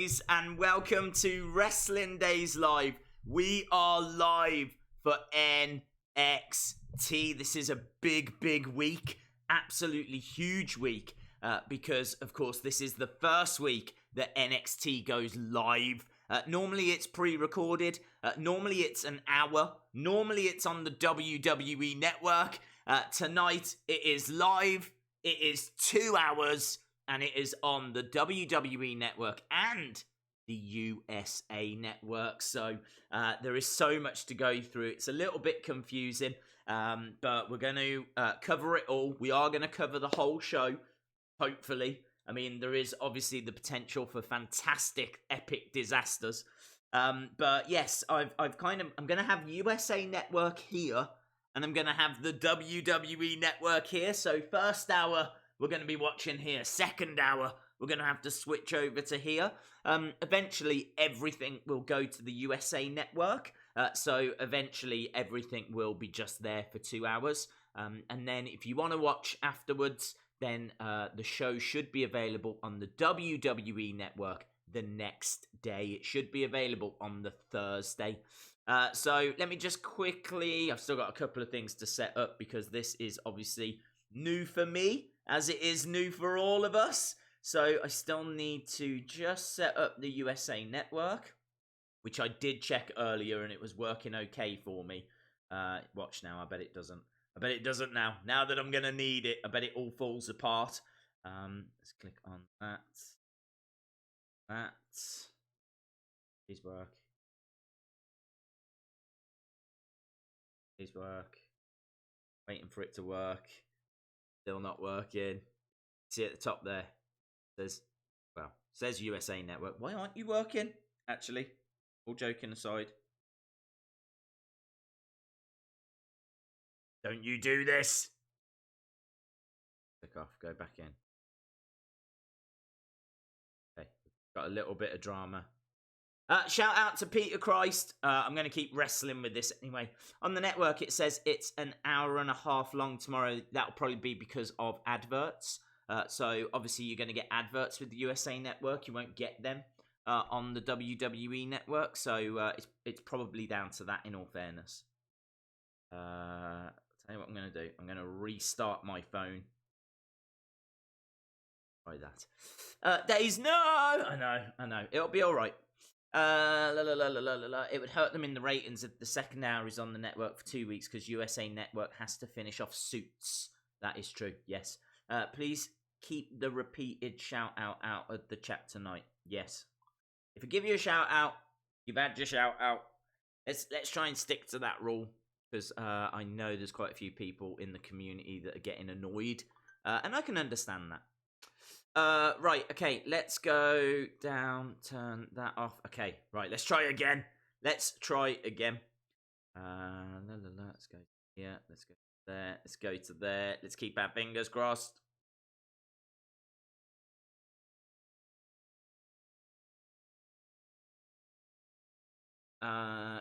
And welcome to Wrestling Days Live. We are live for NXT. This is a big week, absolutely huge week, because of course this is the first week that NXT goes live. Normally it's pre-recorded, normally it's an hour, normally it's on the WWE Network. Tonight it is live, it is 2 hours, and it is on the WWE Network and the USA Network. So there is so much to go through. It's a little bit confusing, but we're going to cover it all. We are going to cover the whole show, hopefully. I mean, there is obviously the potential for fantastic, epic disasters. But yes, I'm going to have USA Network here, and I'm going to have the WWE Network here. So first hour, we're going to be watching here. Second hour, we're going to have to switch over to here. Eventually, everything will go to the USA Network. So eventually, everything will be just there for 2 hours. And then if you want to watch afterwards, then the show should be available on the WWE Network the next day. It should be available on the Thursday. So let me just quickly... I've still got a couple of things to set up because this is obviously new for me, as it is new for all of us. So I still need to just set up the USA Network, which I did check earlier and it was working okay for me. Watch now, I bet it doesn't. I bet it doesn't now. Now that I'm going to need it, I bet it all falls apart. Let's click on that. That. Please work. Please work. Waiting for it to work. Still not working. See at the top there. Says USA Network. Why aren't you working? Actually, all joking aside. Don't you do this. Click off. Go back in. Okay. Got a little bit of drama. Shout out to Peter Christ. I'm going to keep wrestling with this anyway. On the network, it says it's an hour and a half long tomorrow. That'll probably be because of adverts. So obviously you're going to get adverts with the USA Network. You won't get them on the WWE Network. So it's probably down to that, in all fairness. I'll tell you what I'm going to do. I'm going to restart my phone. Try that. Days, no! I know. It'll be all right. It would hurt them in the ratings if the second hour is on the network for 2 weeks because USA Network has to finish off Suits. That is true, yes. Please keep the repeated shout out of the chat tonight. Yes. If I give you a shout out, you've had your shout out. Let's try and stick to that rule because I know there's quite a few people in the community that are getting annoyed, and I can understand that. Right, okay, let's go down, turn that off. Okay, right, let's try again. Let's go here, let's go there, let's go to there. Let's keep our fingers crossed.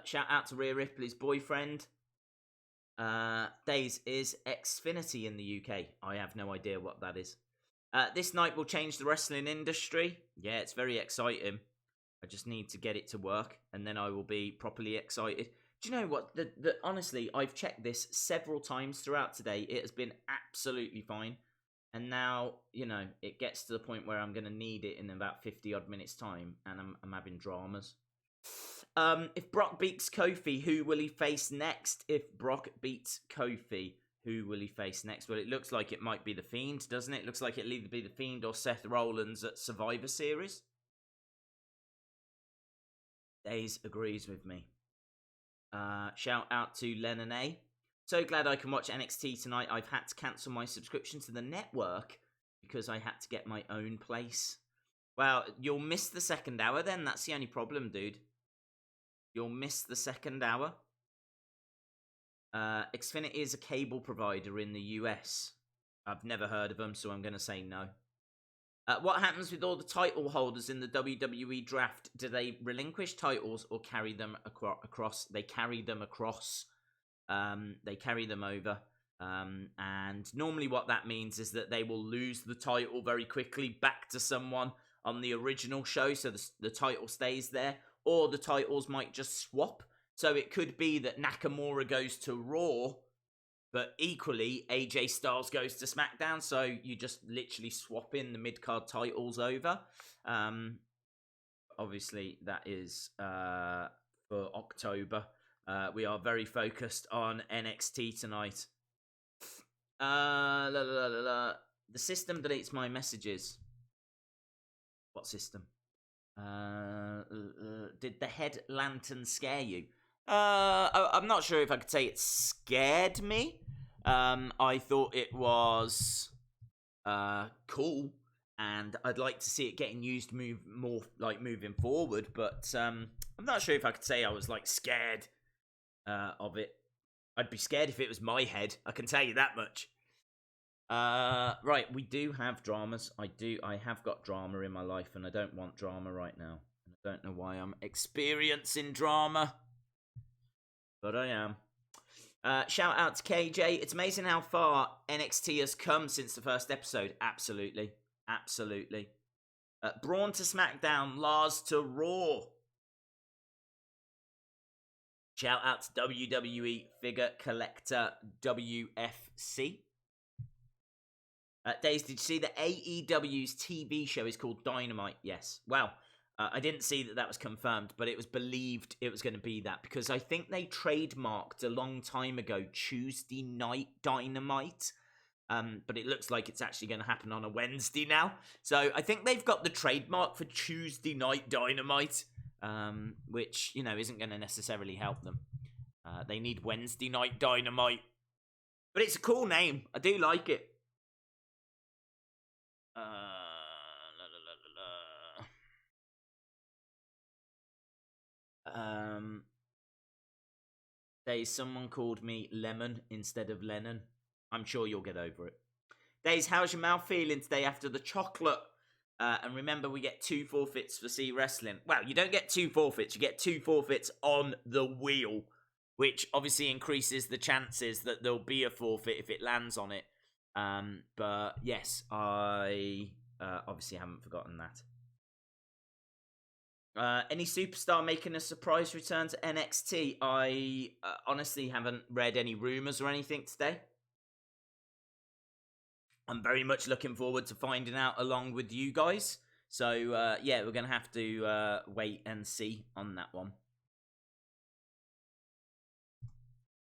Shout out to Rhea Ripley's boyfriend. Days is Xfinity in the UK. I have no idea what that is. This night will change the wrestling industry. Yeah, it's very exciting. I just need to get it to work, and then I will be properly excited. Do you know what? Honestly, I've checked this several times throughout today. It has been absolutely fine. And now, it gets to the point where I'm going to need it in about 50-odd minutes' time, and I'm having dramas. If Brock beats Kofi, who will he face next? If Brock beats Kofi, who will he face next? Well, it looks like it might be The Fiend, doesn't it? It looks like it'll either be The Fiend or Seth Rollins at Survivor Series. Days agrees with me. Shout out to Lennon A. So glad I can watch NXT tonight. I've had to cancel my subscription to the network because I had to get my own place. Well, you'll miss the second hour then. That's the only problem, dude. You'll miss the second hour. Xfinity is a cable provider in the US. I've never heard of them, so I'm going to say no. What happens with all the title holders in the WWE draft? Do they relinquish titles or carry them across? They carry them across. They carry them over. And normally what that means is that they will lose the title very quickly back to someone on the original show, so the title stays there, or the titles might just swap. So it could be that Nakamura goes to Raw, but equally AJ Styles goes to SmackDown, so you just literally swap in the mid-card titles over. Obviously, that is for October. We are very focused on NXT tonight. The system deletes my messages. What system? Did the head lantern scare you? I'm not sure if I could say it scared me. I thought it was cool, and I'd like to see it getting used more like moving forward. But I'm not sure if I could say I was like scared of it. I'd be scared if it was my head. I can tell you that much. Right, we do have dramas. I have got drama in my life, and I don't want drama right now. I don't know why I'm experiencing drama, but I am. Shout out to KJ. It's amazing how far NXT has come since the first episode. Absolutely. Braun to SmackDown, Lars to Raw. Shout out to WWE Figure Collector WFC. Days, did you see that AEW's TV show is called Dynamite? Yes. Well, I didn't see that was confirmed, but it was believed it was going to be that, because I think they trademarked a long time ago Tuesday Night Dynamite. But it looks like it's actually going to happen on a Wednesday now. So I think they've got the trademark for Tuesday Night Dynamite, which, isn't going to necessarily help them. They need Wednesday Night Dynamite. But it's a cool name. I do like it. Days, someone called me Lemon instead of Lennon. I'm sure you'll get over it. Days, how's your mouth feeling today after the chocolate? And remember, we get 2 forfeits for C Wrestling. Well, you don't get 2 forfeits. You get 2 forfeits on the wheel, which obviously increases the chances that there'll be a forfeit if it lands on it. But yes, I obviously haven't forgotten that. Any superstar making a surprise return to NXT? I honestly haven't read any rumors or anything today. I'm very much looking forward to finding out along with you guys. So, yeah, we're going to have to wait and see on that one.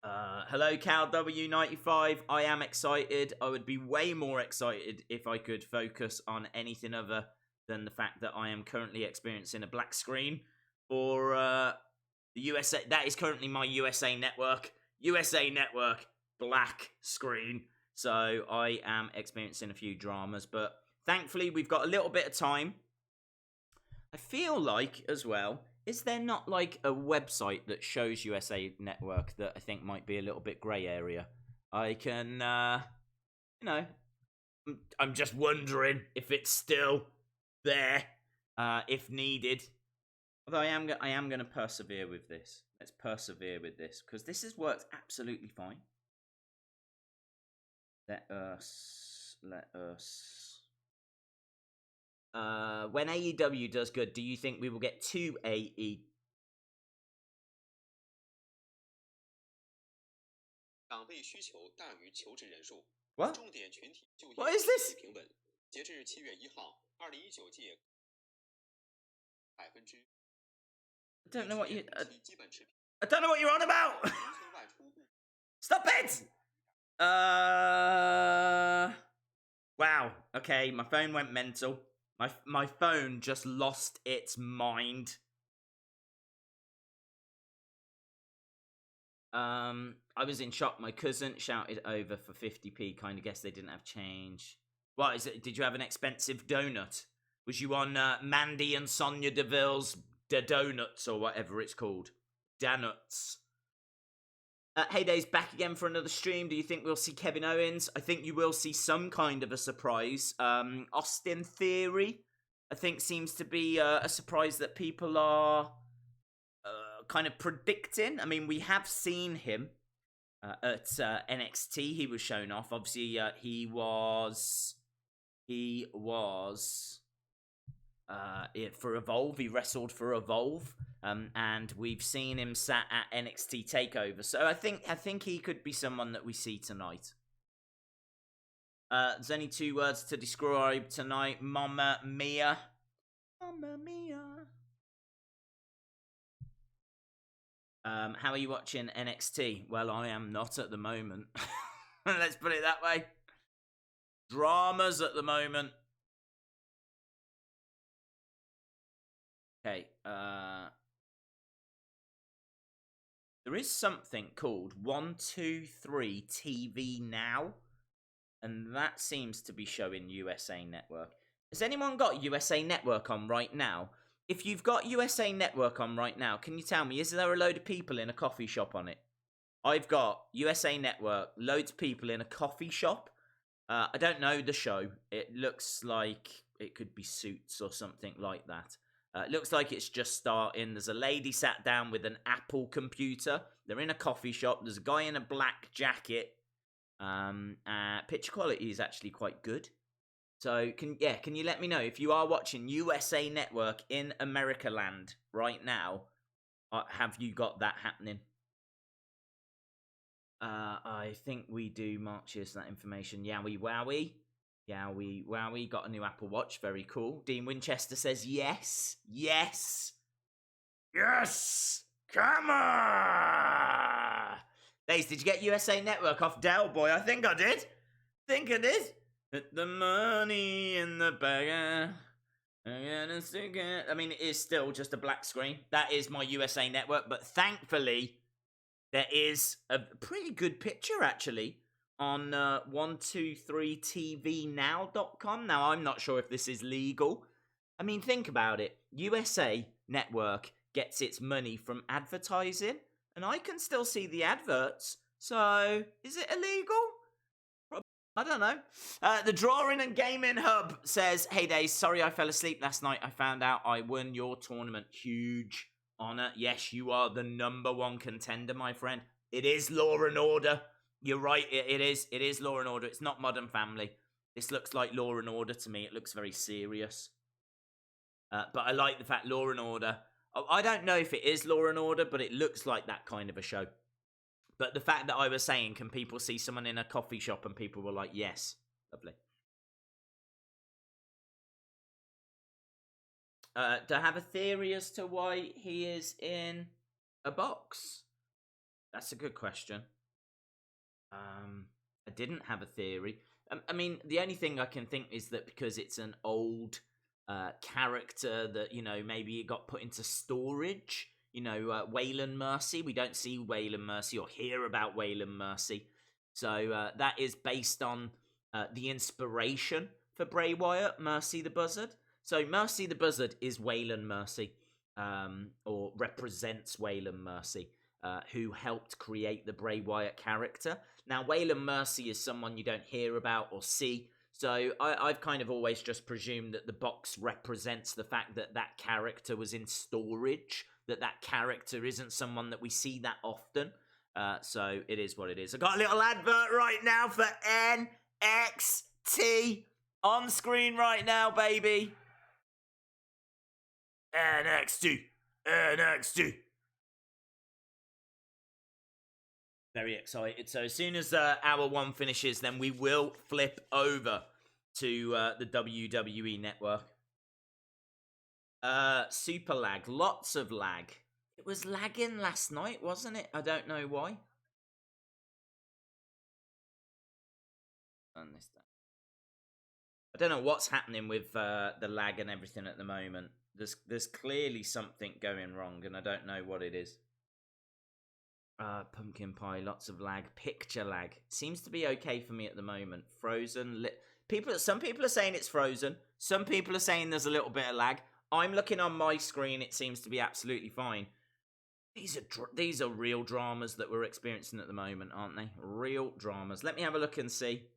Hello, CalW95. I am excited. I would be way more excited if I could focus on anything other than the fact that I am currently experiencing a black screen for the USA. That is currently my USA Network. USA Network, black screen. So I am experiencing a few dramas, but thankfully we've got a little bit of time. I feel like, as well, is there not like a website that shows USA Network that I think might be a little bit grey area? I can, I'm just wondering if it's still there, if needed. Although I am going to persevere with this. Let's persevere with this, because this has worked absolutely fine. Let us. When AEW does good, do you think we will get 2 AE? What? What is this? I don't know what you. I don't know what you're on about. Stop it! Wow. Okay, my phone went mental. My phone just lost its mind. I was in shock. My cousin shouted over for 50p. Kind of guess they didn't have change. What is it? Did you have an expensive donut? Was you on Mandy and Sonia Deville's Donuts or whatever it's called? Danuts. Heyday's back again for another stream. Do you think we'll see Kevin Owens? I think you will see some kind of a surprise. Austin Theory, I think, seems to be a surprise that people are kind of predicting. I mean, we have seen him at NXT. He was shown off. Obviously, he was for Evolve. He wrestled for Evolve, and we've seen him sat at NXT Takeover. So I think he could be someone that we see tonight. There's only 2 words to describe tonight. Mamma mia. Mamma mia. How are you watching NXT? Well, I am not at the moment. Let's put it that way. Dramas at the moment. Okay, there is something called 123 TV Now, and that seems to be showing USA Network. Has anyone got USA Network on right now? If you've got USA Network on right now, can you tell me, is there a load of people in a coffee shop on it? I've got USA Network, loads of people in a coffee shop. I don't know the show. It looks like it could be Suits or something like that. It looks like it's just starting. There's a lady sat down with an Apple computer. They're in a coffee shop. There's a guy in a black jacket. Picture quality is actually quite good. So, can you let me know if you are watching USA Network in America land right now? Have you got that happening? I think we do marches, that information. Yowie wowie. Yowie wowie. Got a new Apple Watch. Very cool. Dean Winchester says yes. Yes. Yes. Come on. Days, did you get USA Network off Del Boy? I think I did. Put the money in the bag. I mean, it is still just a black screen. That is my USA Network, but thankfully, there is a pretty good picture, actually, on 123tvnow.com. Now, I'm not sure if this is legal. I mean, think about it. USA Network gets its money from advertising, and I can still see the adverts. So, is it illegal? I don't know. The Drawing and Gaming Hub says, hey, Days, sorry I fell asleep last night. I found out I won your tournament. Huge honor. Yes, you are the #1 contender, my friend. It is Law and Order. You're right. It is. It is Law and Order. It's not Modern Family. This looks like Law and Order to me. It looks very serious. But I like the fact Law and Order. I don't know if it is Law and Order, but it looks like that kind of a show. But the fact that I was saying, can people see someone in a coffee shop, and people were like, yes. Lovely. Do I have a theory as to why he is in a box? That's a good question. I didn't have a theory. I mean, the only thing I can think is that because it's an old character that, you know, maybe it got put into storage. You know, Waylon Mercy. We don't see Waylon Mercy or hear about Waylon Mercy. So that is based on the inspiration for Bray Wyatt, Mercy the Buzzard. So Mercy the Buzzard is Waylon Mercy, or represents Waylon Mercy, who helped create the Bray Wyatt character. Now, Waylon Mercy is someone you don't hear about or see. So I've kind of always just presumed that the box represents the fact that that character was in storage, that character isn't someone that we see that often. So it is what it is. I got a little advert right now for NXT on screen right now, baby. NXT. Very excited. So as soon as hour 1 finishes, then we will flip over to the WWE Network. Super lag. Lots of lag. It was lagging last night, wasn't it? I don't know why. I don't know what's happening with the lag and everything at the moment. There's clearly something going wrong, and I don't know what it is. Pumpkin pie, lots of lag. Picture lag. Seems to be okay for me at the moment. Frozen. Some people are saying it's frozen. Some people are saying there's a little bit of lag. I'm looking on my screen. It seems to be absolutely fine. These are real dramas that we're experiencing at the moment, aren't they? Real dramas. Let me have a look and see.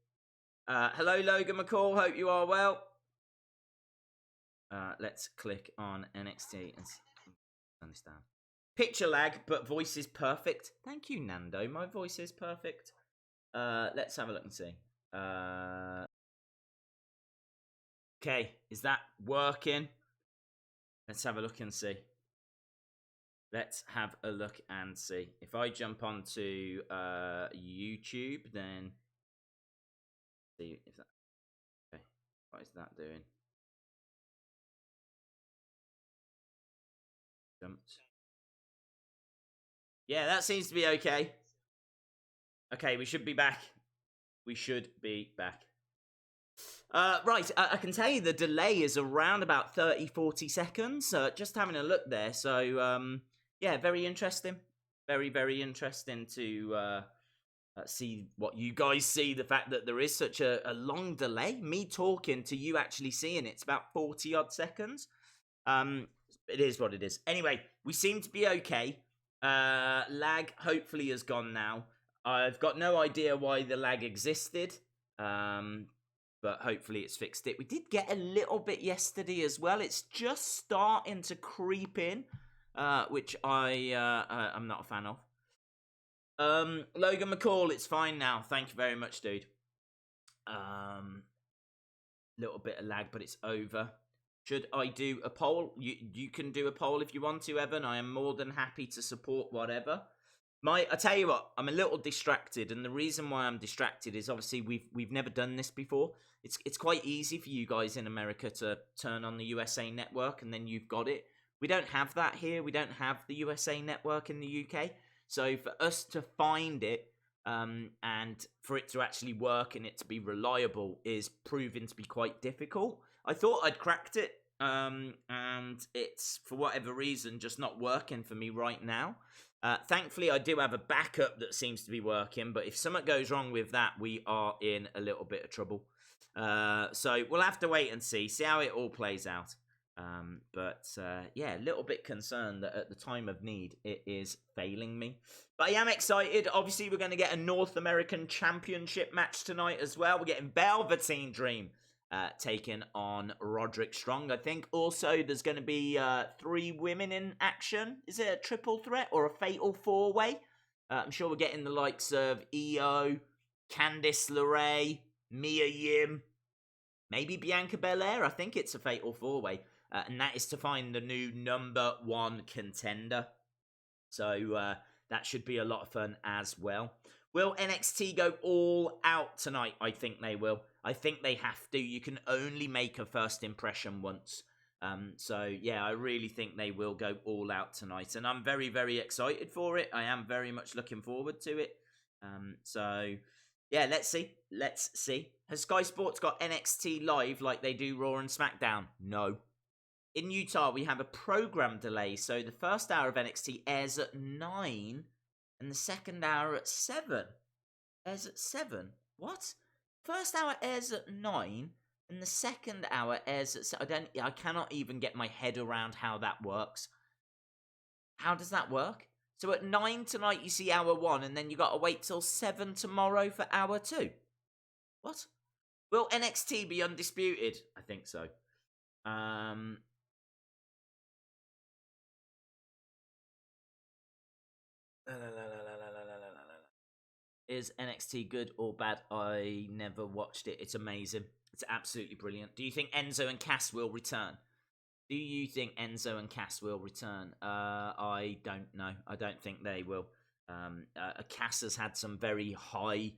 Hello, Logan McCall. Hope you are well. Let's click on NXT and understand. Picture lag, but voice is perfect. Thank you, Nando. My voice is perfect. Let's have a look and see. Okay, is that working? Let's have a look and see. Let's have a look and see. If I jump onto YouTube, then see if that. Okay, what is that doing? Jumped. Yeah, that seems to be okay. Okay, we should be back. We should be back. Right, I can tell you the delay is around about 30-40 seconds. Just having a look there. So, yeah, very interesting. Very, very interesting to see what you guys see. The fact that there is such a long delay. Me talking to you actually seeing it's about 40-odd seconds. It is what it is. Anyway, we seem to be okay. Lag hopefully has gone now. I've got no idea why the lag existed. But hopefully it's fixed it. We did get a little bit yesterday as well. It's just starting to creep in, which I'm not a fan of. Logan McCall, it's fine now. Thank you very much, dude. Little bit of lag, but it's over. Should I do a poll? You can do a poll if you want to, Evan. I am more than happy to support whatever. I tell you what, I'm a little distracted, and the reason why I'm distracted is obviously we've never done this before. It's quite easy for you guys in America to turn on the USA Network, and then you've got it. We don't have that here. We don't have the USA Network in the UK. So for us to find it, and for it to actually work and it to be reliable is proving to be quite difficult. I thought I'd cracked it, and it's, for whatever reason, just not working for me right now. Thankfully, I do have a backup that seems to be working, but if something goes wrong with that, we are in a little bit of trouble. So we'll have to wait and see how it all plays out. Yeah, a little bit concerned that at the time of need, it is failing me. But I am excited. Obviously, we're going to get a North American Championship match tonight as well. We're getting Velveteen Dream taking on Roderick Strong. I think also there's going to be 3 women in action. Is it a triple threat or a fatal 4-way? I'm sure we're getting the likes of Io, Candice LeRae, Mia Yim, maybe Bianca Belair. I think it's a fatal 4-way. And that is to find the new number 1 contender. So that should be a lot of fun as well. Will NXT go all out tonight? I think they will. I think they have to. You can only make a first impression once. So, yeah, I really think they will go all out tonight. And I'm very, very excited for it. I am very much looking forward to it. So, yeah, let's see. Let's see. Has Sky Sports got NXT live like they do Raw and SmackDown? No. In Utah, we have a program delay. So, the first hour of NXT airs at 9. And the second hour at 7. Airs at 7? What? First hour airs at 9, and the second hour airs at 7. I cannot even get my head around how that works. How does that work? So at 9 tonight you see hour 1, and then you got to wait till 7 tomorrow for hour 2. What? Will NXT be undisputed? I think so. Is NXT good or bad? I never watched it. It's amazing. It's absolutely brilliant. Do you think Enzo and Cass will return? Do you think Enzo and Cass will return? I don't know. I don't think they will. Cass has had some very high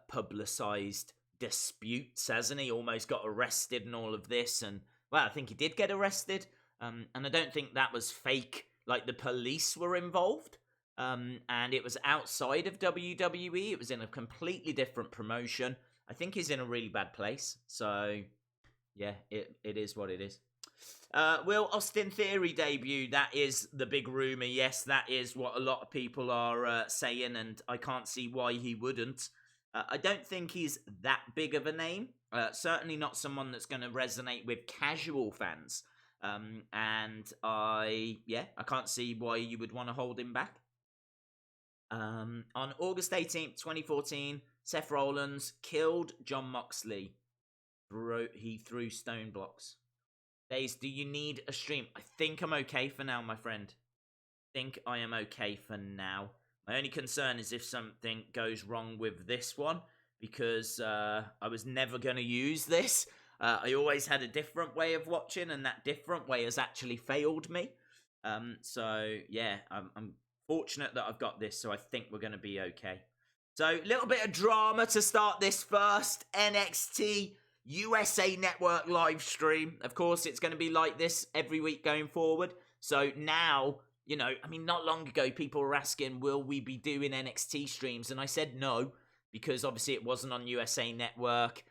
publicized disputes, hasn't he? Almost got arrested and all of this. And, well, I think he did get arrested. And I don't think that was fake, like the police were involved. And it was outside of WWE. It was in a completely different promotion. I think he's in a really bad place. So, yeah, it is what it is. Will Austin Theory debut? That is the big rumour. Yes, that is what a lot of people are saying, and I can't see why he wouldn't. I don't think he's that big of a name. Certainly not someone that's going to resonate with casual fans. And I can't see why you would want to hold him back. On August 18th, 2014, Seth Rollins killed Jon Moxley. He threw stone blocks. Days, do you need a stream? I think I'm okay for now, my friend. I think I am okay for now. My only concern is if something goes wrong with this one, because I was never going to use this. I always had a different way of watching, and that different way has actually failed me. So yeah, I'm fortunate that I've got this, so I think we're going to be okay. So a little bit of drama to start this first NXT USA Network live stream. Of course, it's going to be like this every week going forward. So now, you know, I mean, not long ago, people were asking, will we be doing NXT streams? And I said no, because obviously it wasn't on USA Network.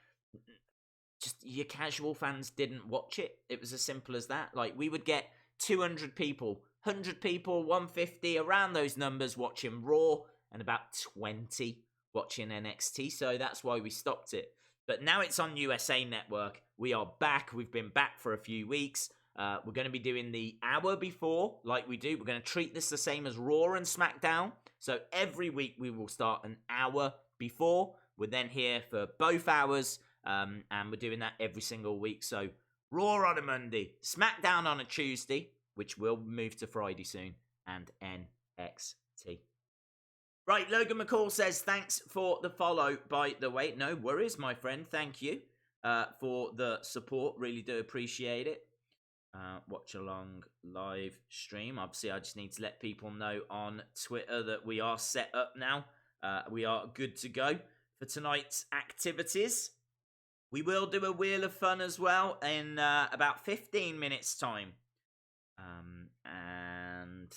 Just your casual fans didn't watch it. It was as simple as that. Like, we would get 200 people, 100 people, 150, around those numbers watching Raw, and about 20 watching NXT. So that's why we stopped it. But now it's on USA Network. We are back. We've been back for a few weeks. We're going to be doing the hour before, like we do. We're going to treat this the same as Raw and SmackDown. So every week we will start an hour before. We're then here for both hours, and we're doing that every single week. So Raw on a Monday, SmackDown on a Tuesday, which will move to Friday soon, and NXT. Right, Logan McCall says, thanks for the follow, by the way. No worries, my friend. Thank you for the support. Really do appreciate it. Watch along live stream. Obviously, I just need to let people know on Twitter that we are set up now. We are good to go for tonight's activities. We will do a Wheel of Fun as well in about 15 minutes' time. And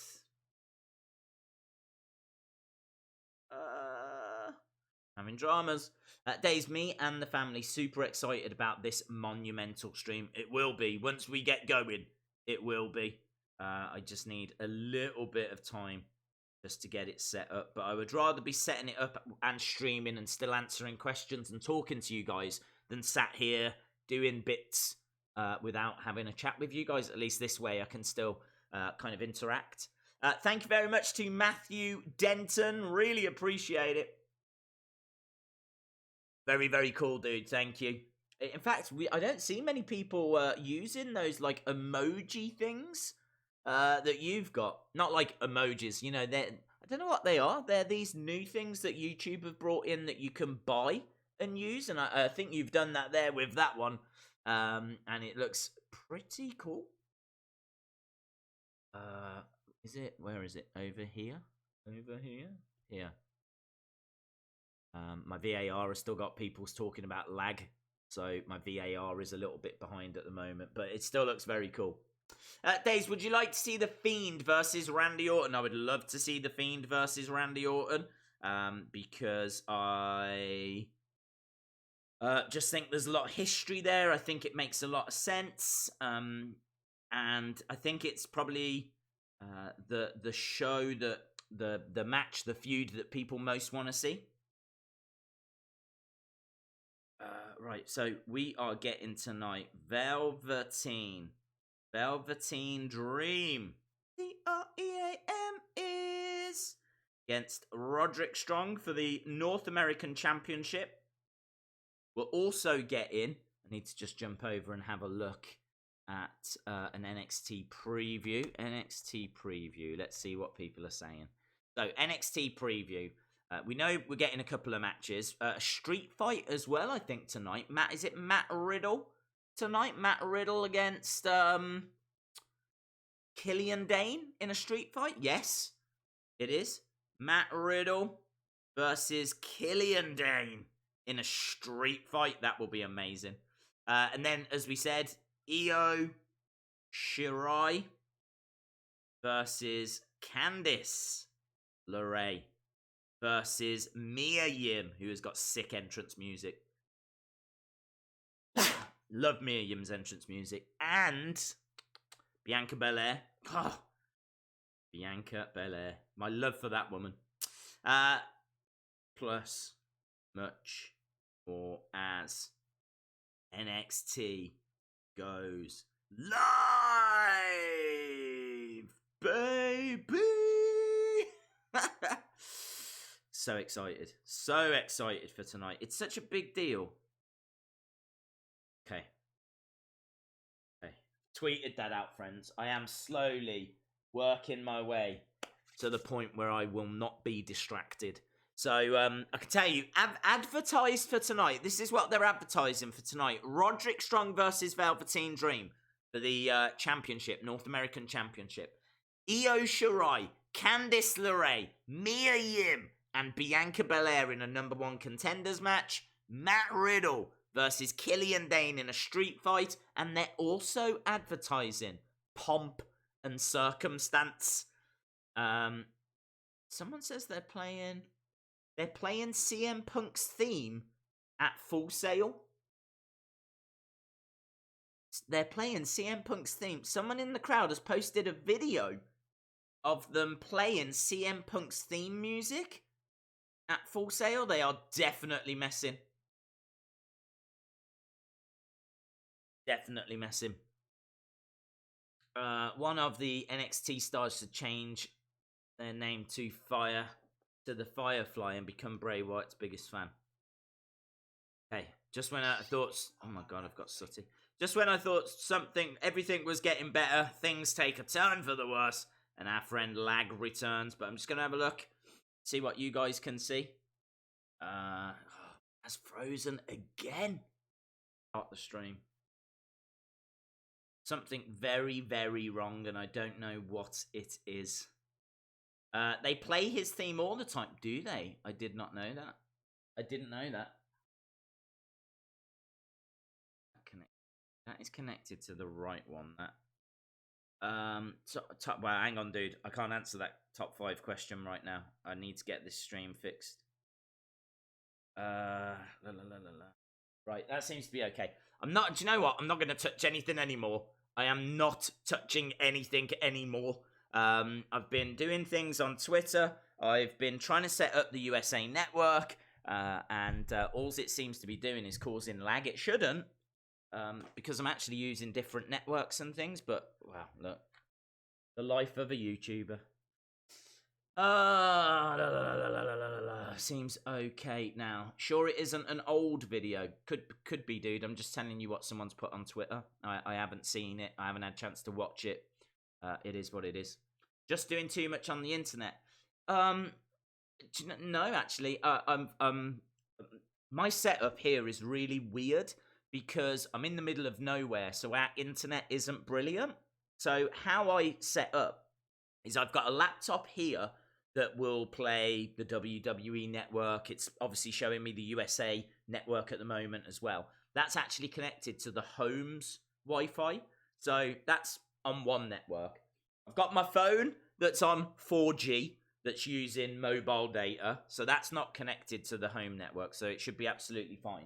having dramas. Days, me and the family super excited about this monumental stream. It will be. Once we get going, it will be. I just need a little bit of time just to get it set up. But I would rather be setting it up and streaming and still answering questions and talking to you guys than sat here doing bits without having a chat with you guys. At least this way I can still kind of interact. Thank you very much to Matthew Denton. Really appreciate it. Very, very cool, dude. Thank you. In fact, I don't see many people using those, like, emoji things that you've got. Not like emojis, you know, I don't know what they are. They're these new things that YouTube have brought in that you can buy and use, and I think you've done that there with that one, and it looks pretty cool. Where is it? Over here? Over here? Here. My VAR has still got people talking about lag, so my VAR is a little bit behind at the moment, but it still looks very cool. Days, would you like to see The Fiend versus Randy Orton? I would love to see The Fiend versus Randy Orton, because I just think there's a lot of history there. I think it makes a lot of sense, and I think it's probably the show that the match, the feud that people most want to see. Right, so we are getting tonight Velveteen Dream. DREAM is against Roderick Strong for the North American Championship. We'll also get in. I need to just jump over and have a look at an NXT preview. Let's see what people are saying. So, NXT preview. We know we're getting a couple of matches. A street fight as well, I think, tonight. Is it Matt Riddle tonight? Matt Riddle against Killian Dane in a street fight? Yes, it is. Matt Riddle versus Killian Dane in a street fight. That will be amazing. And then, as we said, Io Shirai versus Candice LeRae versus Mia Yim, who has got sick entrance music. Love Mia Yim's entrance music. And Bianca Belair. Oh, Bianca Belair. My love for that woman. Plus much more as NXT goes live, baby. So excited for tonight. It's such a big deal. Okay. Tweeted that out, friends. I am slowly working my way to the point where I will not be distracted So I can tell you, advertised for tonight. This is what they're advertising for tonight: Roderick Strong versus Velveteen Dream for the championship, North American Championship. Io Shirai, Candice LeRae, Mia Yim, and Bianca Belair in a number 1 contenders match. Matt Riddle versus Killian Dane in a street fight, and they're also advertising Pomp and Circumstance. Someone says they're playing CM Punk's theme at Full Sail. They're playing CM Punk's theme. Someone in the crowd has posted a video of them playing CM Punk's theme music at Full Sail. They are definitely messing. Definitely messing. One of the NXT stars to change their name to the Firefly and become Bray Wyatt's biggest fan. Hey, just when I thought, oh my god, I've got sooty. Just when I thought everything was getting better, things take a turn for the worse, and our friend Lag returns. But I'm just gonna have a look, see what you guys can see. That's frozen again. Start the stream. Something very, very wrong, and I don't know what it is. They play his theme all the time, do they? I did not know that. I didn't know that. That is connected to the right one. That. Well, hang on, dude. I can't answer that top 5 question right now. I need to get this stream fixed. Right, that seems to be okay. Do you know what? I'm not going to touch anything anymore. I am not touching anything anymore. I've been doing things on Twitter. I've been trying to set up the USA Network. And all it seems to be doing is causing lag. It shouldn't. Because I'm actually using different networks and things. But, wow, look. The life of a YouTuber. Seems okay now. Sure it isn't an old video. Could be, dude. I'm just telling you what someone's put on Twitter. I haven't seen it. I haven't had a chance to watch it. It is what it is. Just doing too much on the internet. No, actually. My setup here is really weird because I'm in the middle of nowhere, so our internet isn't brilliant. So how I set up is I've got a laptop here that will play the WWE Network. It's obviously showing me the USA Network at the moment as well. That's actually connected to the home's Wi-Fi. So that's on one network. I've got my phone that's on 4G that's using mobile data. So that's not connected to the home network. So it should be absolutely fine.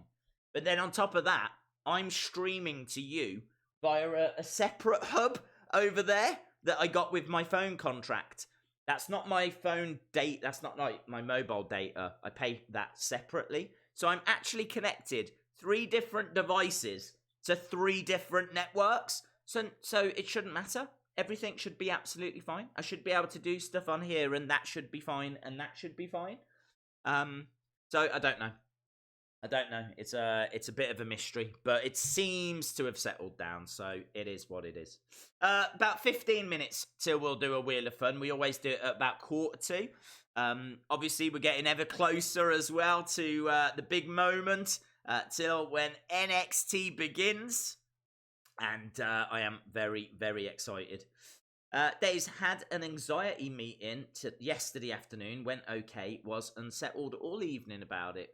But then on top of that, I'm streaming to you via a separate hub over there that I got with my phone contract. That's not my phone data. That's not like my mobile data. I pay that separately. So I'm actually connected 3 different devices to 3 different networks. So it shouldn't matter. Everything should be absolutely fine. I should be able to do stuff on here, and that should be fine, and that should be fine. So I don't know. It's a bit of a mystery, but it seems to have settled down, so it is what it is. About 15 minutes till we'll do a Wheel of Fun. We always do it at about 1:45. Obviously, we're getting ever closer as well to the big moment till when NXT begins. And I am very, very excited. Days had an anxiety meeting yesterday afternoon. Went okay. Was unsettled all evening about it.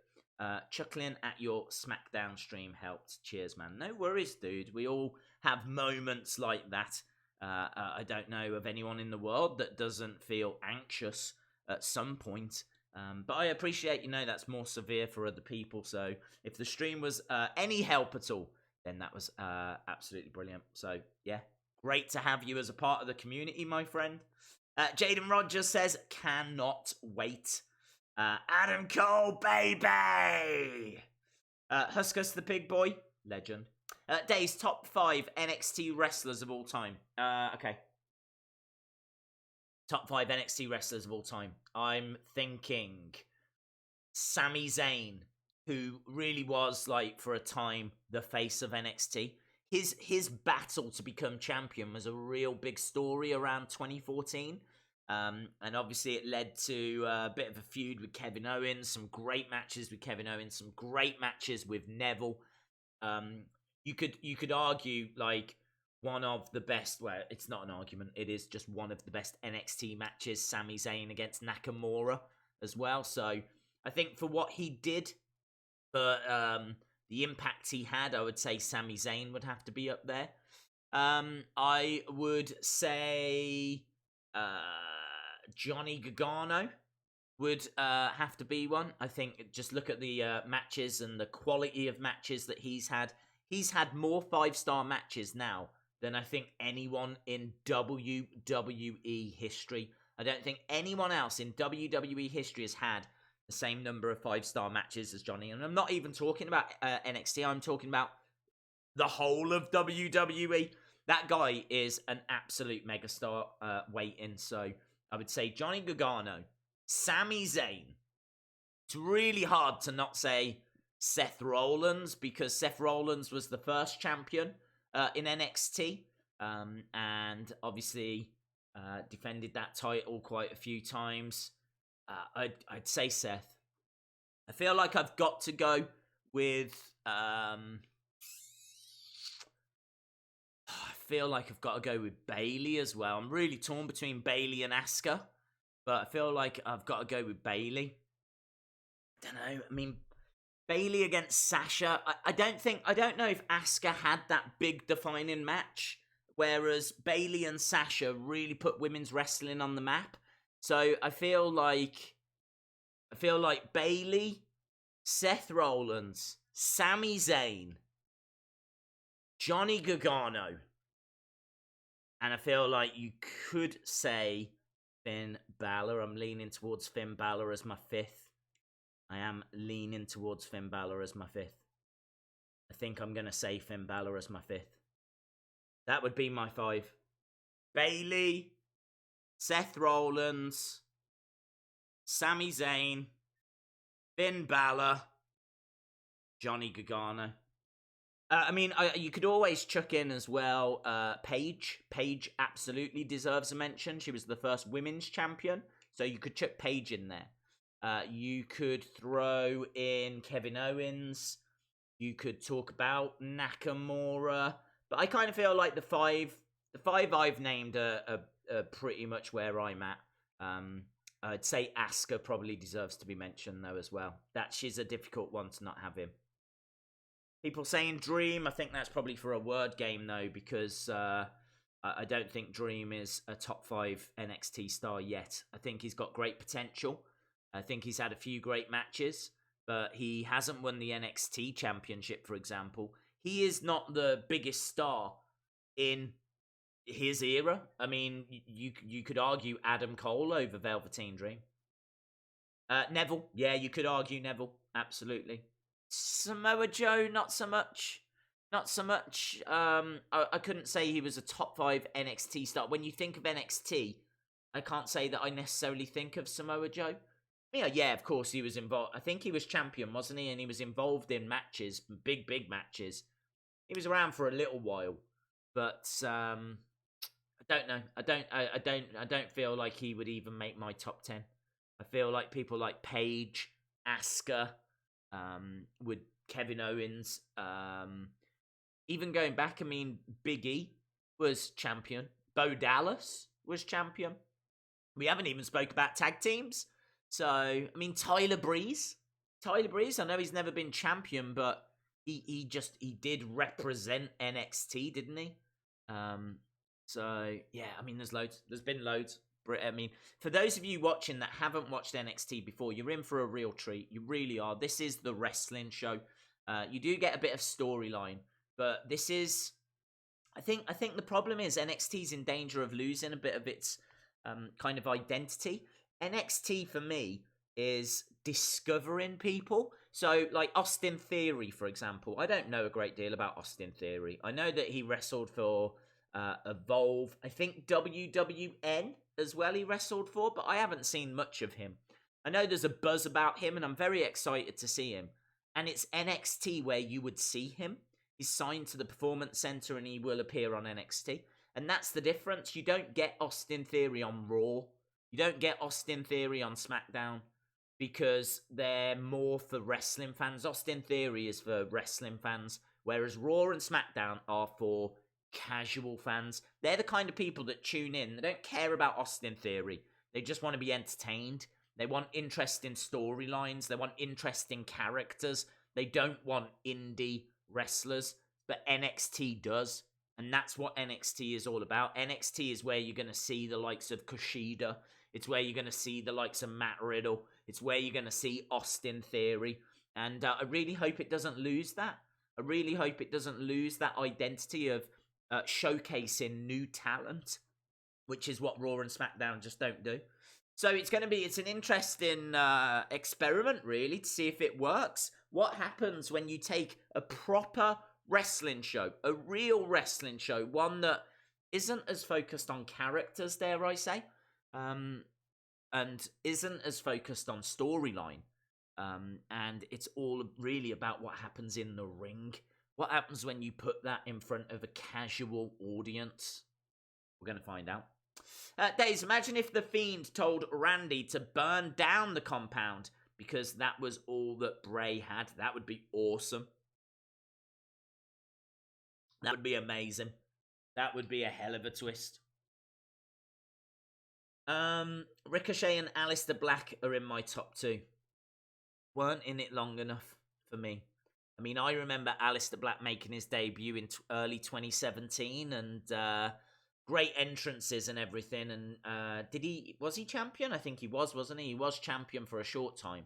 Chuckling at your SmackDown stream helped. Cheers, man. No worries, dude. We all have moments like that. I don't know of anyone in the world that doesn't feel anxious at some point. But I appreciate, that's more severe for other people. So if the stream was any help at all, then that was absolutely brilliant. So, yeah, great to have you as a part of the community, my friend. Jaden Rogers says, cannot wait. Adam Cole, baby! Huskus the Pig Boy, legend. Days top 5 NXT wrestlers of all time. Okay. Top 5 NXT wrestlers of all time. I'm thinking Sami Zayn, who really was, for a time, the face of NXT. His battle to become champion was a real big story around 2014. And obviously it led to a bit of a feud with Kevin Owens, some great matches with Kevin Owens, some great matches with Neville. You could argue like one of the best, well, it's not an argument, it is just one of the best NXT matches, Sami Zayn against Nakamura as well. So I think for what he did, for the impact he had, I would say Sami Zayn would have to be up there. I would say Johnny Gargano would have to be one. I think just look at the matches and the quality of matches that he's had. He's had more 5-star matches now than I think anyone in WWE history. I don't think anyone else in WWE history has had the same number of 5-star matches as Johnny. And I'm not even talking about NXT. I'm talking about the whole of WWE. That guy is an absolute megastar waiting. So I would say Johnny Gargano, Sami Zayn. It's really hard to not say Seth Rollins, because Seth Rollins was the first champion in NXT, and obviously defended that title quite a few times. I'd say Seth. I feel like I've got to go with Bayley as well. I'm really torn between Bayley and Asuka, but I feel like I've got to go with Bayley. I don't know. I mean, Bayley against Sasha. I don't know if Asuka had that big defining match, whereas Bayley and Sasha really put women's wrestling on the map. So I feel like Bayley, Seth Rollins, Sami Zayn, Johnny Gargano, and I feel like you could say Finn Balor. I'm leaning towards Finn Balor as my 5th. I am leaning towards Finn Balor as my 5th. I think I'm going to say Finn Balor as my 5th. That would be my 5. Bayley, Seth Rollins, Sami Zayn, Finn Balor, Johnny Gargano. You could always chuck in as well Paige. Paige absolutely deserves a mention. She was the first women's champion, so you could chuck Paige in there. You could throw in Kevin Owens. You could talk about Nakamura. But I kind of feel like the five I've named are pretty much where I'm at. I'd say Asuka probably deserves to be mentioned, though, as well. She's a difficult one to not have him. People saying Dream. I think that's probably for a word game, though, because I don't think Dream is a top 5 NXT star yet. I think he's got great potential. I think he's had a few great matches, but he hasn't won the NXT championship, for example. He is not the biggest star in his era. I mean, you could argue Adam Cole over Velveteen Dream. Neville. Yeah, you could argue Neville. Absolutely. Samoa Joe, not so much. Not so much. I couldn't say he was a top 5 NXT star. When you think of NXT, I can't say that I necessarily think of Samoa Joe. Yeah, of course he was involved. I think he was champion, wasn't he? And he was involved in matches, big matches. He was around for a little while, but I don't know. I don't feel like he would even make my top 10. I feel like people like Paige, Asuka, with Kevin Owens, even going back, I mean, Big E was champion. Bo Dallas was champion. We haven't even spoke about tag teams. So, I mean, Tyler Breeze, I know he's never been champion, but he did represent NXT, didn't he? So, yeah, I mean, there's been loads. I mean, for those of you watching that haven't watched NXT before, you're in for a real treat. You really are. This is the wrestling show. You do get a bit of storyline, but this is, I think the problem is NXT's in danger of losing a bit of its kind of identity. NXT for me is discovering people. So, like Austin Theory, for example. I don't know a great deal about Austin Theory. I know that he wrestled for Evolve. I think WWN as well he wrestled for, but I haven't seen much of him. I know there's a buzz about him, and I'm very excited to see him. And it's NXT where you would see him. He's signed to the Performance Center, and he will appear on NXT. And that's the difference. You don't get Austin Theory on Raw. You don't get Austin Theory on SmackDown because they're more for wrestling fans. Austin Theory is for wrestling fans, whereas Raw and SmackDown are for casual fans. They're the kind of people that tune in. They don't care about Austin Theory. They just want to be entertained. They want interesting storylines. They want interesting characters. They don't want indie wrestlers, but NXT does. And that's what NXT is all about. NXT is where you're going to see the likes of Kushida. It's where you're going to see the likes of Matt Riddle. It's where you're going to see Austin Theory. And I really hope it doesn't lose that. I really hope it doesn't lose that identity of showcasing new talent, which is what Raw and SmackDown just don't do. So it's an interesting experiment, really, to see if it works. What happens when you take a proper wrestling show, a real wrestling show, one that isn't as focused on characters, dare I say, and isn't as focused on storyline, and it's all really about what happens in the ring. What happens when you put that in front of a casual audience? We're going to find out. Days, imagine if The Fiend told Randy to burn down the compound because that was all that Bray had. That would be awesome. That would be amazing. That would be a hell of a twist. Ricochet and Aleister Black are in my top 2. Weren't in it long enough for me. I mean, I remember Aleister Black making his debut in early 2017 and great entrances and everything. And was he champion? I think he was, wasn't he? He was champion for a short time.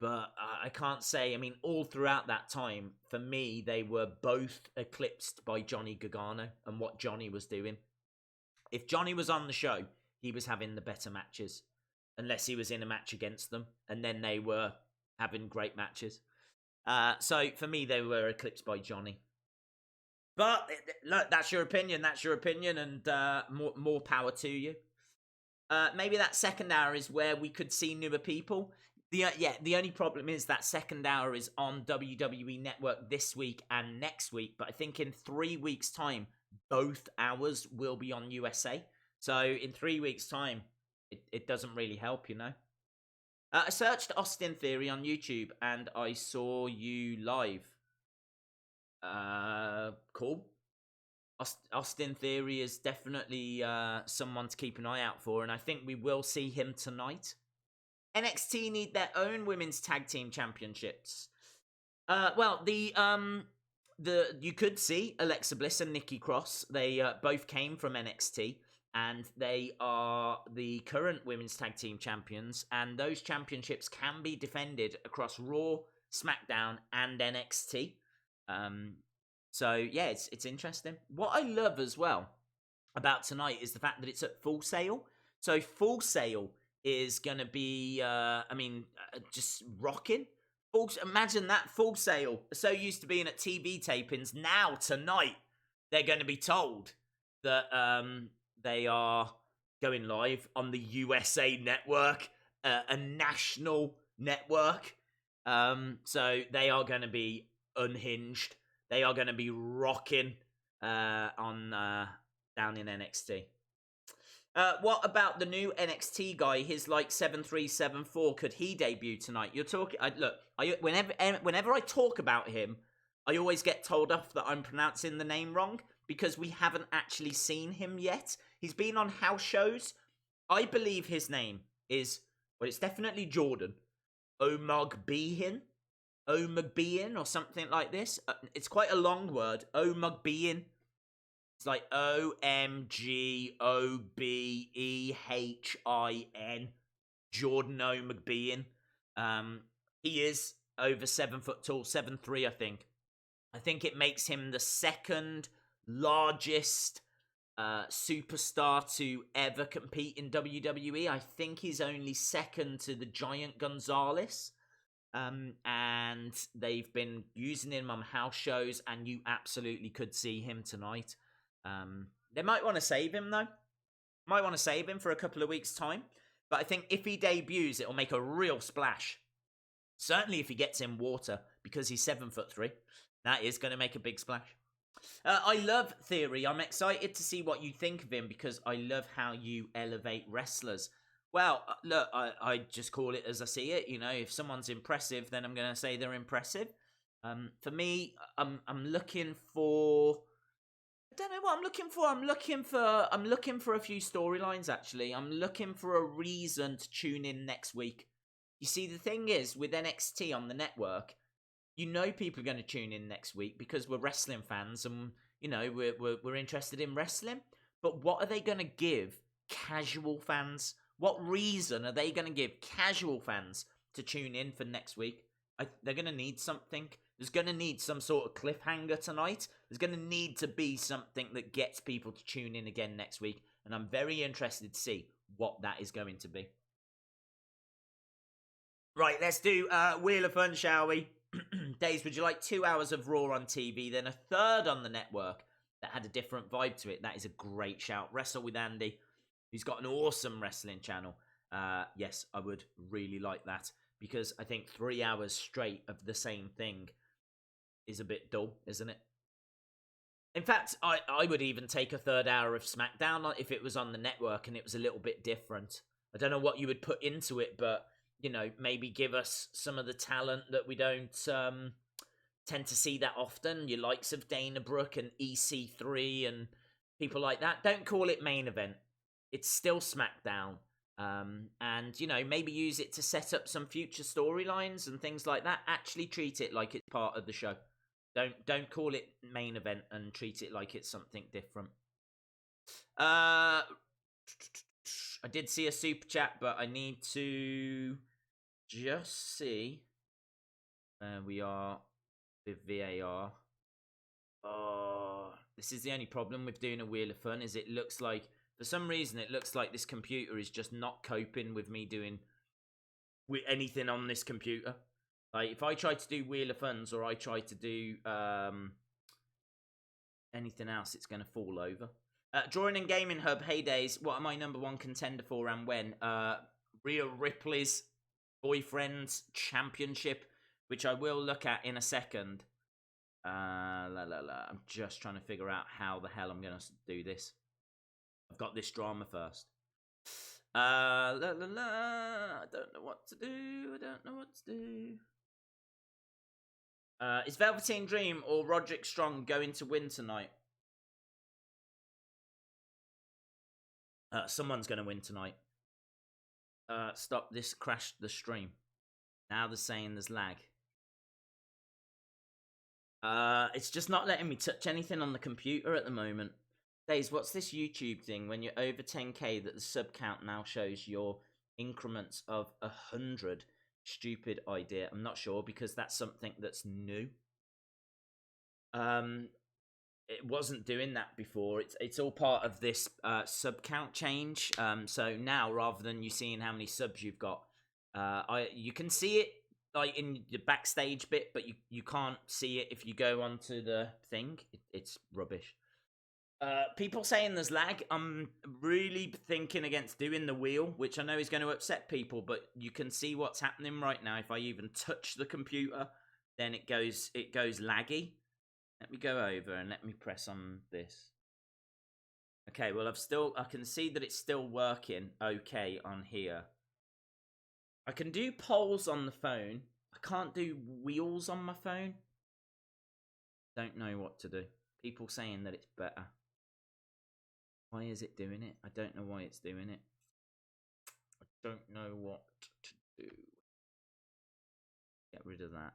But I can't say, I mean, all throughout that time, for me, they were both eclipsed by Johnny Gargano and what Johnny was doing. If Johnny was on the show, he was having the better matches. Unless he was in a match against them. And then they were having great matches. So, for me, they were eclipsed by Johnny. But, look, that's your opinion. That's your opinion. And more power to you. Maybe that second hour is where we could see newer people. The only problem is that second hour is on WWE Network this week and next week. But I think in 3 weeks' time, both hours will be on USA. So in 3 weeks' time, it doesn't really help, you know. I searched Austin Theory on YouTube and I saw you live. Cool. Austin Theory is definitely someone to keep an eye out for. And I think we will see him tonight. NXT need their own women's tag team championships. You could see Alexa Bliss and Nikki Cross. They both came from NXT, and they are the current women's tag team champions. And those championships can be defended across Raw, SmackDown, and NXT. So yeah, it's interesting. What I love as well about tonight is the fact that it's at Full Sail. So Full Sail is going to be, just rocking. Imagine that, Full Sail. So used to being at TV tapings. Now, tonight, they're going to be told that they are going live on the USA Network, a national network. So they are going to be unhinged. They are going to be rocking down in NXT. What about the new NXT guy? His 7374. Could he debut tonight? You're talking. Whenever I talk about him, I always get told off that I'm pronouncing the name wrong because we haven't actually seen him yet. He's been on house shows. I believe his name is. Well, it's definitely Jordan Omogbehin, or something like this. It's quite a long word. Omogbehin. It's like Omgobehhin. Jordan O'McBean. He is over 7 foot tall, 7'3", I think. I think it makes him the second largest superstar to ever compete in WWE. I think he's only second to the Giant Gonzalez. And they've been using him on house shows, and you absolutely could see him tonight. They might want to save him, though. Might want to save him for a couple of weeks' time. But I think if he debuts, it'll make a real splash. Certainly if he gets in water, because he's 7'3". That is going to make a big splash. I love Theory. I'm excited to see what you think of him, because I love how you elevate wrestlers. Well, look, I just call it as I see it. You know, if someone's impressive, then I'm going to say they're impressive. For me, I'm looking for. I don't know what I'm looking for. I'm looking for a few storylines. Actually, I'm looking for a reason to tune in next week. You see, the thing is with NXT on the network, you know, people are going to tune in next week because we're wrestling fans, and you know we're interested in wrestling. But what are they going to give casual fans? What reason are they going to give casual fans to tune in for next week? They're going to need something. There's going to need some sort of cliffhanger tonight. There's going to need to be something that gets people to tune in again next week. And I'm very interested to see what that is going to be. Right, let's do Wheel of Fun, shall we? Days, would you like 2 hours of Raw on TV, then a third on the network that had a different vibe to it? That is a great shout. Wrestle with Andy. He's got an awesome wrestling channel. Yes, I would really like that because I think 3 hours straight of the same thing is a bit dull, isn't it? In fact, I would even take a third hour of SmackDown if it was on the network and it was a little bit different. I don't know what you would put into it, but, you know, maybe give us some of the talent that we don't tend to see that often. Your likes of Dana Brooke and EC3 and people like that. Don't call it main event. It's still SmackDown. And, you know, maybe use it to set up some future storylines and things like that. Actually treat it like it's part of the show. Don't call it main event and treat it like it's something different. I did see a super chat, but I need to just see where we are with VAR. Oh, this is the only problem with doing a Wheel of Fun, is it looks like, for some reason, it looks like this computer is just not coping with me doing anything on this computer. Like, if I try to do Wheel of Funs or I try to do anything else, it's going to fall over. Drawing and Gaming Hub, hey Days, what am I number one contender for and when? Rhea Ripley's Boyfriend's Championship, which I will look at in a second. I'm just trying to figure out how the hell I'm going to do this. I've got this drama first. I don't know what to do. Is Velveteen Dream or Roderick Strong going to win tonight? Someone's going to win tonight. Stop this, crashed the stream. Now they're saying there's lag. It's just not letting me touch anything on the computer at the moment. Days, what's this YouTube thing when you're over 10k that the sub count now shows your increments of 100? Stupid idea. I'm not sure because that's something that's new. It wasn't doing that before. It's all part of this sub count change. So now rather than you seeing how many subs you've got, you can see it like in the backstage bit, but you can't see it if you go onto the thing. It's rubbish. People saying there's lag. I'm really thinking against doing the wheel, which I know is going to upset people, but you can see what's happening right now. If I even touch the computer, then it goes laggy. Let me go over and let me press on this. Okay, well I can see that it's still working okay on here. I can do polls on the phone. I can't do wheels on my phone. Don't know what to do. People saying that it's better. Why is it doing it? I don't know why it's doing it. I don't know what to do. Get rid of that.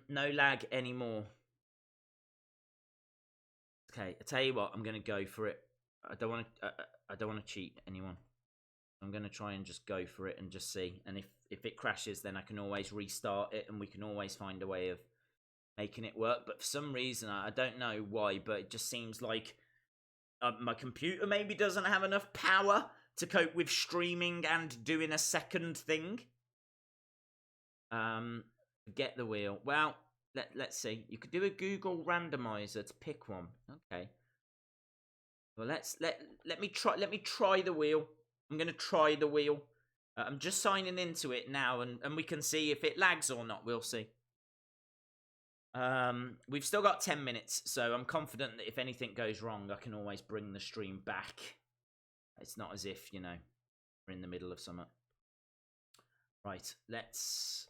No lag anymore. Okay, I tell you what, I'm gonna go for it. I don't want to cheat anyone. I'm gonna try and just go for it and just see. And if it crashes, then I can always restart it, and we can always find a way of making it work. But for some reason, I don't know why, but it just seems like my computer maybe doesn't have enough power to cope with streaming and doing a second thing. Get the wheel. Well, let's see. You could do a Google randomizer to pick one. Okay. Well, let me try the wheel. I'm gonna try the wheel. I'm just signing into it now, and we can see if it lags or not. We'll see. We've still got 10 minutes, so I'm confident that if anything goes wrong, I can always bring the stream back. it's not as if, you know, we're in the middle of something. Right, let's...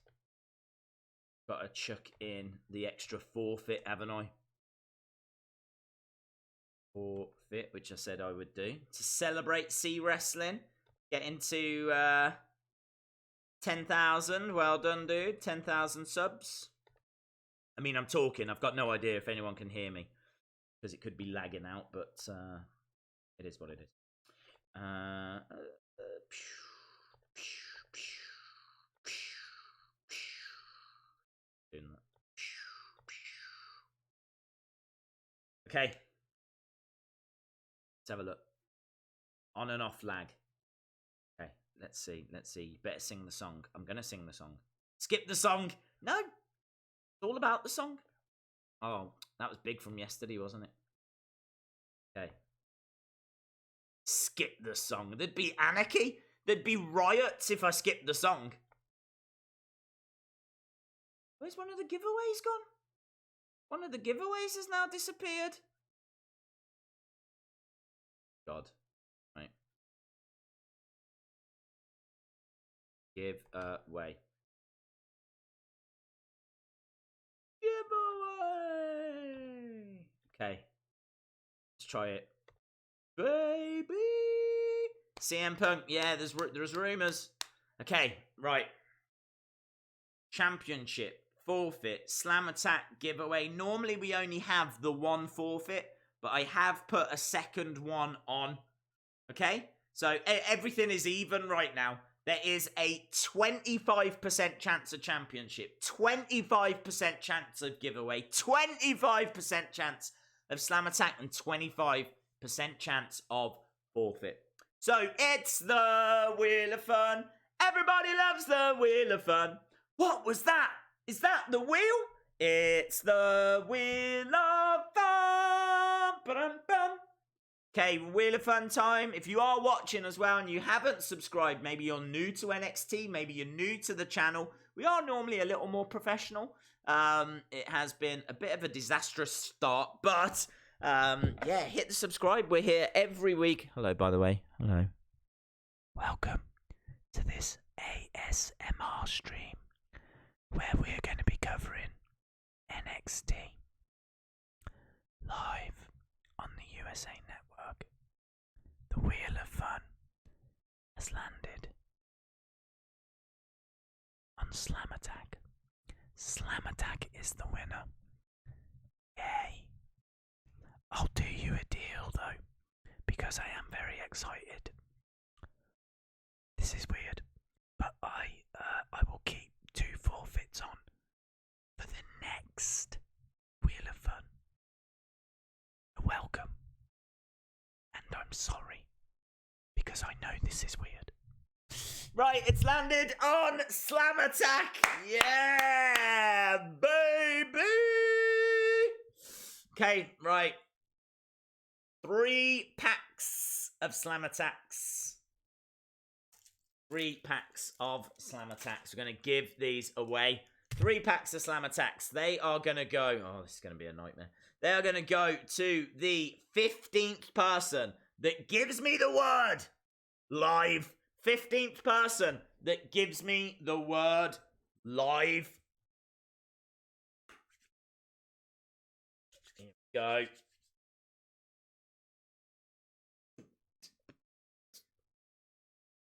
Got to chuck in the extra forfeit, haven't I? Forfeit, which I said I would do. To celebrate C Wrestling. Get into 10,000. Well done, dude. 10,000 subs. I mean, I'm talking. I've got no idea if anyone can hear me. Because it could be lagging out, but it is what it is. Doing that. Okay. Let's have a look. On and off lag. Okay, let's see. Better sing the song. I'm going to sing the song. Skip the song. No. It's all about the song. Oh, that was big from yesterday, wasn't it? Okay. Skip the song. There'd be anarchy. There'd be riots if I skipped the song. Where's one of the giveaways gone? One of the giveaways has now disappeared. God. Right. Give away. Giveaway. Okay. Let's try it. Baby. CM Punk. Yeah, there's rumors. Okay, right. Championship. Forfeit. Slam attack giveaway. Normally we only have the one forfeit, but I have put a second one on. Okay? So everything is even right now. There is a 25% chance of championship, 25% chance of giveaway, 25% chance of slam attack, and 25% chance of forfeit. So it's the Wheel of Fun. Everybody loves the Wheel of Fun. What was that? Is that the wheel? It's the Wheel of Fun. Ba-dum-bum. Okay, Wheel of Fun time. If you are watching as well and you haven't subscribed, maybe you're new to NXT, maybe you're new to the channel, we are normally a little more professional. It has been a bit of a disastrous start, but yeah, hit the subscribe. We're here every week. Hello, by the way. Hello. Welcome to this ASMR stream where we're going to be covering NXT live on the USA Network. The Wheel of Fun has landed on Slam Attack. Slam Attack is the winner. Yay. I'll do you a deal though, because I am very excited. This is weird, but I will keep 2 forfeits on for the next Wheel of Fun. Welcome. And I'm sorry, because I know this is weird. Right, it's landed on Slam Attack. Yeah, baby. Okay, right. 3 packs of Slam Attacks. 3 packs of Slam Attacks. We're going to give these away. 3 packs of Slam Attacks. They are going to go... Oh, this is going to be a nightmare. They are going to go to the 15th person that gives me the word live. 15th person that gives me the word live. Here we go.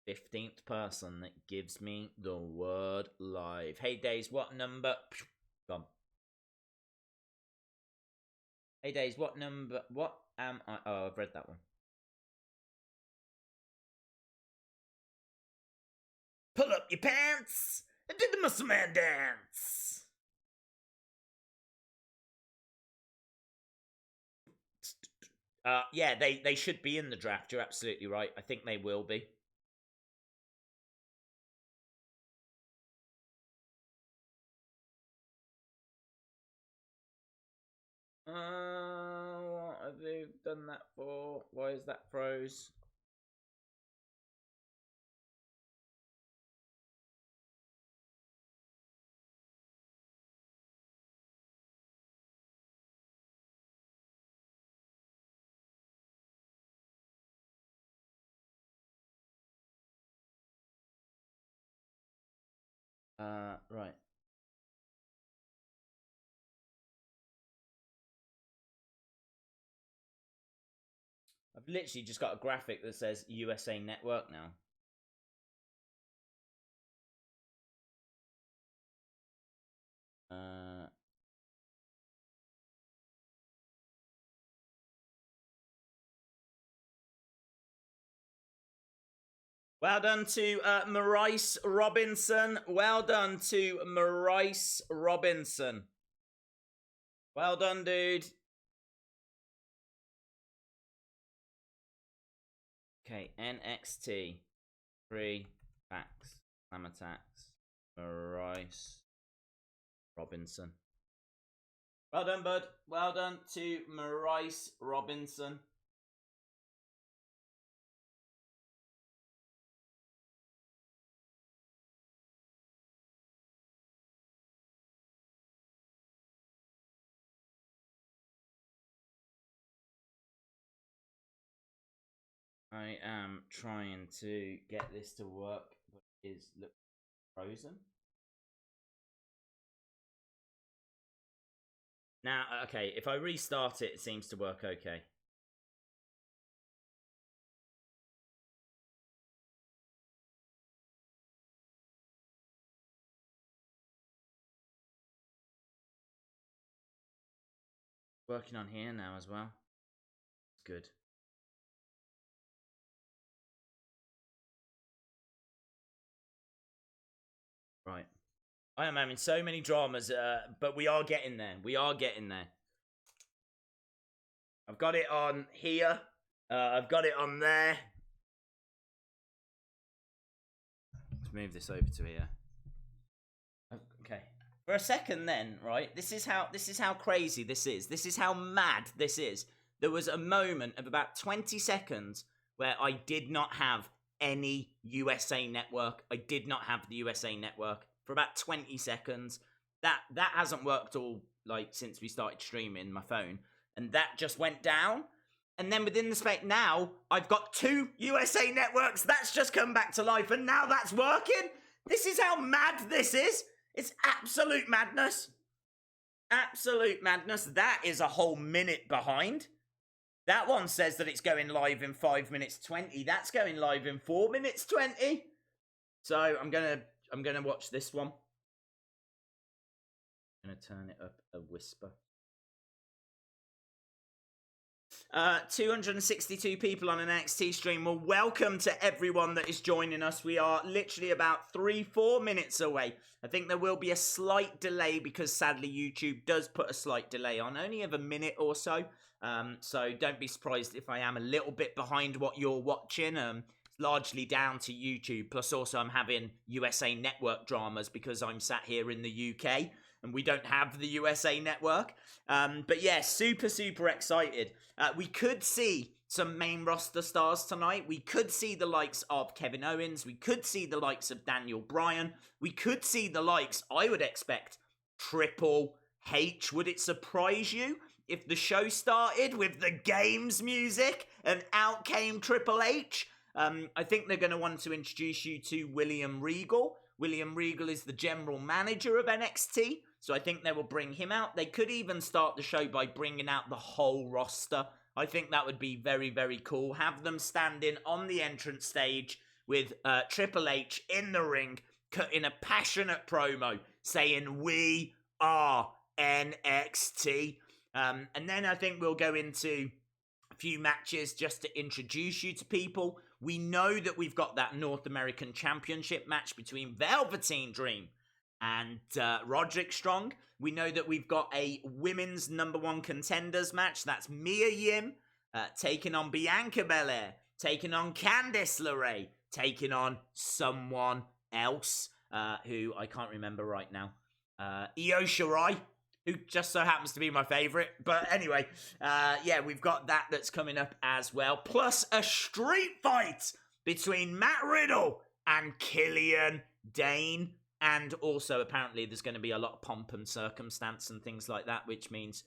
th person that gives me the word live. Hey, Days, what number? Gone. Hey, Days, what number? What am I? Oh, I've read that one. Pull up your pants and do the Muscle Man dance. Yeah, they should be in the draft. You're absolutely right. I think they will be. What have they done that for? Why is that froze? Right. I've literally just got a graphic that says USA Network now. Well done to Maurice Robinson. Well done to Maurice Robinson. Well done, dude. Okay, NXT. 3 packs. Slam attacks. Maurice Robinson. Well done, bud. Well done to Maurice Robinson. I am trying to get this to work, but it is frozen. Now, okay, if I restart it, it seems to work okay. Working on here now as well. Good. Right. I am having so many dramas, but we are getting there. We are getting there. I've got it on here. I've got it on there. Let's move this over to here. Okay. For a second then, right? This is how crazy this is. This is how mad this is. There was a moment of about 20 seconds where I did not have any USA Network. I did not have the USA Network for about 20 seconds. That hasn't worked all since we started streaming my phone, and that just went down. And then within the space now, I've got 2 USA Networks. That's just come back to life, and now that's working. This is how mad this is. It's absolute madness. Absolute madness. That is a whole minute behind. That one says that it's going live in 5 minutes 20. That's going live in 4 minutes 20. So I'm gonna watch this one. I'm gonna turn it up a whisper. 262 people on an NXT stream. Well, welcome to everyone that is joining us. We are literally about 3-4 minutes away. I think there will be a slight delay because sadly YouTube does put a slight delay on, only of a minute or so. So don't be surprised if I am a little bit behind what you're watching. It's largely down to YouTube. Plus also I'm having USA Network dramas because I'm sat here in the UK and we don't have the USA Network. But yeah, super excited. We could see some main roster stars tonight. We could see the likes of Kevin Owens. We could see the likes of Daniel Bryan. We could see the likes, I would expect, Triple H. Would it surprise you if the show started with the games music and out came Triple H? I think they're going to want to introduce you to William Regal. William Regal is the general manager of NXT, so I think they will bring him out. They could even start the show by bringing out the whole roster. I think that would be very cool. Have them standing on the entrance stage with Triple H in the ring, cutting a passionate promo saying, "We are NXT." And then I think we'll go into a few matches just to introduce you to people. We know that we've got that North American Championship match between Velveteen Dream and Roderick Strong. We know that we've got a women's #1 contenders match. That's Mia Yim taking on Bianca Belair, taking on Candice LeRae, taking on someone else who I can't remember right now. Io Shirai, who just so happens to be my favourite. But anyway, yeah, we've got that's coming up as well. Plus a street fight between Matt Riddle and Killian Dane. And also, apparently, there's going to be a lot of pomp and circumstance and things like that, which means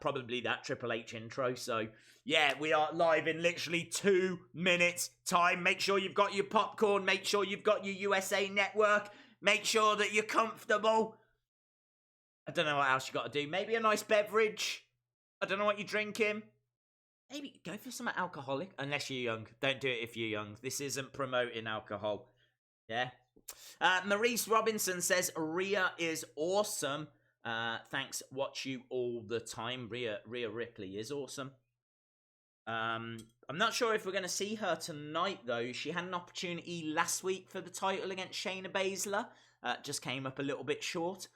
probably that Triple H intro. So, yeah, we are live in literally 2 minutes time. Make sure you've got your popcorn. Make sure you've got your USA Network. Make sure that you're comfortable. I don't know what else you got to do. Maybe a nice beverage. I don't know what you're drinking. Maybe go for some alcoholic. Unless you're young. Don't do it if you're young. This isn't promoting alcohol. Yeah. Maurice Robinson says, Rhea is awesome. Thanks, watch you all the time. Rhea Ripley is awesome. I'm not sure if we're going to see her tonight, though. She had an opportunity last week for the title against Shayna Baszler. Just came up a little bit short.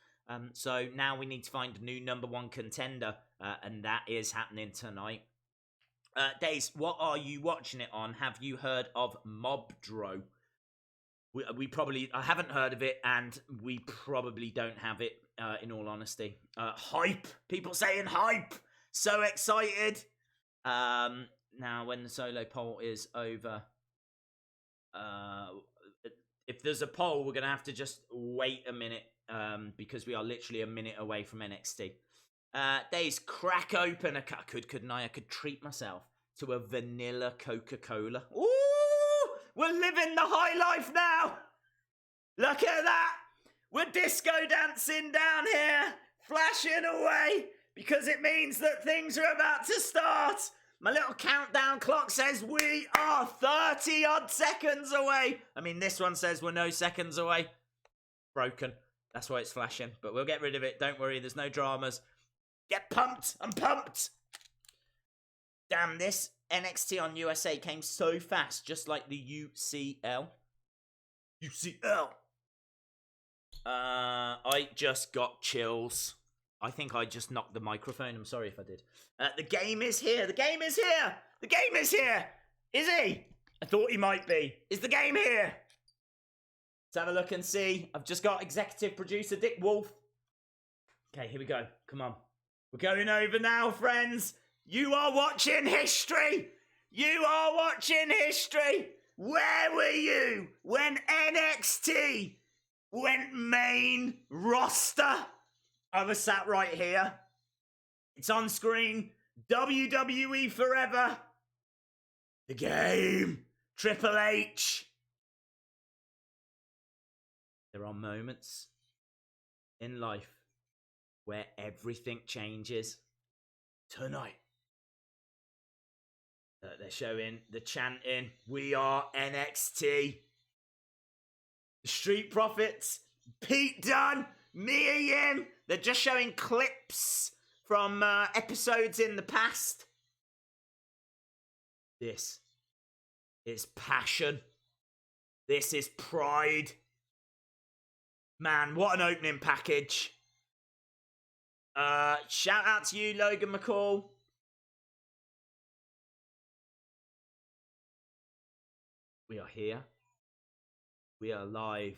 So now we need to find a new number one contender. And that is happening tonight. Days, what are you watching it on? Have you heard of Mobdro? I haven't heard of it, and we probably don't have it, in all honesty. Hype! People saying hype! So excited! Now, when the solo poll is over, if there's a poll, we're going to have to just wait a minute, because we are literally a minute away from NXT. Days, crack open a cup. Couldn't I? I could treat myself to a vanilla Coca-Cola. Ooh! We're living the high life now. Look at that. We're disco dancing down here, flashing away, because it means that things are about to start. My little countdown clock says we are 30 odd seconds away. I mean, this one says we're no seconds away. Broken. That's why it's flashing, but we'll get rid of it. Don't worry, there's no dramas. Get pumped. I'm pumped. Damn, this NXT on USA came so fast, just like the UCL. UCL. I just got chills. I think I just knocked the microphone. I'm sorry if I did. The game is here. The game is here. The game is here. Is he? I thought he might be. Is the game here? Let's have a look and see. I've just got executive producer Dick Wolf. Okay, here we go. Come on. We're going over now, friends. You are watching history. You are watching history. Where were you when NXT went main roster? I was sat right here. It's on screen. WWE Forever. The game. Triple H. There are moments in life where everything changes. Tonight. They're showing the chanting, we are NXT. The Street Profits, Pete Dunne, Mia Yim. They're just showing clips from episodes in the past. This is passion. This is pride. Man, what an opening package. Shout out to you, Logan McCall. We are here. We are live.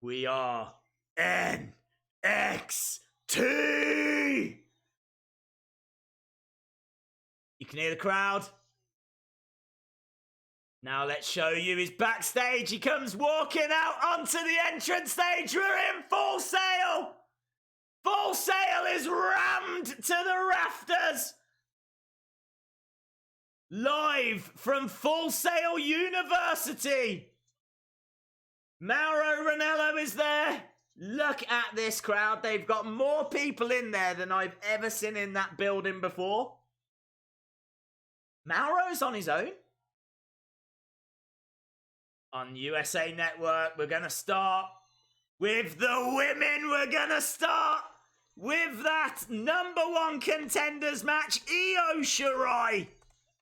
We are NXT. You can hear the crowd. Now let's show you his backstage. He comes walking out onto the entrance stage. We're in Full Sail. Full Sail is rammed to the rafters. Live from Full Sail University. Mauro Ranallo is there. Look at this crowd. They've got more people in there than I've ever seen in that building before. Mauro's on his own. On USA Network, we're going to start with the women. We're going to start with that number one contenders match. Io Shirai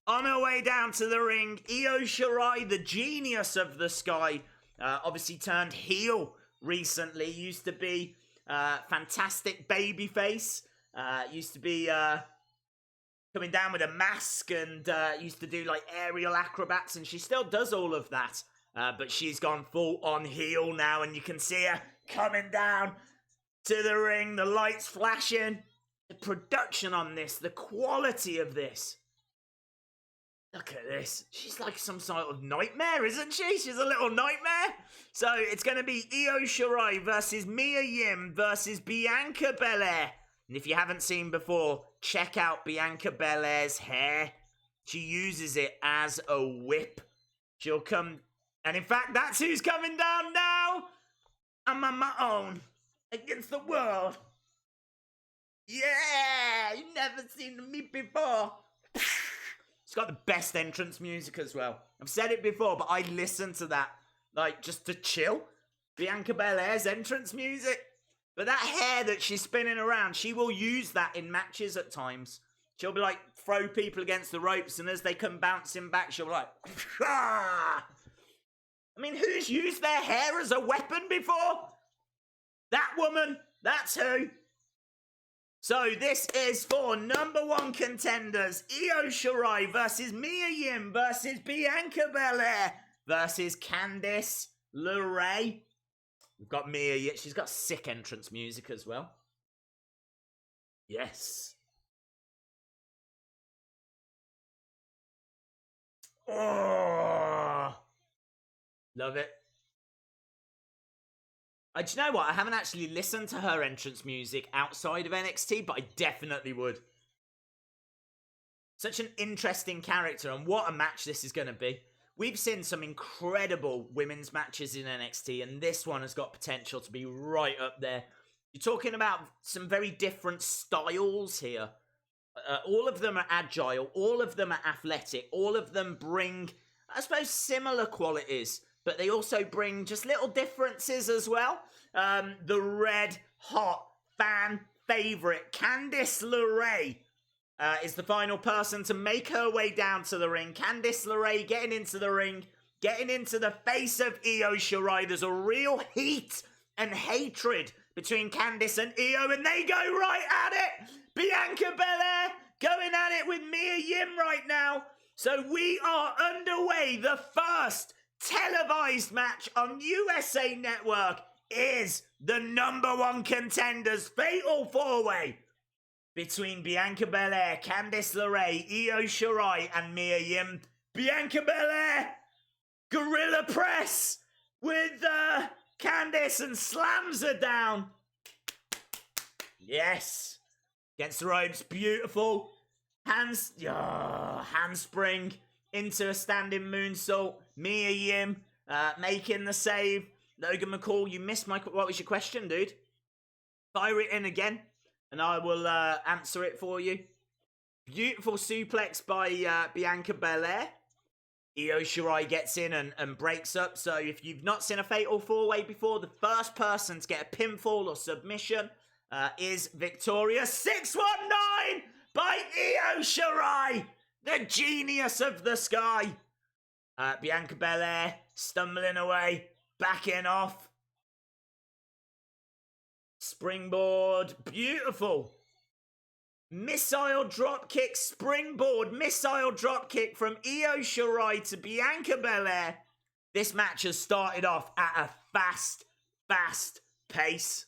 on her way down to the ring. Io Shirai, the genius of the sky, obviously turned heel recently. Used to be fantastic babyface. Used to be coming down with a mask and used to do like aerial acrobats, and she still does all of that. But she's gone full on heel now, and you can see her coming down to the ring, the lights flashing. The production on this, the quality of this. Look at this. She's like some sort of nightmare, isn't she? She's a little nightmare. So it's going to be Io Shirai versus Mia Yim versus Bianca Belair. And if you haven't seen before, check out Bianca Belair's hair. She uses it as a whip. She'll come... And in fact, that's who's coming down now. I'm on my own against the world. Yeah, you've never seen me before. It's got the best entrance music as well. I've said it before, but I listen to that, like, just to chill. Bianca Belair's entrance music. But that hair that she's spinning around, she will use that in matches at times. She'll be like, throw people against the ropes, and as they come bouncing back, she'll be like, ah! I mean, who's used their hair as a weapon before? That woman, that's who. So this is for number one contenders, Io Shirai versus Mia Yim versus Bianca Belair versus Candice LeRae. We've got Mia Yim. She's got sick entrance music as well. Yes. Oh, love it. Do you know what? I haven't actually listened to her entrance music outside of NXT, but I definitely would. Such an interesting character, and what a match this is going to be. We've seen some incredible women's matches in NXT, and this one has got potential to be right up there. You're talking about some very different styles here. All of them are agile, all of them are athletic, all of them bring, I suppose, similar qualities, but they also bring just little differences as well. The red hot fan favourite, Candice LeRae, is the final person to make her way down to the ring. Candice LeRae getting into the ring, getting into the face of Io Shirai. There's a real heat and hatred between Candice and Io, and they go right at it. Bianca Belair going at it with Mia Yim right now. So we are underway. The first televised match on USA Network is the number one contenders fatal four-way between Bianca Belair, Candice LeRae, Io Shirai, and Mia Yim. Bianca Belair, gorilla press with Candice and slams her down. Yes. Against the ropes, beautiful. Handspring into a standing moonsault. Mia Yim making the save. Logan McCall, you missed my... What was your question, dude? Fire it in again, and I will answer it for you. Beautiful suplex by Bianca Belair. Io Shirai gets in and breaks up. So if you've not seen a fatal four-way before, the first person to get a pinfall or submission is victorious. 619 by Io Shirai, the genius of the sky. Bianca Belair stumbling away, backing off. Springboard, beautiful. Missile dropkick, springboard, missile dropkick from Io Shirai to Bianca Belair. This match has started off at a fast pace.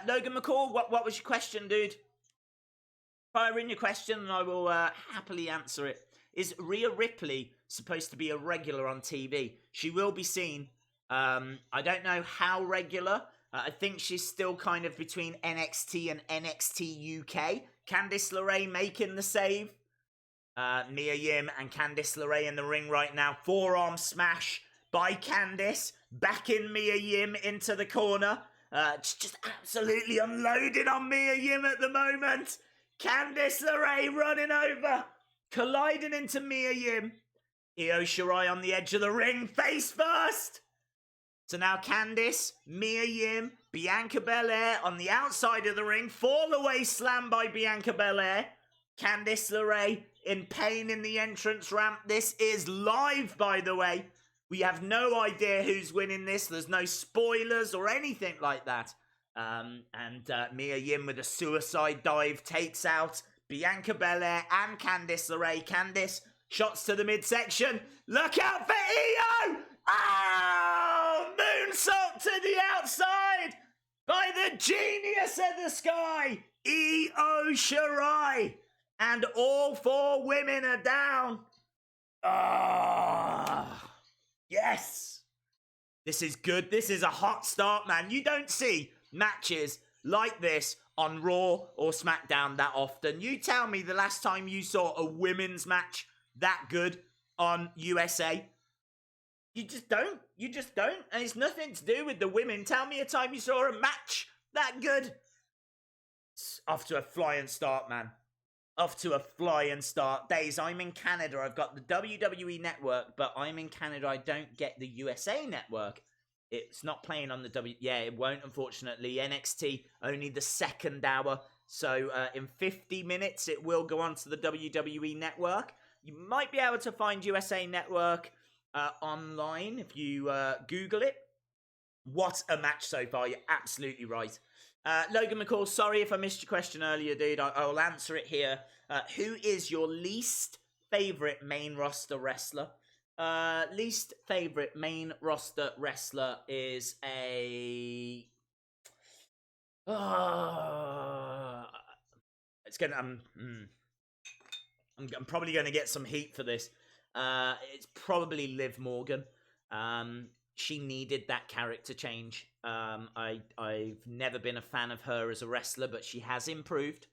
Logan McCall, what was your question, dude? Fire in your question and I will happily answer it. Is Rhea Ripley supposed to be a regular on TV? She will be seen. I don't know how regular. I think she's still kind of between NXT and NXT UK. Candice LeRae making the save. Mia Yim and Candice LeRae in the ring right now. Forearm smash by Candice. Backing Mia Yim into the corner. Just absolutely unloading on Mia Yim at the moment. Candice LeRae running over. Colliding into Mia Yim. Io Shirai on the edge of the ring. Face first. So now Candice, Mia Yim, Bianca Belair on the outside of the ring. Fall away slam by Bianca Belair. Candice LeRae in pain in the entrance ramp. This is live, by the way. We have no idea who's winning this. There's no spoilers or anything like that. Mia Yim with a suicide dive takes out Bianca Belair and Candice LeRae. Candice, shots to the midsection. Look out for Io! Oh! Moonsault to the outside by the genius of the sky, Io Shirai. And all four women are down. Ah, yes. This is good. This is a hot start, man. You don't see matches like this on Raw or SmackDown that often. You tell me the last time you saw a women's match that good on USA. You just don't. You just don't. And it's nothing to do with the women. Tell me a time you saw a match that good. It's off to a flying start, man. Off to a flying start. Days, I'm in Canada. I've got the WWE Network, but I'm in Canada. I don't get the USA Network. It's not playing on the Yeah, it won't, unfortunately. NXT, only the second hour. So in 50 minutes, it will go on to the WWE Network. You might be able to find USA Network online if you Google it. What a match so far. You're absolutely right. Logan McCall, sorry if I missed your question earlier, dude. I'll answer it here. Who is your least favorite main roster wrestler? Least favorite main roster wrestler is a... it's gonna... I'm probably going to get some heat for this. It's probably Liv Morgan. She needed that character change. I've never been a fan of her as a wrestler, but she has improved.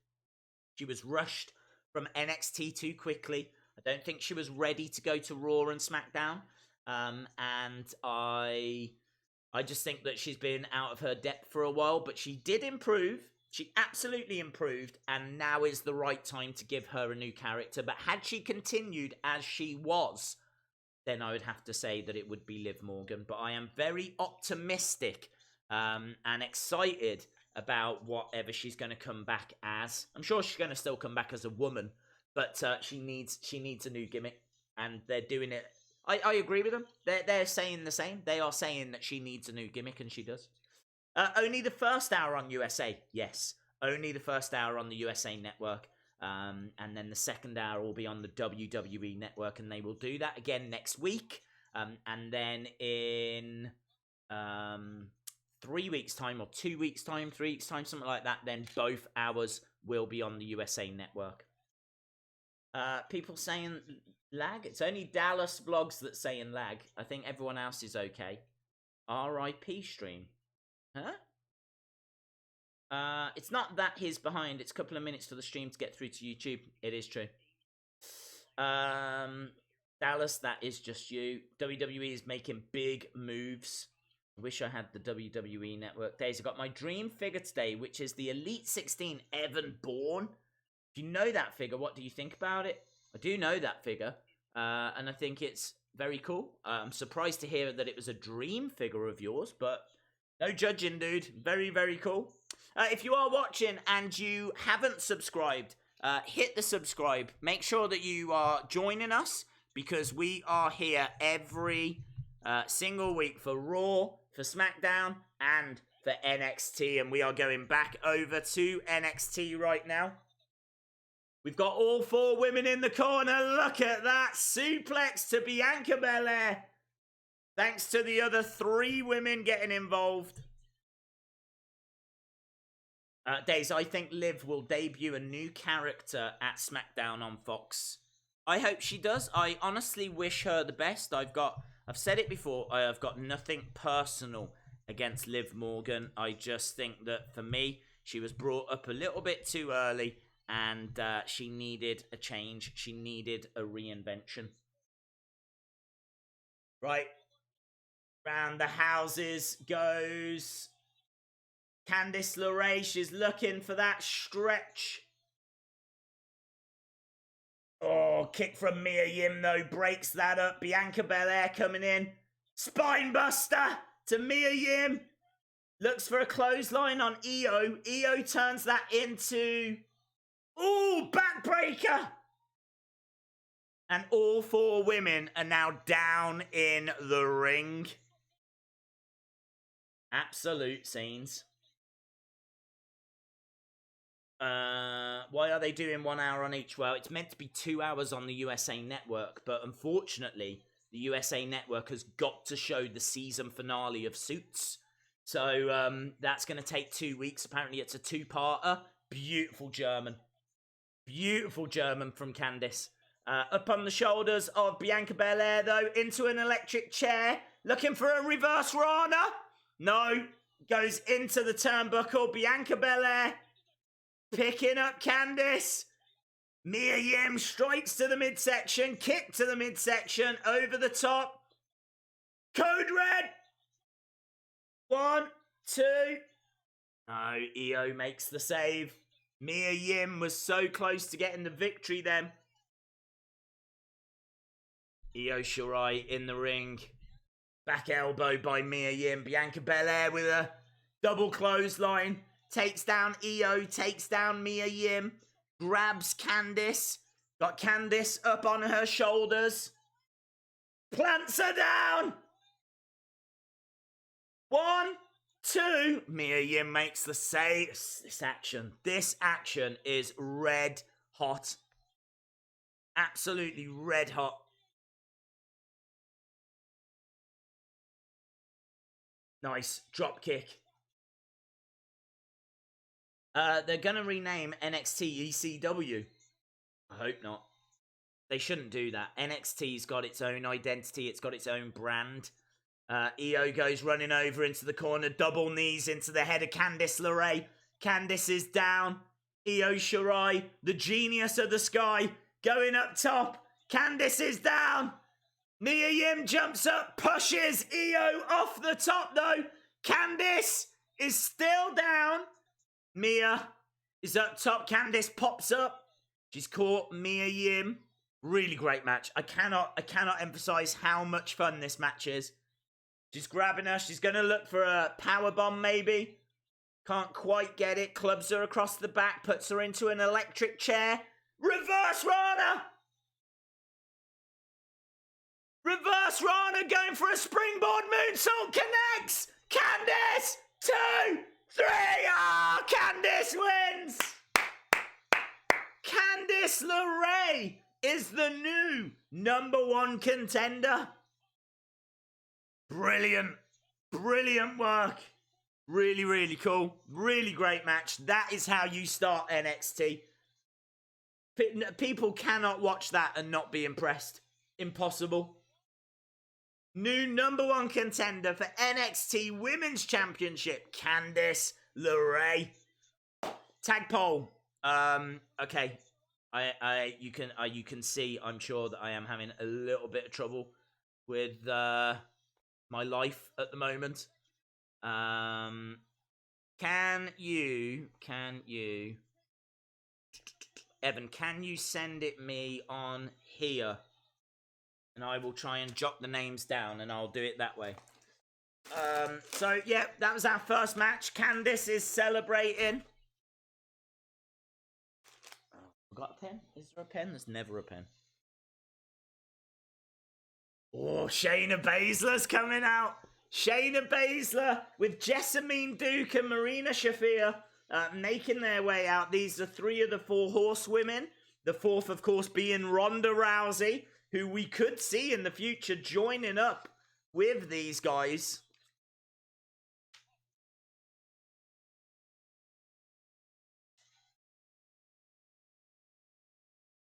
She was rushed from NXT too quickly. I don't think she was ready to go to Raw and SmackDown. And I just think that she's been out of her depth for a while, but she did improve. She absolutely improved, and now is the right time to give her a new character. But had she continued as she was, then I would have to say that it would be Liv Morgan. But I am very optimistic and excited about whatever she's going to come back as. I'm sure she's going to still come back as a woman, but she needs a new gimmick, and they're doing it. I agree with them. They're saying the same. They are saying that she needs a new gimmick, and she does. Only the first hour on USA. Yes, only the first hour on the USA Network. And then the second hour will be on the WWE Network, and they will do that again next week. And then in 3 weeks' time, or 2 weeks' time, 3 weeks' time, something like that, then both hours will be on the USA Network. People saying lag? It's only Dallas vlogs that's saying lag. I think everyone else is okay. RIP stream. Huh? It's not that he's behind. It's a couple of minutes for the stream to get through to YouTube. It is true. Dallas, that is just you. WWE is making big moves. I wish I had the WWE Network days. I got my dream figure today, which is the Elite 16 Evan Bourne. If you know that figure, what do you think about it? I do know that figure, and I think it's very cool. I'm surprised to hear that it was a dream figure of yours, but no judging, dude. Very, very cool. If you are watching and you haven't subscribed, hit the subscribe. Make sure that you are joining us, because we are here every single week for Raw, for SmackDown, and for NXT. And we are going back over to NXT right now. We've got all 4 women in the corner. Look at that. Suplex to Bianca Belair. Thanks to the other 3 women getting involved. Days, I think Liv will debut a new character at SmackDown on Fox. I hope she does. I honestly wish her the best. I've said it before, I have got nothing personal against Liv Morgan. I just think that for me, she was brought up a little bit too early, and she needed a change. She needed a reinvention. Right. Round the houses goes Candice LeRae. She's looking for that stretch. Oh, kick from Mia Yim, though, breaks that up. Bianca Belair coming in. Spinebuster to Mia Yim. Looks for a clothesline on Io. Io turns that into... ooh, backbreaker. And all 4 women are now down in the ring. Absolute scenes. Why are they doing 1 hour on each? Well, it's meant to be 2 hours on the USA Network, but unfortunately, the USA Network has got to show the season finale of Suits. So that's going to take 2 weeks. Apparently, it's a 2-parter. Beautiful German. Beautiful German from Candice. Up on the shoulders of Bianca Belair, though, into an electric chair. Looking for a reverse Rana. No. Goes into the turnbuckle. Bianca Belair picking up Candice. Mia Yim strikes to the midsection. Kick to the midsection. Over the top. Code red. 1, 2. No, Io makes the save. Mia Yim was so close to getting the victory then. Io Shirai in the ring. Back elbow by Mia Yim. Bianca Belair with a double clothesline. Takes down Io, takes down Mia Yim. Grabs Candice. Got Candice up on her shoulders. Plants her down. 1, 2. Mia Yim makes the save. This action is red hot. Absolutely red hot. Nice drop kick. They're gonna rename NXT ECW. I hope not. They shouldn't do that. NXT's got its own identity. It's got its own brand. Io goes running over into the corner. Double knees into the head of Candice LeRae. Candice is down. Io Shirai, the genius of the sky, going up top. Candice is down. Mia Yim jumps up, pushes Io off the top though. Candice is still down. Mia is up top. Candice pops up. She's caught Mia Yim. Really great match. I cannot emphasize how much fun this match is. She's grabbing her. She's going to look for a powerbomb maybe. Can't quite get it. Clubs her across the back. Puts her into an electric chair. Reverse Rana. Reverse Rana going for a springboard moonsault. Connects. Candice. 2, 3. Ah, Candice wins. Candice LeRae is the new #1 contender. Brilliant. Brilliant work. Really, really cool. Really great match. That is how you start NXT. People cannot watch that and not be impressed. Impossible. New #1 contender for NXT Women's Championship, Candice LeRae. Tag poll. Okay. You can see, I'm sure, that I am having a little bit of trouble with my life at the moment. Can you Evan, can you send it me on here? And I will try and jot the names down and I'll do it that way. So yeah, that was our first match. Candice is celebrating. Oh, got a pen? Is there a pen? There's never a pen. Oh, Shayna Baszler's coming out. Shayna Baszler with Jessamine Duke and Marina Shafir making their way out. These are 3 of the 4 horsewomen. The 4th, of course, being Ronda Rousey, who we could see in the future joining up with these guys.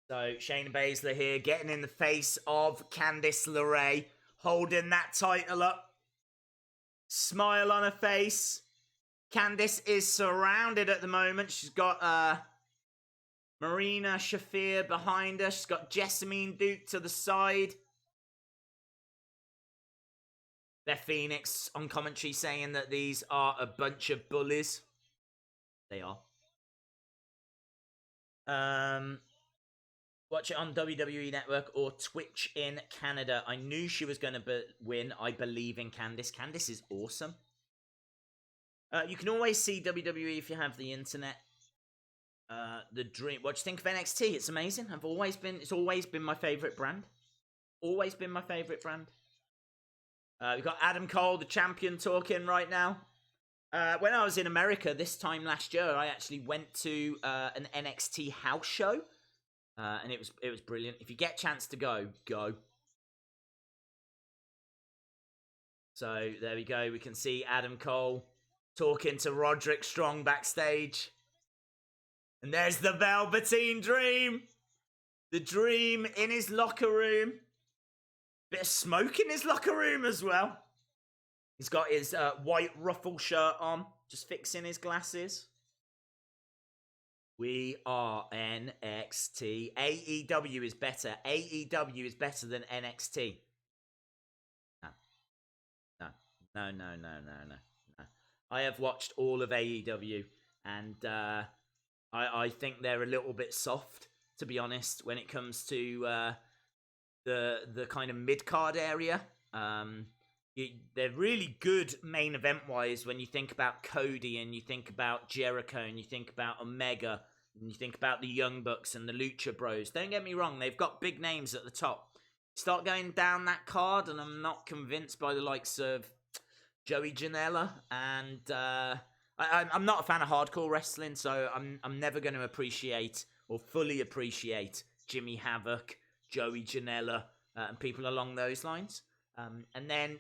So, Shayna Baszler here, getting in the face of Candice LeRae, holding that title up. Smile on her face. Candice is surrounded at the moment. She's got Marina Shafir behind her. She's got Jessamine Duke to the side. Beth Phoenix on commentary saying that these are a bunch of bullies. They are. Watch it on WWE Network or Twitch in Canada. I knew she was going to win. I believe in Candice. Candice is awesome. You can always see WWE if you have the internet. The dream. What do you think of NXT? It's amazing. It's always been my favorite brand. Always been my favorite brand. We've got Adam Cole, the champion, talking right now. When I was in America this time last year, I actually went to an NXT house show. And it was brilliant. If you get a chance to go. So there we go. We can see Adam Cole talking to Roderick Strong backstage. And there's the Velveteen Dream. The Dream in his locker room. Bit of smoke in his locker room as well. He's got his white ruffle shirt on. Just fixing his glasses. We are NXT. AEW is better. AEW is better than NXT. No. I have watched all of AEW, and I think they're a little bit soft, to be honest, when it comes to the kind of mid card area. They're really good main event wise when you think about Cody and you think about Jericho and you think about Omega and you think about the Young Bucks and the Lucha Bros. Don't get me wrong, they've got big names at the top. Start going down that card, and I'm not convinced by the likes of Joey Janela, and I'm not a fan of hardcore wrestling, so I'm never going to appreciate or fully appreciate Jimmy Havoc, Joey Janela, and people along those lines. And then,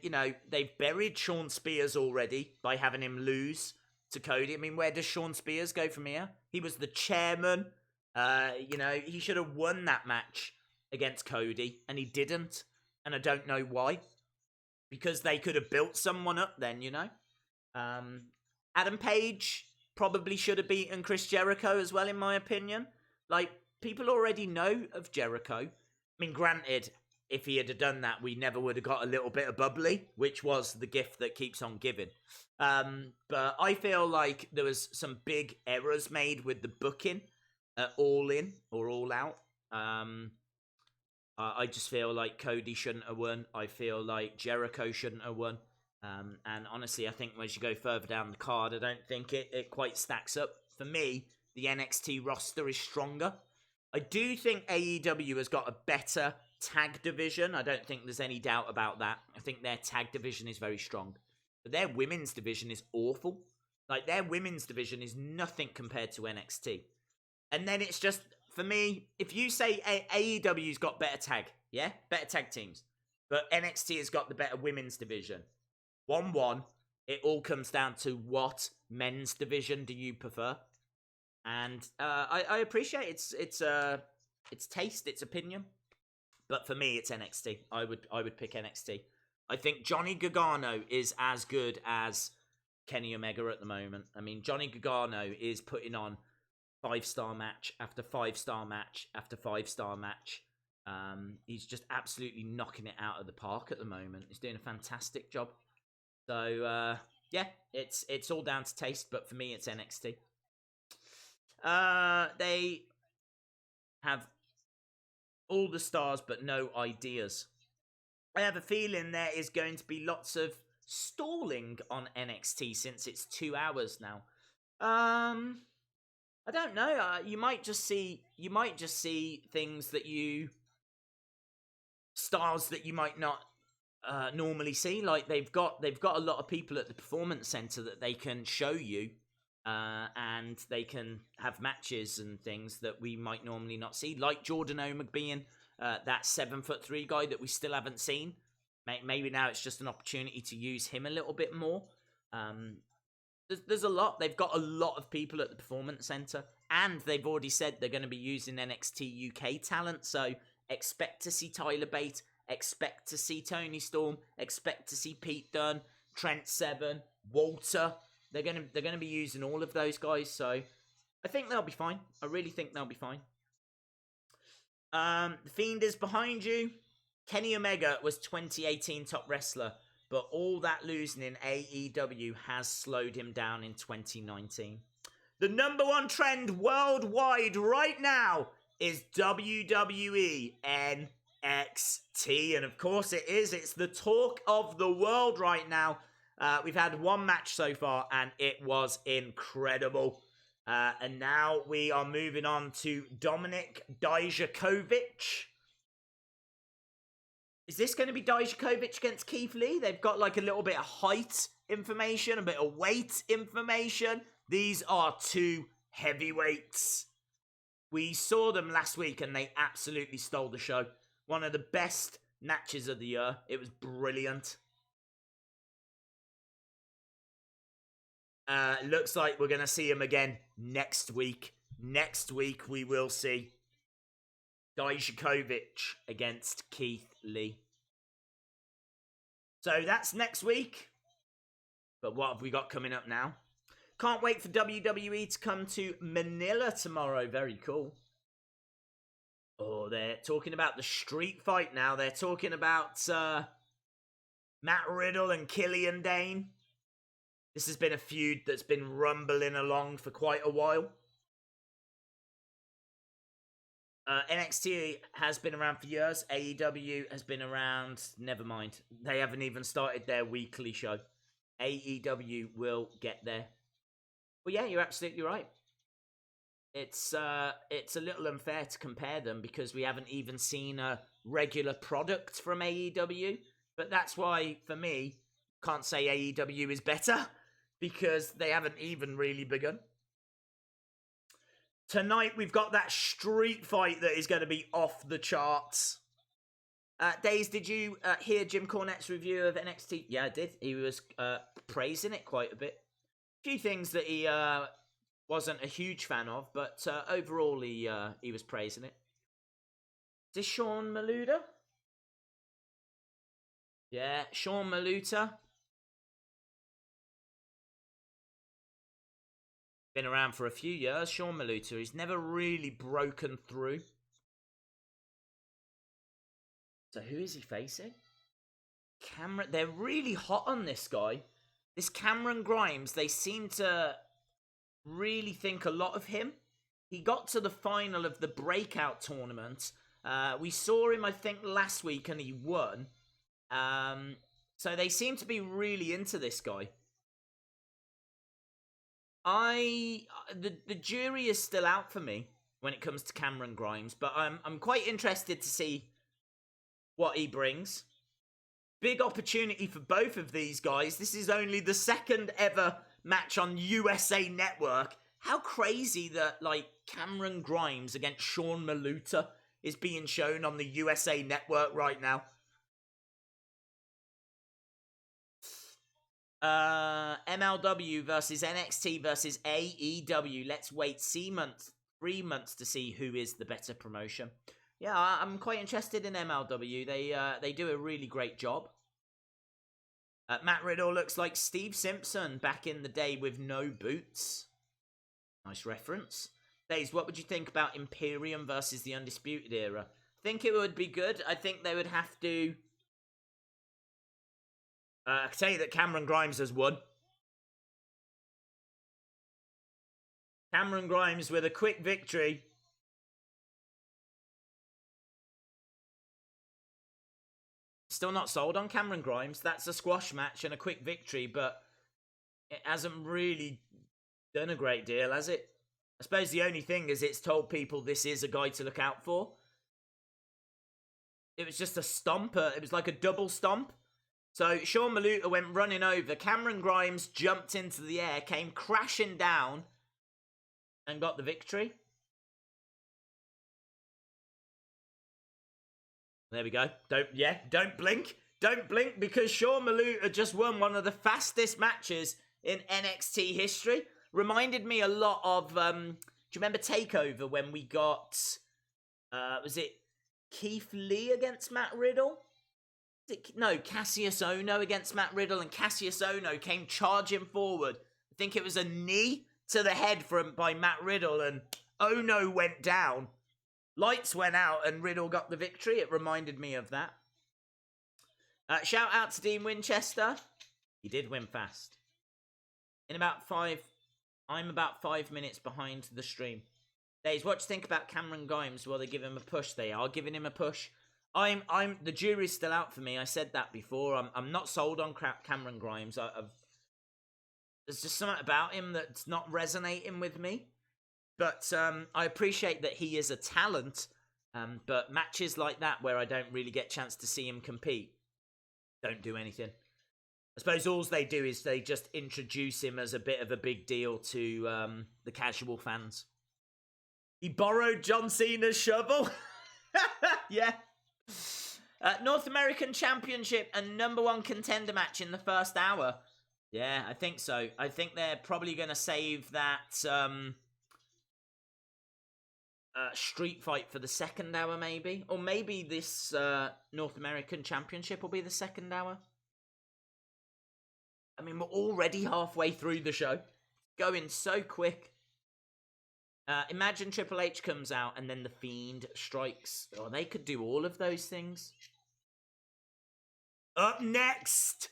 they've buried Shawn Spears already by having him lose to Cody. I mean, where does Shawn Spears go from here? He was the chairman. He should have won that match against Cody, and he didn't. And I don't know why. Because they could have built someone up then, Adam Page probably should have beaten Chris Jericho as well, in my opinion. Like, people already know of Jericho. I mean, granted, if he had done that, we never would have got a little bit of bubbly, which was the gift that keeps on giving. But I feel like there was some big errors made with the booking, All In or All Out. I just feel like Cody shouldn't have won. I feel like Jericho shouldn't have won. And honestly, I think as you go further down the card, I don't think it quite stacks up. For me, the NXT roster is stronger. I do think AEW has got a better tag division. I don't think there's any doubt about that. I think their tag division is very strong. But their women's division is awful. Like, their women's division is nothing compared to NXT. And then it's just, for me, if you say AEW's got better tag teams, but NXT has got the better women's division, 1-1, it all comes down to what men's division do you prefer? And I appreciate its taste, its opinion, but for me, it's NXT. I would pick NXT. I think Johnny Gargano is as good as Kenny Omega at the moment. I mean, Johnny Gargano is putting on 5-star match after 5-star match after 5-star match. He's just absolutely knocking it out of the park at the moment. He's doing a fantastic job. So, it's all down to taste, but for me, it's NXT. They have all the stars, but no ideas. I have a feeling there is going to be lots of stalling on NXT since it's 2 hours now. I don't know. You might just see things that stars that you might not normally see. Like they've got a lot of people at the performance center that they can show you, and they can have matches and things that we might normally not see. Like Jordan Omeg being that 7'3" guy that we still haven't seen. Maybe now it's just an opportunity to use him a little bit more. There's a lot. They've got a lot of people at the Performance Center, and they've already said they're going to be using NXT UK talent, so expect to see Tyler Bate, expect to see Tony Storm, expect to see Pete Dunne, Trent Seven, Walter. They're going to be using all of those guys, so I think they'll be fine. I really think they'll be fine. The Fiend is behind you. Kenny Omega was 2018 top wrestler, but all that losing in AEW has slowed him down in 2019. The number one trend worldwide right now is WWE NXT. And of course it is. It's the talk of the world right now. We've had one match so far, and it was incredible. And now we are moving on to Dominik Dijakovic. Is this going to be Dijakovic against Keith Lee? They've got like a little bit of height information, a bit of weight information. These are two heavyweights. We saw them last week and they absolutely stole the show. One of the best matches of the year. It was brilliant. Looks like we're going to see him again next week. Next week we will see Dijakovic against Keith Lee. So that's next week. But what have we got coming up now? Can't wait for WWE to come to Manila tomorrow. Very cool. Oh, they're talking about the street fight now. They're talking about Matt Riddle and Killian Dane. This has been a feud that's been rumbling along for quite a while. NXT has been around for years. AEW has been around. Never mind. They haven't even started their weekly show. AEW will get there. Well, yeah, you're absolutely right. It's a little unfair to compare them because we haven't even seen a regular product from AEW. But that's why, for me, can't say AEW is better because they haven't even really begun. Tonight, we've got that street fight that is going to be off the charts. Days, did you hear Jim Cornette's review of NXT? Yeah, I did. He was praising it quite a bit. A few things that he wasn't a huge fan of, but overall he was praising it. Is this Sean Maluda? Yeah, Sean Maluda. Been around for a few years, Sean Maluda. He's never really broken through. So who is he facing? Cameron. They're really hot on this guy. This Cameron Grimes, they seem to really think a lot of him. He got to the final of the breakout tournament. We saw him, I think, last week and he won. So they seem to be really into this guy. The jury is still out for me when it comes to Cameron Grimes, but I'm quite interested to see what he brings. Big opportunity for both of these guys. This is only the second ever match on USA Network. How crazy that Cameron Grimes against Sean Maluda is being shown on the USA Network right now. MLW versus NXT versus AEW. Let's wait 3 months to see who is the better promotion. Yeah, I'm quite interested in MLW. They do a really great job. Matt Riddle looks like Steve Simpson back in the day with no boots. Nice reference. Days, what would you think about Imperium versus the Undisputed Era? I think it would be good. I think they would have to... I can tell you that Cameron Grimes has won. Cameron Grimes with a quick victory. Still not sold on Cameron Grimes. That's a squash match and a quick victory, but it hasn't really done a great deal, has it? I suppose the only thing is it's told people this is a guy to look out for. It was just a stomper. It was like a double stomp. So Sean Maluda went running over. Cameron Grimes jumped into the air, came crashing down, and got the victory. There we go. Don't blink. Don't blink because Sean Maluda just won one of the fastest matches in NXT history. Reminded me a lot of, do you remember TakeOver when we got, was it Keith Lee against Matt Riddle? No, Cassius Ohno against Matt Riddle, and Cassius Ohno came charging forward. I think it was a knee to the head by Matt Riddle, and Ohno went down. Lights went out, and Riddle got the victory. It reminded me of that. Shout out to Dean Winchester. He did win fast. I'm about 5 minutes behind the stream. Days, what do you think about Cameron Grimes? Will they give him a push? They are giving him a push. The jury's still out for me. I said that before. I'm not sold on Cameron Grimes. There's just something about him that's not resonating with me. But I appreciate that he is a talent. But matches like that where I don't really get a chance to see him compete don't do anything. I suppose all they do is they just introduce him as a bit of a big deal to the casual fans. He borrowed John Cena's shovel. Yeah. North American Championship and #1 contender match in the first hour. Yeah, I think so. I think they're probably going to save that street fight for the second hour, maybe. Or maybe this North American Championship will be the second hour. I mean, we're already halfway through the show. Going so quick. Imagine Triple H comes out and then The Fiend strikes. Oh, they could do all of those things. Up next,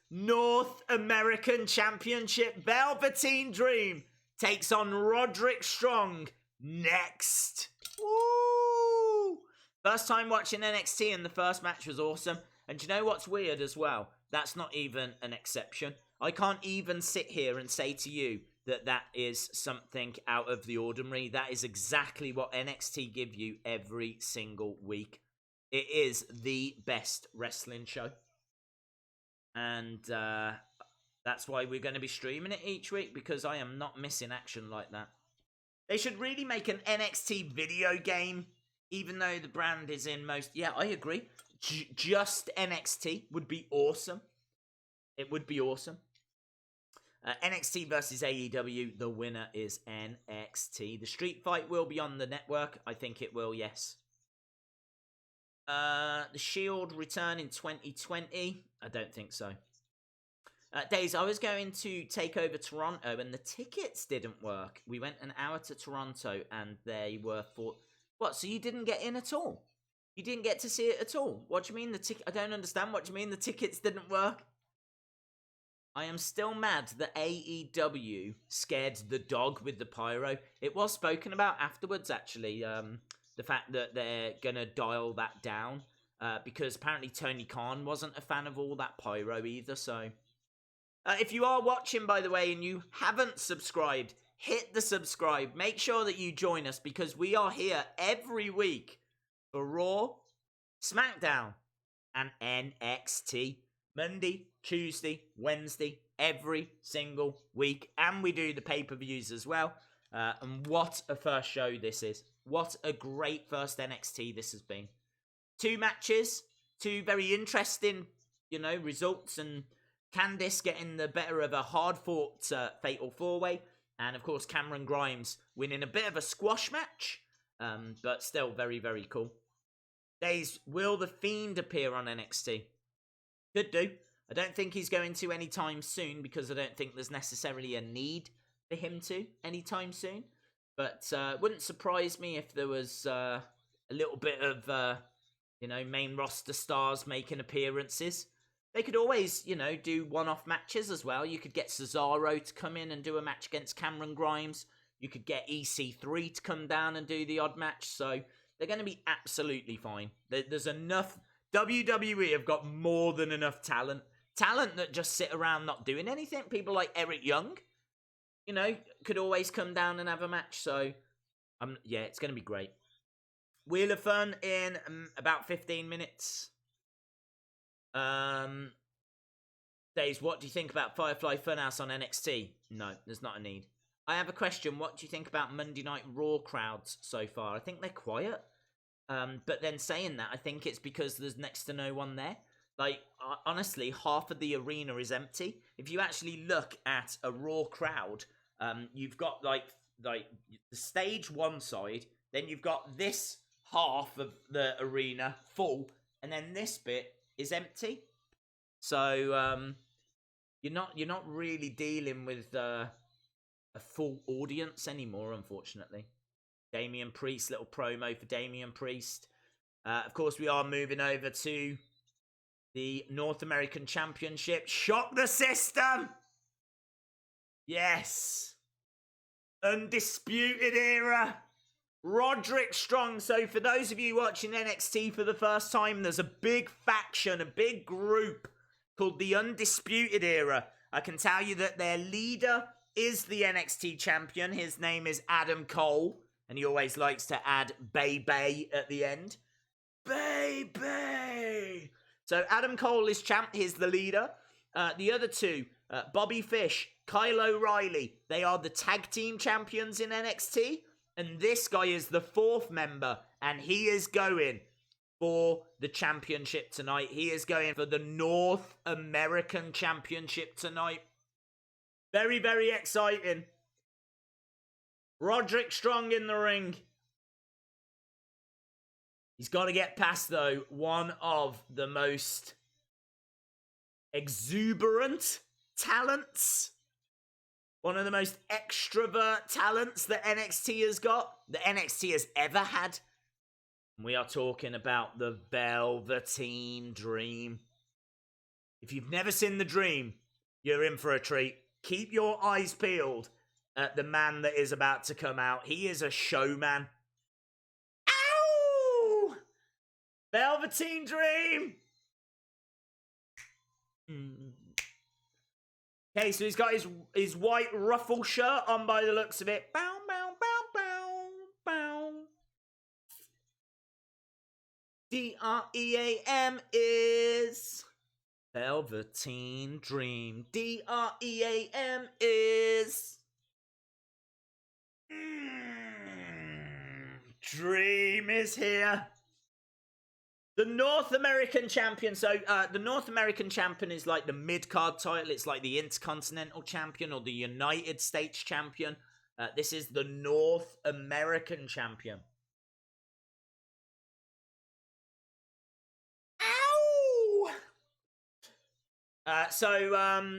North American Championship Velveteen Dream takes on Roderick Strong next. Woo! First time watching NXT and the first match was awesome. And do you know what's weird as well? That's not even an exception. I can't even sit here and say to you that that is something out of the ordinary. That is exactly what NXT give you every single week. It is the best wrestling show. And that's why we're going to be streaming it each week, because I am not missing action like that. They should really make an NXT video game, even though the brand is in most... Yeah, I agree. Just NXT would be awesome. It would be awesome. NXT versus AEW, the winner is NXT. The street fight will be on the network. I think it will, yes. The Shield return in 2020. I don't think so. Days, I was going to take over Toronto and the tickets didn't work. We went an hour to Toronto and they were for... What, so you didn't get in at all? You didn't get to see it at all? What do you mean the ticket... I don't understand. What do you mean the tickets didn't work? I am still mad that AEW scared the dog with the pyro. It was spoken about afterwards, actually. The fact that they're going to dial that down. Because apparently Tony Khan wasn't a fan of all that pyro either, so... if you are watching, by the way, and you haven't subscribed, hit the subscribe. Make sure that you join us, because we are here every week for Raw, SmackDown, and NXT. Monday, Tuesday, Wednesday, every single week. And we do the pay-per-views as well. And what a first show this is. What a great first NXT this has been. 2 matches, 2 very interesting, results, and Candice getting the better of a hard-fought fatal 4-way. And, of course, Cameron Grimes winning a bit of a squash match. But still very, very cool. Days, will The Fiend appear on NXT? Could do. I don't think he's going to anytime soon, because I don't think there's necessarily a need for him to anytime soon. But wouldn't surprise me if there was a little bit of, main roster stars making appearances. They could always, do one-off matches as well. You could get Cesaro to come in and do a match against Cameron Grimes. You could get EC3 to come down and do the odd match. So they're going to be absolutely fine. There's enough... WWE have got more than enough talent. Talent that just sit around not doing anything. People like Eric Young, could always come down and have a match. So, yeah, it's going to be great. Wheel of Fun in about 15 minutes. Days, what do you think about Firefly Funhouse on NXT? No, there's not a need. I have a question. What do you think about Monday Night Raw crowds so far? I think they're quiet. But then saying that, I think it's because there's next to no one there. Like, honestly, half of the arena is empty. If you actually look at a Raw crowd, you've got, like the stage one side, then you've got this half of the arena full, and then this bit is empty. So, you're not really dealing with a full audience anymore, unfortunately. Damian Priest, little promo for Damian Priest. Of course, we are moving over to the North American Championship. Shock the system! Yes! Undisputed Era. Roderick Strong. So for those of you watching NXT for the first time, there's a big faction, a big group called the Undisputed Era. I can tell you that their leader is the NXT champion. His name is Adam Cole. And he always likes to add Bay at the end. Bay! So Adam Cole is champ. He's the leader. The other two, Bobby Fish, Kyle O'Reilly. They are the tag team champions in NXT. And this guy is the 4th member. And he is going for the championship tonight. He is going for the North American Championship tonight. Very, very exciting. Roderick Strong in the ring. He's got to get past, though, one of the most exuberant talents. One of the most extrovert talents that NXT has got. That NXT has ever had. We are talking about the Velveteen Dream. If you've never seen the Dream, you're in for a treat. Keep your eyes peeled at the man that is about to come out. He is a showman. Ow! Velveteen Dream! Okay, so he's got his white ruffle shirt on by the looks of it. Bow, bow, bow, bow, bow. DREAM is Velveteen Dream. DREAM is Dream is here. The North American Champion. So, the North American Champion is like the mid-card title. It's like the Intercontinental Champion or the United States Champion. This is the North American Champion. Ow!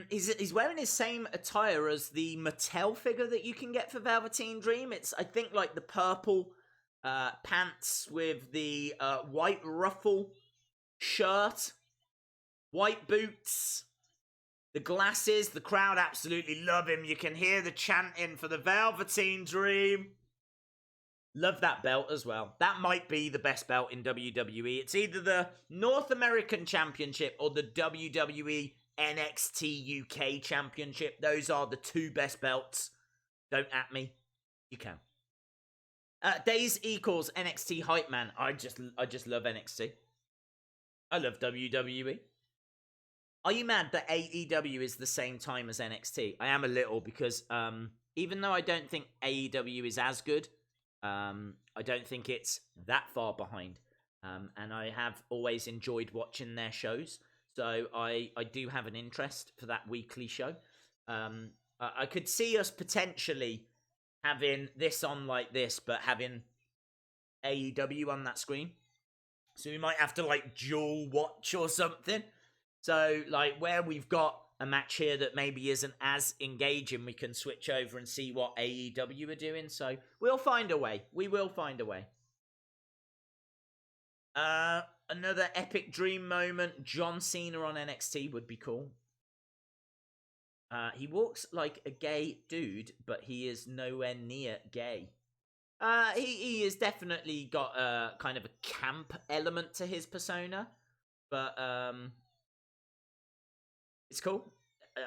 He's wearing his same attire as the Mattel figure that you can get for Velveteen Dream. It's, I think, like the purple pants with the white ruffle shirt, white boots, the glasses. The crowd absolutely love him. You can hear the chanting for the Velveteen Dream. Love that belt as well. That might be the best belt in WWE. It's either the North American Championship or the WWE NXT UK Championship. Those are the two best belts. Don't at me. You can. Days equals NXT hype man. I just love NXT. I love WWE. Are you mad that AEW is the same time as NXT? I am a little, because even though I don't think AEW is as good, I don't think it's that far behind. And I have always enjoyed watching their shows. So I do have an interest for that weekly show. I could see us potentially having this on like this, but having AEW on that screen. So we might have to like dual watch or something. So like where we've got a match here that maybe isn't as engaging, we can switch over and see what AEW are doing. So we'll find a way. We will find a way. Another epic dream moment. John Cena on NXT would be cool. He walks like a gay dude, but he is nowhere near gay. He has definitely got a kind of a camp element to his persona, but it's cool.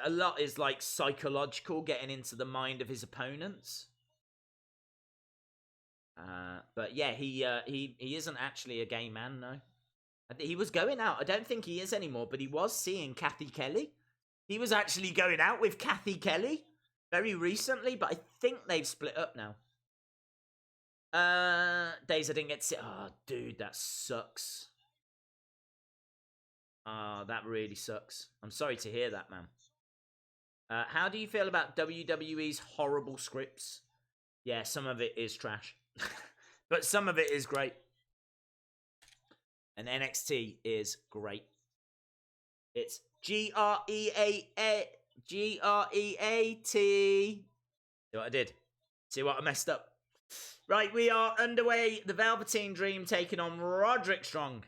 A lot is like psychological, getting into the mind of his opponents. But yeah, he isn't actually a gay man, no. He was going out. I don't think he is anymore, but he was seeing Kathy Kelly. He was actually going out with Kathy Kelly very recently, but I think they've split up now. Days I didn't get to see. Oh, dude, that sucks. That really sucks. I'm sorry to hear that, man. How do you feel about WWE's horrible scripts? Yeah, some of it is trash. But some of it is great. And NXT is great. It's Great. See what I did? See what I messed up? Right, we are underway. The Velveteen Dream taking on Roderick Strong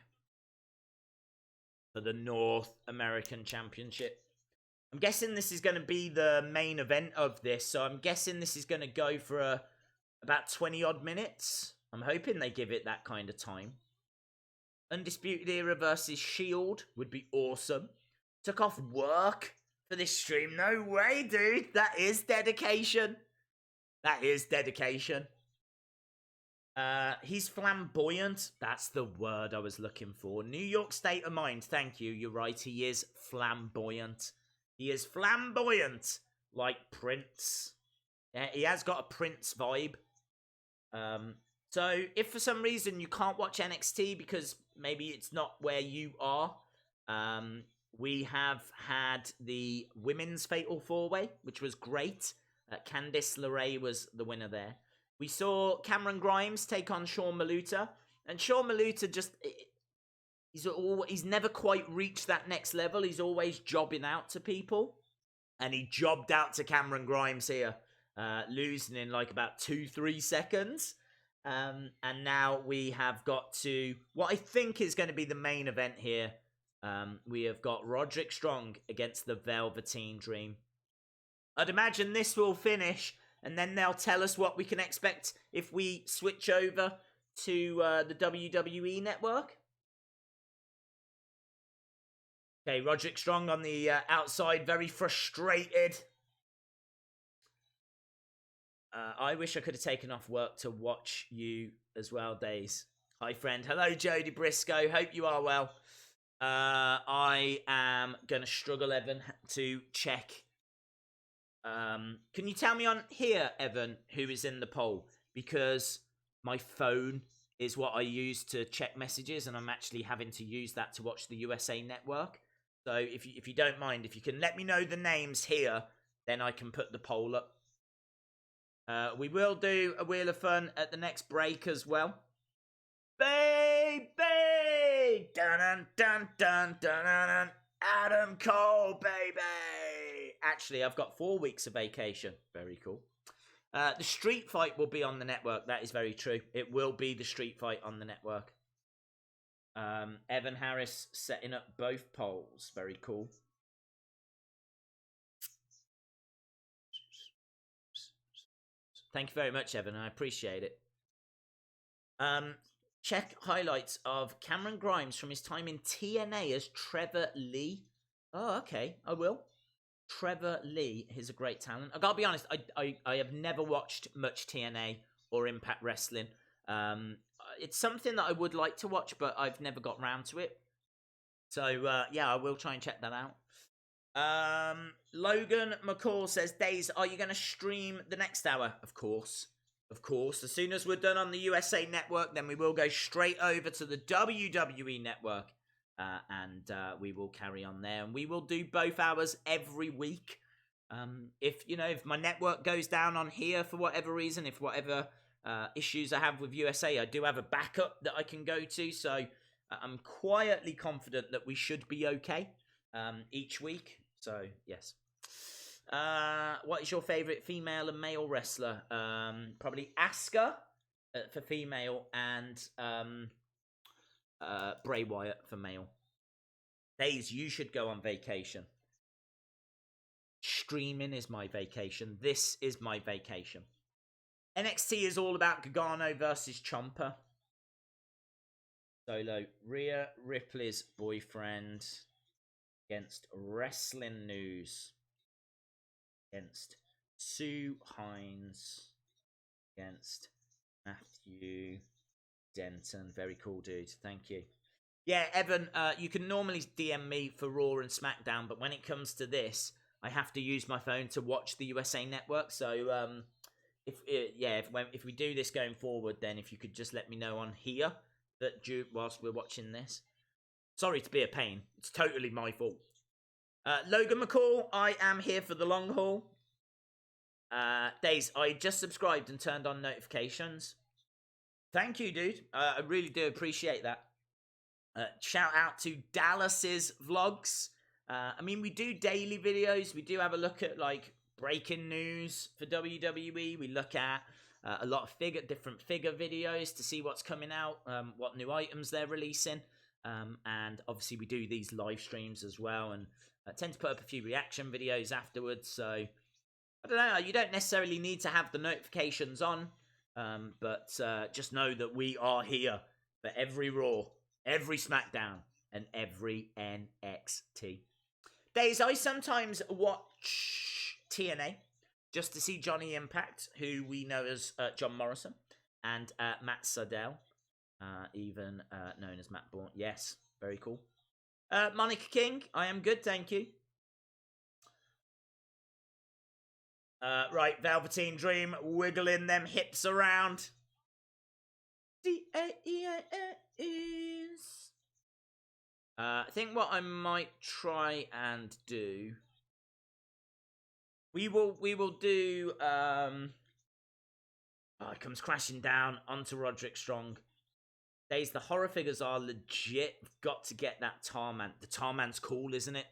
for the North American Championship. I'm guessing this is going to be the main event of this, so I'm guessing this is going to go for about 20 odd minutes. I'm hoping they give it that kind of time. Undisputed Era versus Shield would be awesome. Took off work for this stream. No way, dude. That is dedication. That is dedication. He's flamboyant. That's the word I was looking for. New York state of mind. Thank you. You're right. He is flamboyant. He is flamboyant like Prince. Yeah, he has got a Prince vibe. So if for some reason you can't watch NXT because maybe it's not where you are, we have had the women's Fatal 4-Way, which was great. Candice LeRae was the winner there. We saw Cameron Grimes take on Sean Maluta. And Sean Maluta just... He's never quite reached that next level. He's always jobbing out to people. And he jobbed out to Cameron Grimes here. Losing in like about 2-3 seconds. And now we have got to what I think is going to be the main event here. We have got Roderick Strong against the Velveteen Dream. I'd imagine this will finish, and then they'll tell us what we can expect if we switch over to the WWE Network. Okay, Roderick Strong on the outside, very frustrated. I wish I could have taken off work to watch you as well, Days. Hi, friend. Hello, Jodie Briscoe. Hope you are well. I am going to struggle, Evan, to check. Can you tell me on here, Evan, who is in the poll? Because my phone is what I use to check messages, and I'm actually having to use that to watch the USA Network. So if you don't mind, if you can let me know the names here, then I can put the poll up. We will do a Wheel of Fun at the next break as well. Baby! Dun dun dun dun dun dun. Adam Cole, baby! Actually, I've got 4 weeks of vacation. Very cool. The street fight will be on the network. That is very true. It will be the street fight on the network. Evan Harris setting up both polls. Very cool. Thank you very much, Evan. I appreciate it. Check highlights of Cameron Grimes from his time in TNA as Trevor Lee. Oh, okay. I will. Trevor Lee is a great talent. I gotta be honest, I have never watched much TNA or Impact Wrestling. It's something that I would like to watch, but I've never got round to it. So, yeah, I will try and check that out. Logan McCall says, Days, are you going to stream the next hour? Of course. Of course. As soon as we're done on the USA Network, then we will go straight over to the WWE Network. And we will carry on there. And we will do both hours every week. If my network goes down on here for whatever reason, if whatever issues I have with USA, I do have a backup that I can go to. So I'm quietly confident that we should be okay each week. So, yes. What is your favourite female and male wrestler? Probably Asuka for female and Bray Wyatt for male. Days, you should go on vacation. Streaming is my vacation. This is my vacation. NXT is all about Gargano versus Ciampa. Solo, Rhea Ripley's boyfriend against Wrestling News. Against Sue Hines. Against Matthew Denton. Very cool, dude. Thank you. Yeah, Evan, you can normally DM me for Raw and SmackDown, but when it comes to this, I have to use my phone to watch the USA Network. So, if we do this going forward, then if you could just let me know on here that whilst we're watching this. Sorry to be a pain. It's totally my fault. Logan McCall, I am here for the long haul. Days, I just subscribed and turned on notifications. Thank you, dude. I really do appreciate that. Shout out to Dallas's vlogs. We do daily videos. We do have a look at breaking news for WWE. We look at a lot of different figure videos to see what's coming out, what new items they're releasing. And obviously we do these live streams as well, and I tend to put up a few reaction videos afterwards. So I don't know, you don't necessarily need to have the notifications on, but just know that we are here for every Raw, every SmackDown, and every NXT. Days, I sometimes watch TNA just to see Johnny Impact, who we know as John Morrison, and Matt Sydal, even known as Matt Bourne. Yes, very cool. Monica King, I am good, thank you. Right, Velveteen Dream, wiggling them hips around. D-A-E-A-S. I think what I might try and do, we will do. It comes crashing down onto Roderick Strong. Days, the horror figures are legit. We've got to get that Tarman. The Tarman's cool, isn't it?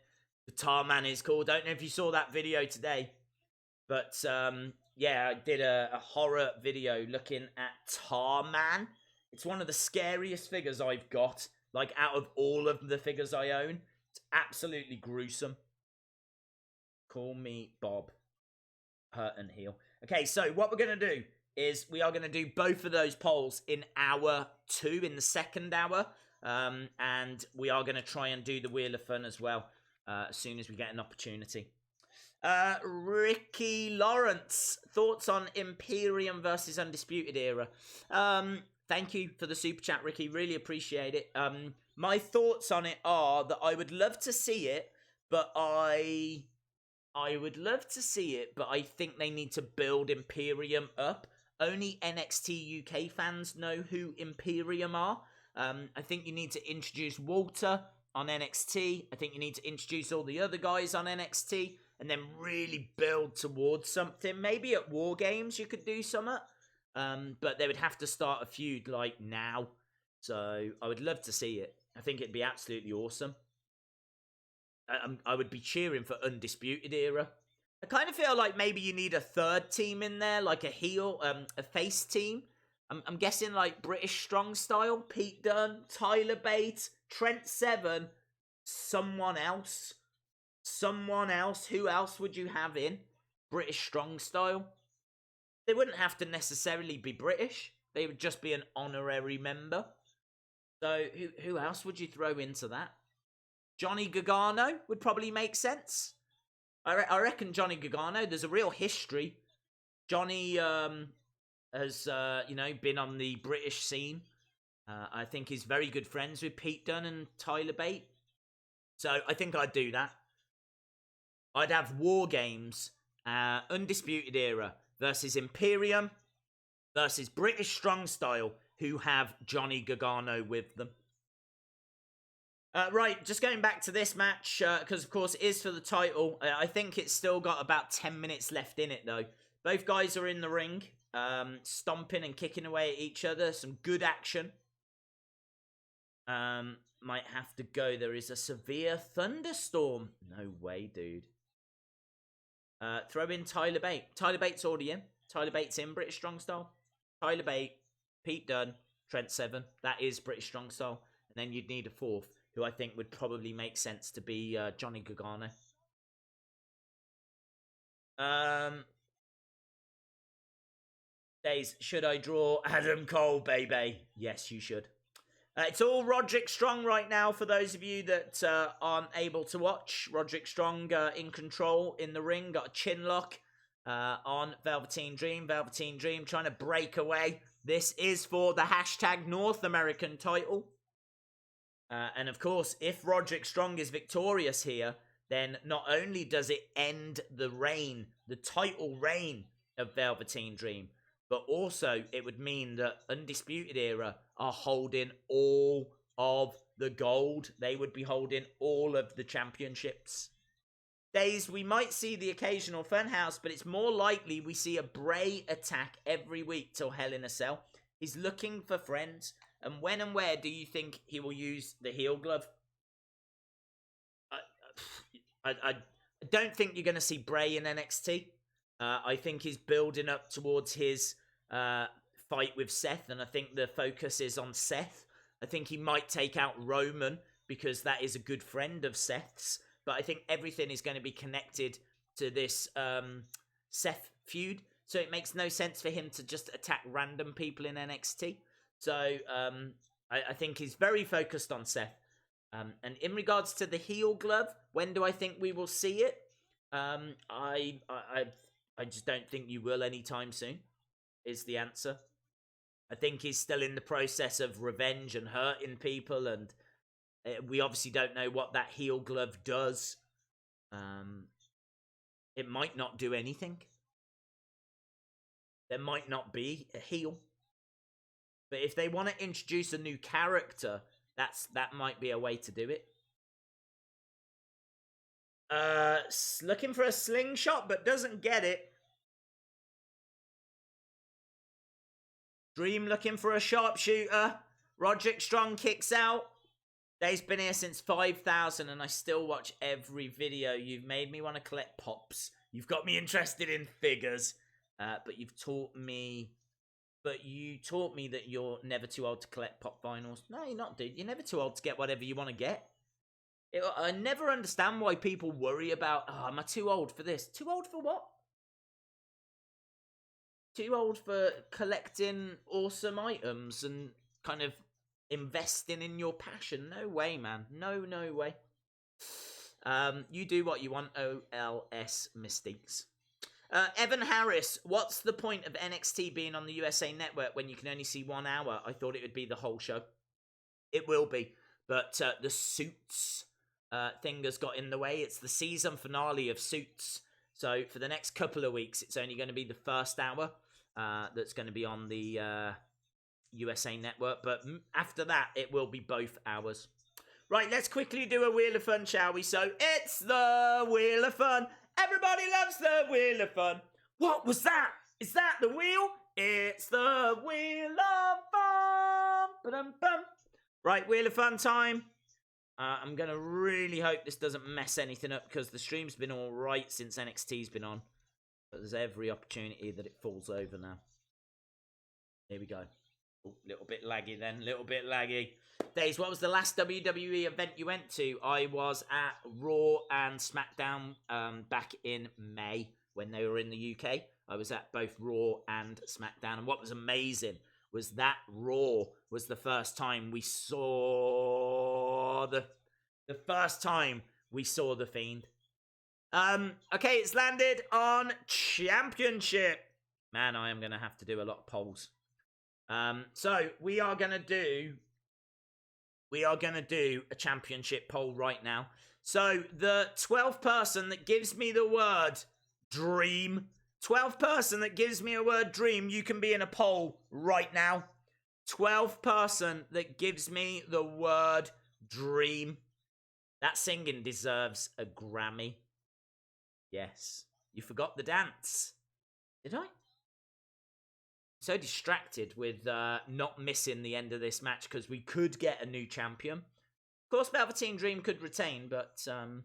The Tarman is cool. Don't know if you saw that video today, but yeah, I did a horror video looking at Tarman. It's one of the scariest figures I've got, like out of all of the figures I own. It's absolutely gruesome. Call me Bob. Hurt and heal. Okay, so what we're going to do is we are going to do both of those polls in hour 2, in the second hour. And we are going to try and do the Wheel of Fun as well as soon as we get an opportunity. Ricky Lawrence, thoughts on Imperium versus Undisputed Era? Thank you for the super chat, Ricky. Really appreciate it. My thoughts on it are that I would love to see it, but I think they need to build Imperium up. Only NXT UK fans know who Imperium are. I think you need to introduce Walter on NXT. I think you need to introduce all the other guys on NXT and then really build towards something. Maybe at War Games you could do something. But they would have to start a feud like now. So I would love to see it. I think it'd be absolutely awesome. I would be cheering for Undisputed Era. I kind of feel like maybe you need a third team in there, like a heel, a face team. I'm guessing like British Strong Style, Pete Dunne, Tyler Bate, Trent Seven, someone else. Who else would you have in British Strong Style? They wouldn't have to necessarily be British. They would just be an honorary member. So who else would you throw into that? Johnny Gargano would probably make sense. I reckon Johnny Gargano, there's a real history. Johnny has, been on the British scene. I think he's very good friends with Pete Dunne and Tyler Bate. So I think I'd do that. I'd have War Games, Undisputed Era versus Imperium versus British Strong Style, who have Johnny Gargano with them. Right, just going back to this match, because of course it is for the title. I think it's still got about 10 minutes left in it, though. Both guys are in the ring, stomping and kicking away at each other. Some good action. Might have to go. There is a severe thunderstorm. No way, dude. Throw in Tyler Bate. Tyler Bate's already in. Tyler Bate's in British Strong Style. Tyler Bate, Pete Dunne, Trent Seven. That is British Strong Style. And then you'd need a fourth, who I think would probably make sense to be Johnny Gargano. Days, should I draw Adam Cole, baby? Yes, you should. It's all Roderick Strong right now for those of you that aren't able to watch. Roderick Strong in control in the ring. Got a chin lock on Velveteen Dream. Velveteen Dream trying to break away. This is for the hashtag North American title. And of course, if Roderick Strong is victorious here, then not only does it end the reign, the title reign of Velveteen Dream, but also it would mean that Undisputed Era are holding all of the gold. They would be holding all of the championships. Days, we might see the occasional Funhouse, but it's more likely we see a Bray attack every week till Hell in a Cell. He's looking for friends. And when and where do you think he will use the heel glove? I don't think you're going to see Bray in NXT. I think he's building up towards his fight with Seth, and I think the focus is on Seth. I think he might take out Roman because that is a good friend of Seth's, but I think everything is going to be connected to this Seth feud, so it makes no sense for him to just attack random people in NXT. So I think he's very focused on Seth. And in regards to the heel glove, when do I think we will see it? I just don't think you will anytime soon, is the answer. I think he's still in the process of revenge and hurting people, and we obviously don't know what that heel glove does. It might not do anything. There might not be a heel. But if they want to introduce a new character, that might be a way to do it. Looking for a slingshot, but doesn't get it. Dream looking for a sharpshooter. Roderick Strong kicks out. Dave's been here since 5,000 and I still watch every video. You've made me want to collect pops. You've got me interested in figures. But you taught me that you're never too old to collect pop vinyls. No, you're not, dude. You're never too old to get whatever you want to get. I never understand why people worry about, am I too old for this? Too old for what? Too old for collecting awesome items and kind of investing in your passion? No way, man. No way. You do what you want, OLS Mystiques. Evan Harris, what's the point of NXT being on the USA Network when you can only see 1 hour? I thought it would be the whole show. It will be, but the Suits thing has got in the way. It's the season finale of Suits, so for the next couple of weeks, it's only going to be the first hour that's going to be on the USA Network, but after that, it will be both hours. Right, let's quickly do a Wheel of Fun, shall we? So, it's the Wheel of Fun. Everybody loves the Wheel of Fun. What was that? Is that the wheel? It's the Wheel of Fun. Ba-dum-bum. Right, Wheel of Fun time. I'm going to really hope this doesn't mess anything up because the stream's been all right since NXT's been on. But there's every opportunity that it falls over now. Here we go. A little bit laggy then. Little bit laggy. Days, what was the last WWE event you went to? I was at Raw and SmackDown back in May when they were in the UK. I was at both Raw and SmackDown. And what was amazing was that Raw was the first time we saw the first time we saw the Fiend. Okay, it's landed on Championship. Man, I am going to have to do a lot of polls. So we are going to do a championship poll right now. So the 12th person that gives me the word dream, 12th person that gives me a word dream, you can be in a poll right now. 12th person that gives me the word dream. That singing deserves a Grammy. Yes. You forgot the dance. Did I? So distracted with not missing the end of this match because we could get a new champion. Of course, Velveteen Dream could retain, but here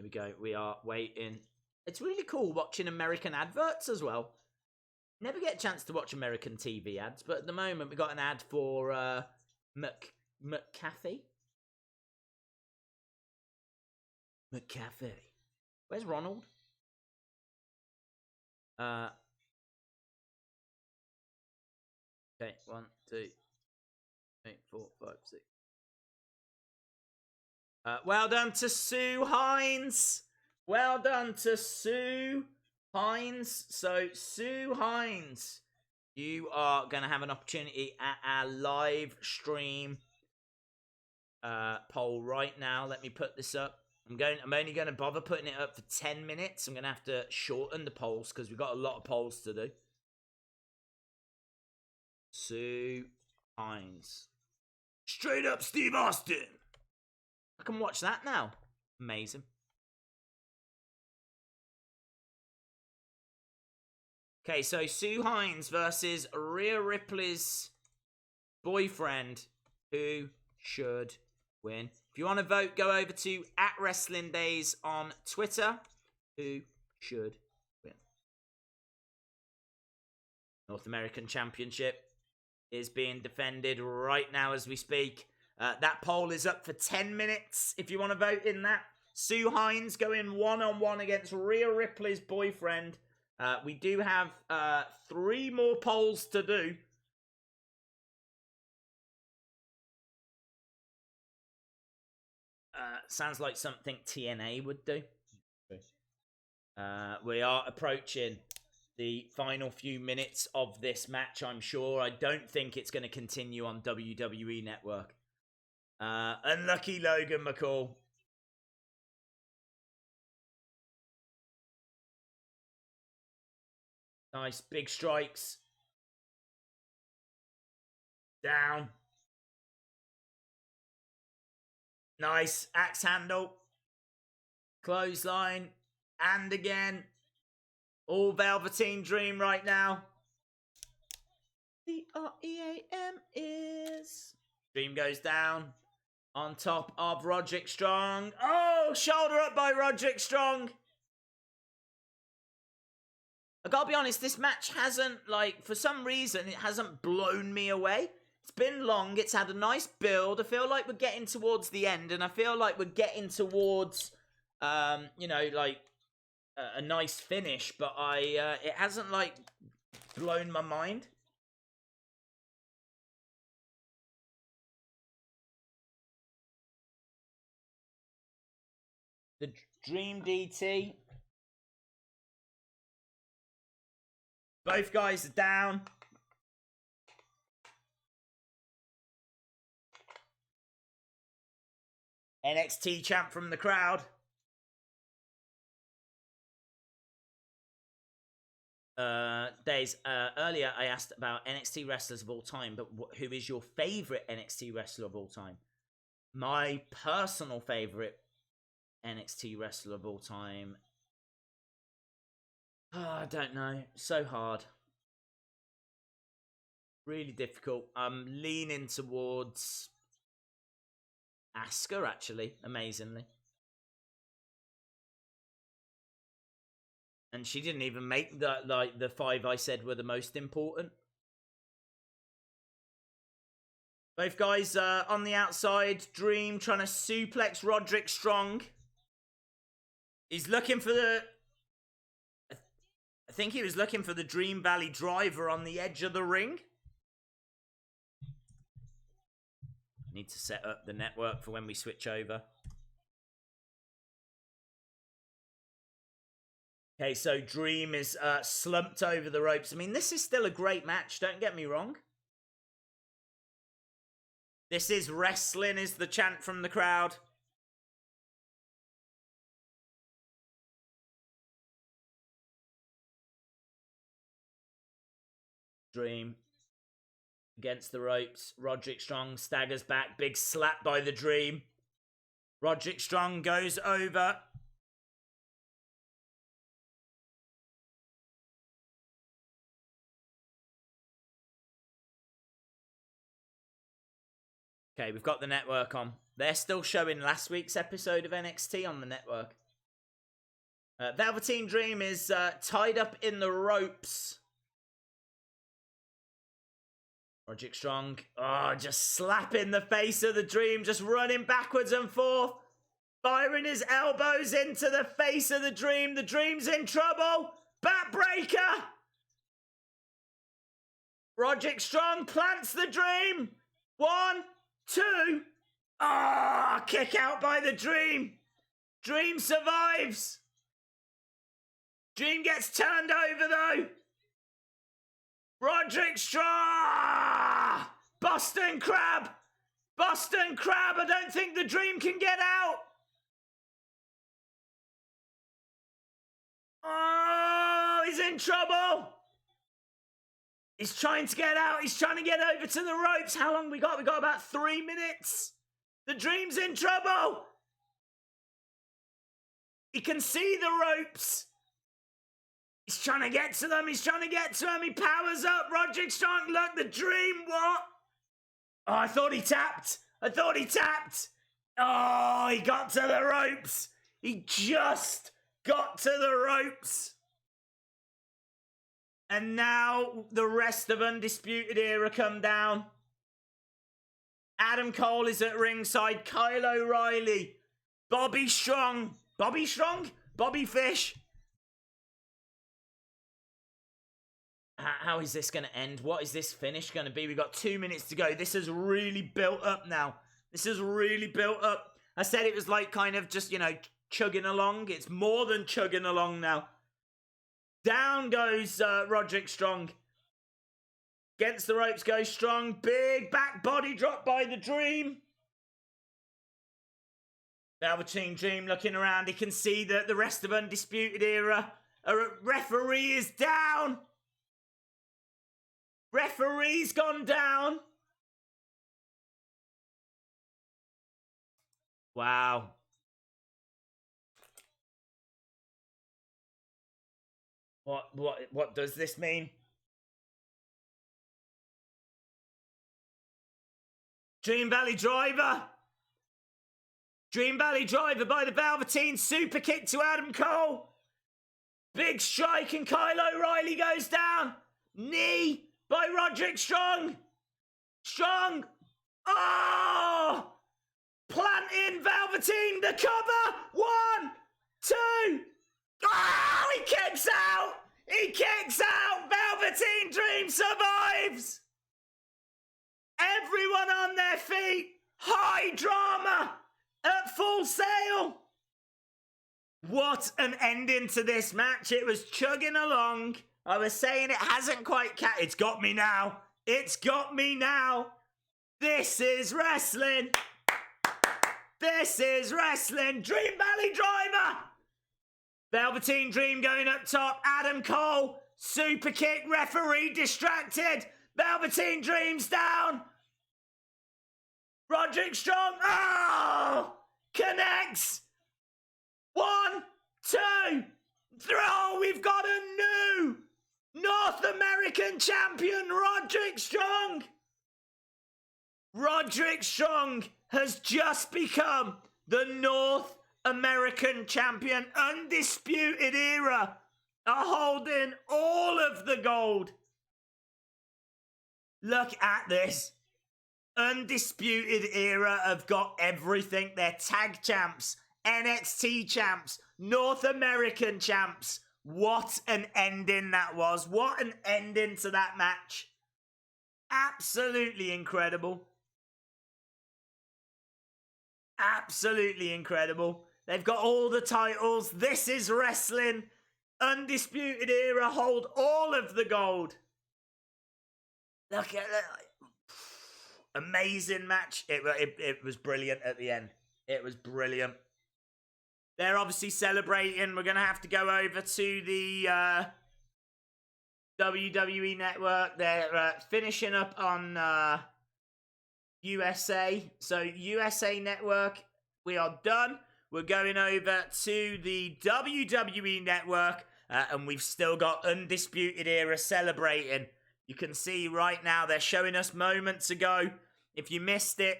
we go. We are waiting. It's really cool watching American adverts as well. Never get a chance to watch American TV ads, but at the moment we got an ad for McAfee. McAfee. Where's Ronald? Okay, 1, 2, 3, 4, 5, 6. Well done to Sue Hines. Well done to Sue Hines. So, Sue Hines, you are going to have an opportunity at our live stream poll right now. Let me put this up. I'm only going to bother putting it up for 10 minutes. I'm going to have to shorten the polls because we've got a lot of polls to do. Sue Hines. Straight up Steve Austin. I can watch that now. Amazing. Okay, so Sue Hines versus Rhea Ripley's boyfriend. Who should win? If you want to vote, go over to @WrestlingDays on Twitter. Who should win? North American Championship is being defended right now as we speak. That poll is up for 10 minutes if you want to vote in that. Sue Hines going one-on-one against Rhea Ripley's boyfriend. We do have 3 more polls to do. Sounds like something TNA would do. We are approaching the final few minutes of this match, I'm sure. I don't think it's going to continue on WWE Network. Unlucky Logan McCall. Nice, big strikes. Down. Nice, axe handle. Clothesline. And again. All Velveteen Dream right now. The REAM is. Dream goes down. On top of Roderick Strong. Oh, shoulder up by Roderick Strong. I gotta be honest, this match hasn't, like, for some reason, it hasn't blown me away. It's been long, it's had a nice build. I feel like we're getting towards the end, and I feel like we're getting towards, you know, like, a nice finish, but it hasn't, like, blown my mind. The Dream DT. Both guys are down. NXT champ from the crowd. Earlier I asked about NXT wrestlers of all time, but who is your favorite NXT wrestler of all time? My personal favorite NXT wrestler of all time. Oh, I don't know. So hard. Really difficult. I'm leaning towards Asuka, actually, amazingly. And she didn't even make the 5 I said were the most important. Both guys on the outside. Dream trying to suplex Roderick Strong. He's looking for the... I think he was looking for the Dream Valley driver on the edge of the ring. Need to set up the network for when we switch over. Okay, so Dream is slumped over the ropes. I mean, this is still a great match, don't get me wrong. This is wrestling, is the chant from the crowd. Dream against the ropes. Roderick Strong staggers back. Big slap by the Dream. Roderick Strong goes over. Okay, we've got the network on. They're still showing last week's episode of NXT on the network. Velveteen Dream is tied up in the ropes. Roderick Strong, just slapping the face of the Dream, just running backwards and forth, firing his elbows into the face of the Dream. The Dream's in trouble. Backbreaker. Roderick Strong plants the Dream. 1, 2. Kick out by the Dream. Dream survives. Dream gets turned over though. Roderick Strong! Boston Crab! Boston Crab! I don't think the Dream can get out! Oh, he's in trouble! He's trying to get out. He's trying to get over to the ropes. How long we got? We got about 3 minutes. The Dream's in trouble! He can see the ropes. He's trying to get to them. He's trying to get to them. He powers up. Roderick Strong, look, the Dream, what? Oh, I thought he tapped. I thought he tapped. Oh, he got to the ropes. He just got to the ropes. And now the rest of Undisputed Era come down. Adam Cole is at ringside. Kyle O'Reilly. Bobby Strong. Bobby Strong? Bobby Fish. How is this going to end? What is this finish going to be? We've got 2 minutes to go. This has really built up now. This has really built up. I said it was like kind of just, you know, chugging along. It's more than chugging along now. Down goes Roderick Strong. Against the ropes goes Strong. Big back body drop by the Dream. Velveteen Dream looking around. He can see that the rest of Undisputed Era. Referee is down. Referee's gone down. Wow. What does this mean? Dream Valley Driver. Dream Valley Driver by the Velveteen. Super kick to Adam Cole. Big strike and Kyle O'Reilly goes down. Knee by Roderick Strong. Strong. Oh! Planting Velveteen the cover. 1, 2. Oh! He kicks out. He kicks out. Velveteen Dream survives. Everyone on their feet. High drama at Full Sail. What an ending to this match. It was chugging along. I was saying it hasn't quite It's got me now. It's got me now. This is wrestling. This is wrestling. Dream Valley Driver. Velveteen Dream going up top. Adam Cole. Super kick. Referee distracted. Velveteen Dream's down. Roderick Strong. Oh! Connects. 1, 2, 3. Oh, we've got a new North American champion, Roderick Strong. Roderick Strong has just become the North American champion. Undisputed Era are holding all of the gold. Look at this. Undisputed Era have got everything. They're tag champs, NXT champs, North American champs. What an ending that was. What an ending to that match. Absolutely incredible. Absolutely incredible. They've got all the titles. This is wrestling. Undisputed Era hold all of the gold. Look at that. Amazing match. It was brilliant at the end. It was brilliant. They're obviously celebrating. We're going to have to go over to the WWE Network. They're finishing up on USA. So USA Network, we are done. We're going over to the WWE Network. And we've still got Undisputed Era celebrating. You can see right now they're showing us moments ago. If you missed it,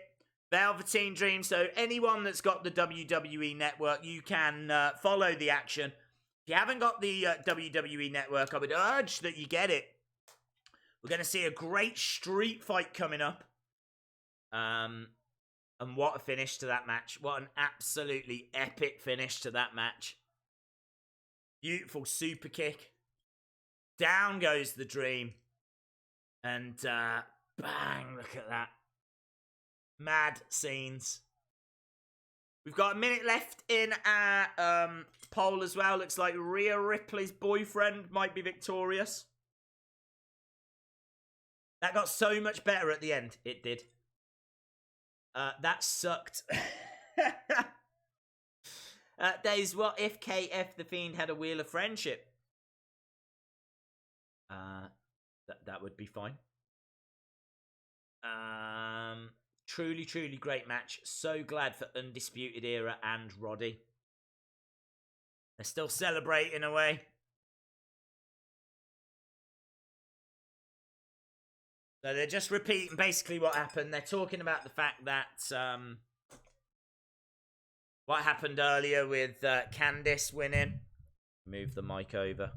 Velveteen Dream. So anyone that's got the WWE Network, you can follow the action. If you haven't got the WWE Network, I would urge that you get it. We're going to see a great street fight coming up. And what a finish to that match. What an absolutely epic finish to that match. Beautiful super kick. Down goes the Dream. And bang, look at that. Mad scenes. We've got a minute left in our poll as well. Looks like Rhea Ripley's boyfriend might be victorious. That got so much better at the end. It did. That sucked. Days, what if KF the Fiend had a Wheel of Friendship? That would be fine. Truly, truly great match. So glad for Undisputed Era and Roddy. They're still celebrating away. So they're just repeating basically what happened. They're talking about the fact that what happened earlier with Candice winning. Move the mic over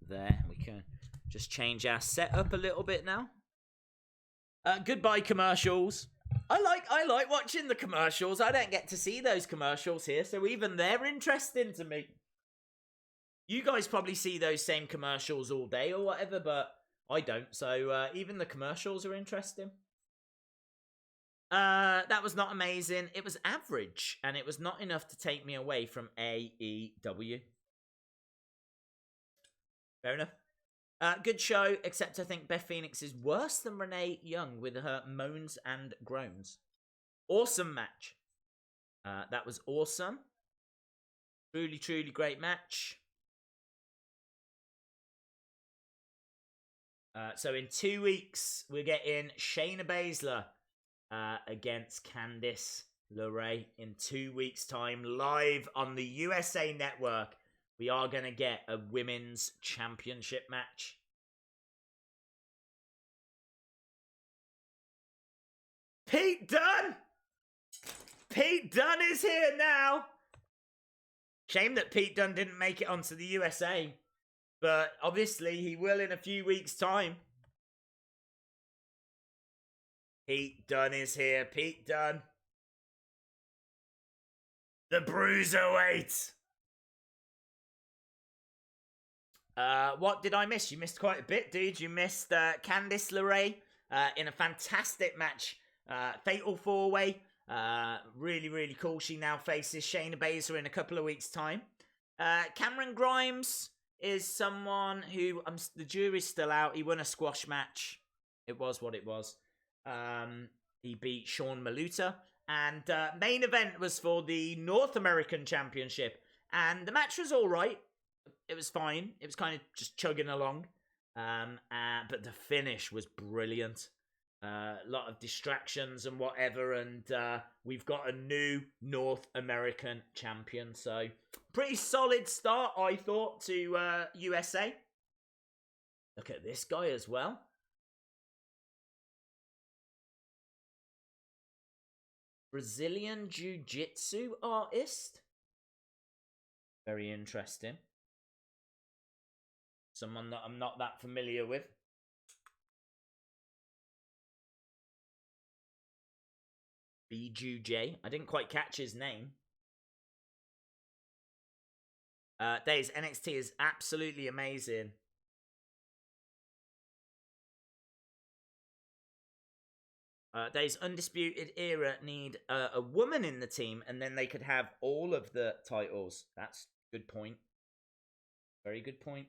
there. We can just change our setup a little bit now. Goodbye commercials. I like watching the commercials. I don't get to see those commercials here, so even they're interesting to me. You guys probably see those same commercials all day or whatever, but I don't. So even the commercials are interesting. That was not amazing. It was average, and it was not enough to take me away from AEW. Fair enough. Good show, except I think Beth Phoenix is worse than Renee Young with her moans and groans. Awesome match. That was awesome. Truly, truly great match. So in 2 weeks, we're getting Shayna Baszler against Candice LeRae in 2 weeks' time, live on the USA Network. We are going to get a women's championship match. Pete Dunne! Pete Dunne is here now! Shame that Pete Dunne didn't make it onto the USA. But obviously he will in a few weeks' time. Pete Dunne is here. Pete Dunne. The Bruiserweight. What did I miss? You missed quite a bit, dude. You missed Candice LeRae in a fantastic match. Fatal 4-way. Really, really cool. She now faces Shayna Baszler in a couple of weeks' time. Cameron Grimes is someone who... the jury's still out. He won a squash match. It was what it was. He beat Sean Maluta. And main event was for the North American Championship. And the match was alright. It was fine. It was kind of just chugging along. But the finish was brilliant. A lot of distractions and whatever. And we've got a new North American champion. So, pretty solid start, I thought, to USA. Look at this guy as well. Brazilian Jiu-Jitsu artist. Very interesting. Someone that I'm not that familiar with. BJJ. I didn't quite catch his name. Days NXT is absolutely amazing. Days Undisputed Era need a woman in the team, and then they could have all of the titles. That's a good point. Very good point.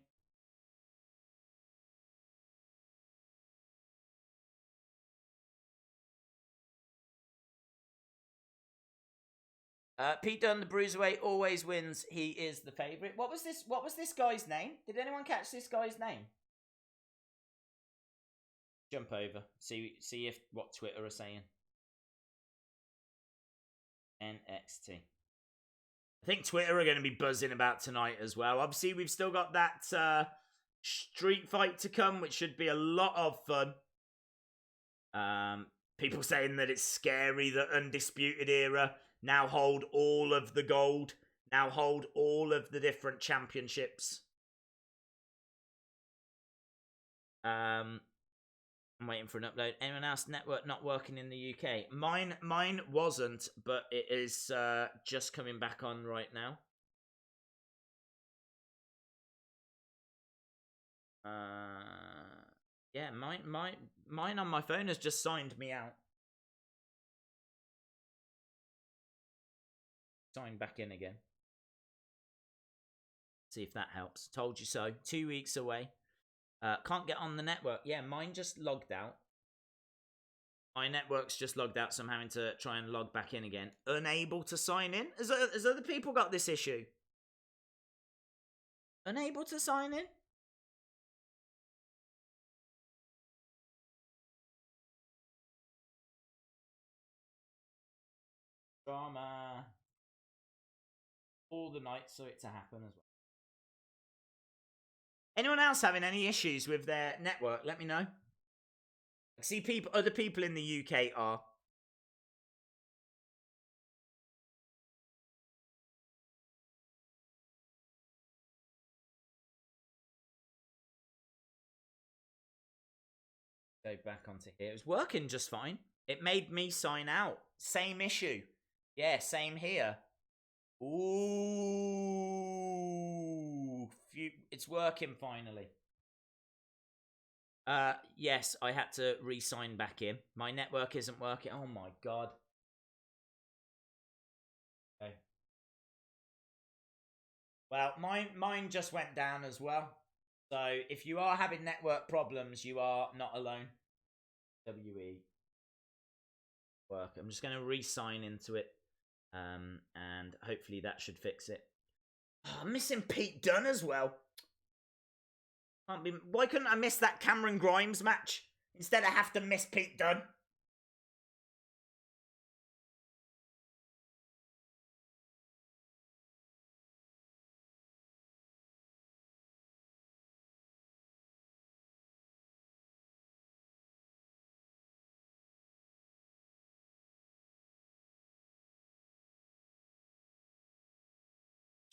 Pete Dunne, the Bruiserweight, always wins. He is the favourite. What was this guy's name? Did anyone catch this guy's name? Jump over. See if what Twitter are saying. NXT. I think Twitter are going to be buzzing about tonight as well. Obviously, we've still got that street fight to come, which should be a lot of fun. People saying that it's scary that Undisputed Era now hold all of the gold. Now hold all of the different championships. I'm waiting for an upload. Anyone else network not working in the UK? Mine wasn't, but it is just coming back on right now. Yeah, mine on my phone has just signed me out. Sign back in again. See if that helps. Told you so. 2 weeks away. Can't get on the network. Yeah, mine just logged out. My network's just logged out, so I'm having to try and log back in again. Unable to sign in? Has other people got this issue? Unable to sign in? Drama. All the nights so it to happen as well. Anyone else having any issues with their network? Let me know. I see other people in the UK are. Go back onto here. It was working just fine. It made me sign out. Same issue. Yeah, same here. Ooh. It's working finally. Yes, I had to re-sign back in. My network isn't working. Oh my god. Okay. Well, mine just went down as well. So if you are having network problems, you are not alone. WE work. I'm just going to re-sign into it. And hopefully that should fix it. Oh, I'm missing Pete Dunne as well. Why couldn't I miss that Cameron Grimes match? Instead I have to miss Pete Dunne.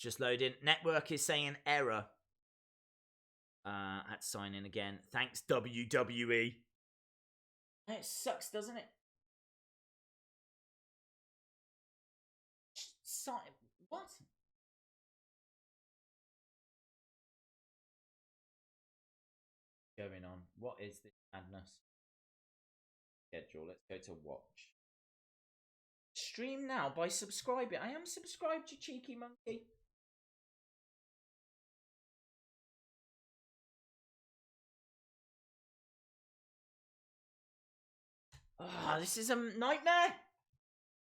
just loading. Network is saying error. Had to sign in again. Thanks, WWE. It sucks, doesn't it? What? Going on? What is this madness? Schedule. Let's go to watch. Stream now by subscribing. I am subscribed, you cheeky monkey. Oh, this is a nightmare.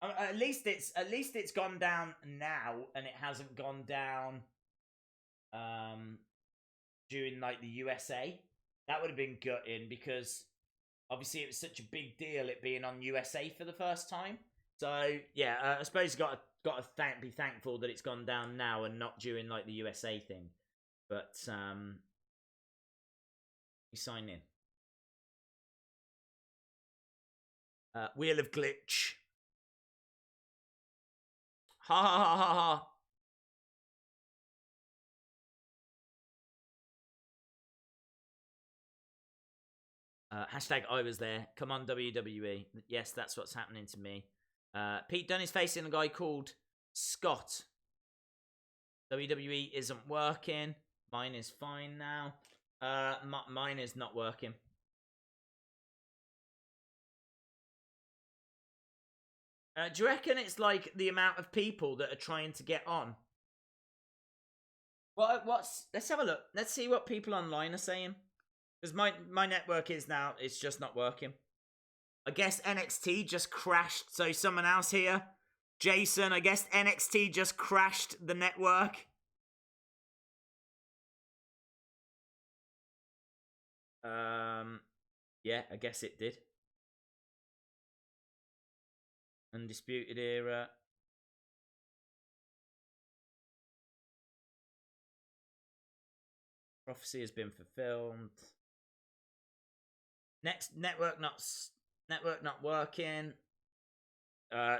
At least it's gone down now, and it hasn't gone down during like the USA. That would have been gutting because obviously it was such a big deal it being on USA for the first time. So yeah, I suppose got to be thankful that it's gone down now and not during like the USA thing. But we sign in. Wheel of Glitch. Ha ha ha ha ha. Hashtag I was there. Come on, WWE. Yes, that's what's happening to me. Pete Dunne is facing a guy called Scott. WWE isn't working. Mine is fine now. Mine is not working. Do you reckon it's like the amount of people that are trying to get on? What's? Let's have a look. Let's see what people online are saying. Because my network is now, it's just not working. I guess NXT just crashed. So someone else here. Jason, I guess NXT just crashed the network. Yeah, I guess it did. Undisputed Era. Prophecy has been fulfilled. Next network not working.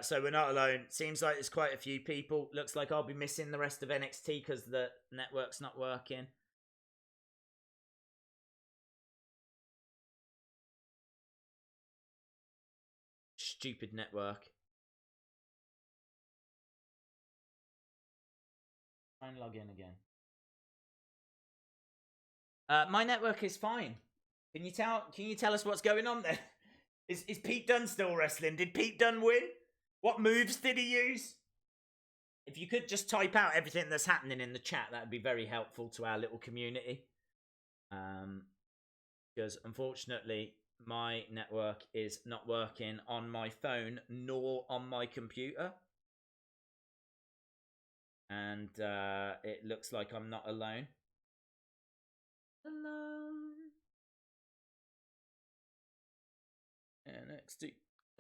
So we're not alone. Seems like there's quite a few people. Looks like I'll be missing the rest of NXT because the network's not working. Stupid network. Try and log in again. My network is fine. Can you tell us what's going on there? Is Pete Dunne still wrestling? Did Pete Dunne win? What moves did he use? If you could just type out everything that's happening in the chat, that would be very helpful to our little community. Because unfortunately, my network is not working on my phone nor on my computer. And it looks like I'm not alone.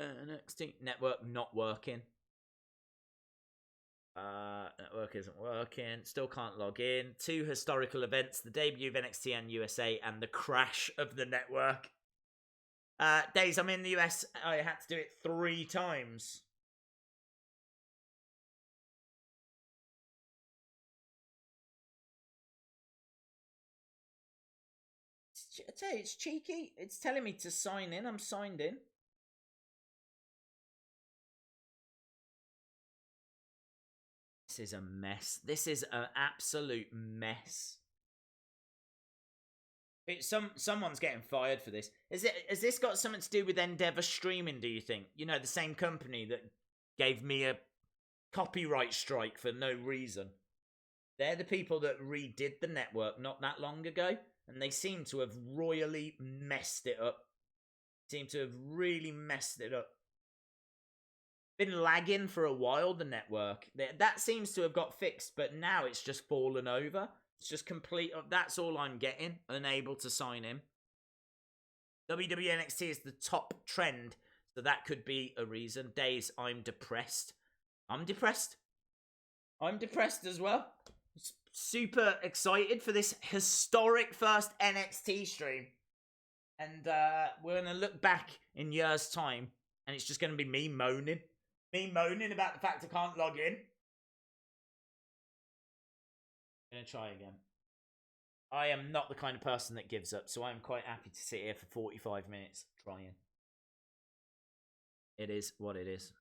NXT network not working. Network isn't working. Still can't log in. 2 historical events: the debut of NXT and USA, and the crash of the network. Days I'm in the US, I had to do it 3 times. I tell you, it's cheeky. It's telling me to sign in. I'm signed in. This is a mess. This is an absolute mess. Someone's getting fired for this. Has this got something to do with Endeavour Streaming, do you think? You know, the same company that gave me a copyright strike for no reason. They're the people that redid the network not that long ago, and they seem to have royally messed it up. Seem to have really messed it up. Been lagging for a while, the network. That seems to have got fixed, but now it's just fallen over. It's just complete. That's all I'm getting. Unable to sign in. WWE NXT is the top trend, so that could be a reason. Days, I'm depressed. I'm depressed. I'm depressed as well. Super excited for this historic first NXT stream. And we're going to look back in years' time, and it's just going to be me moaning. Me moaning about the fact I can't log in. going to try again. I am not the kind of person that gives up, so I'm quite happy to sit here for 45 minutes trying. It is what it is.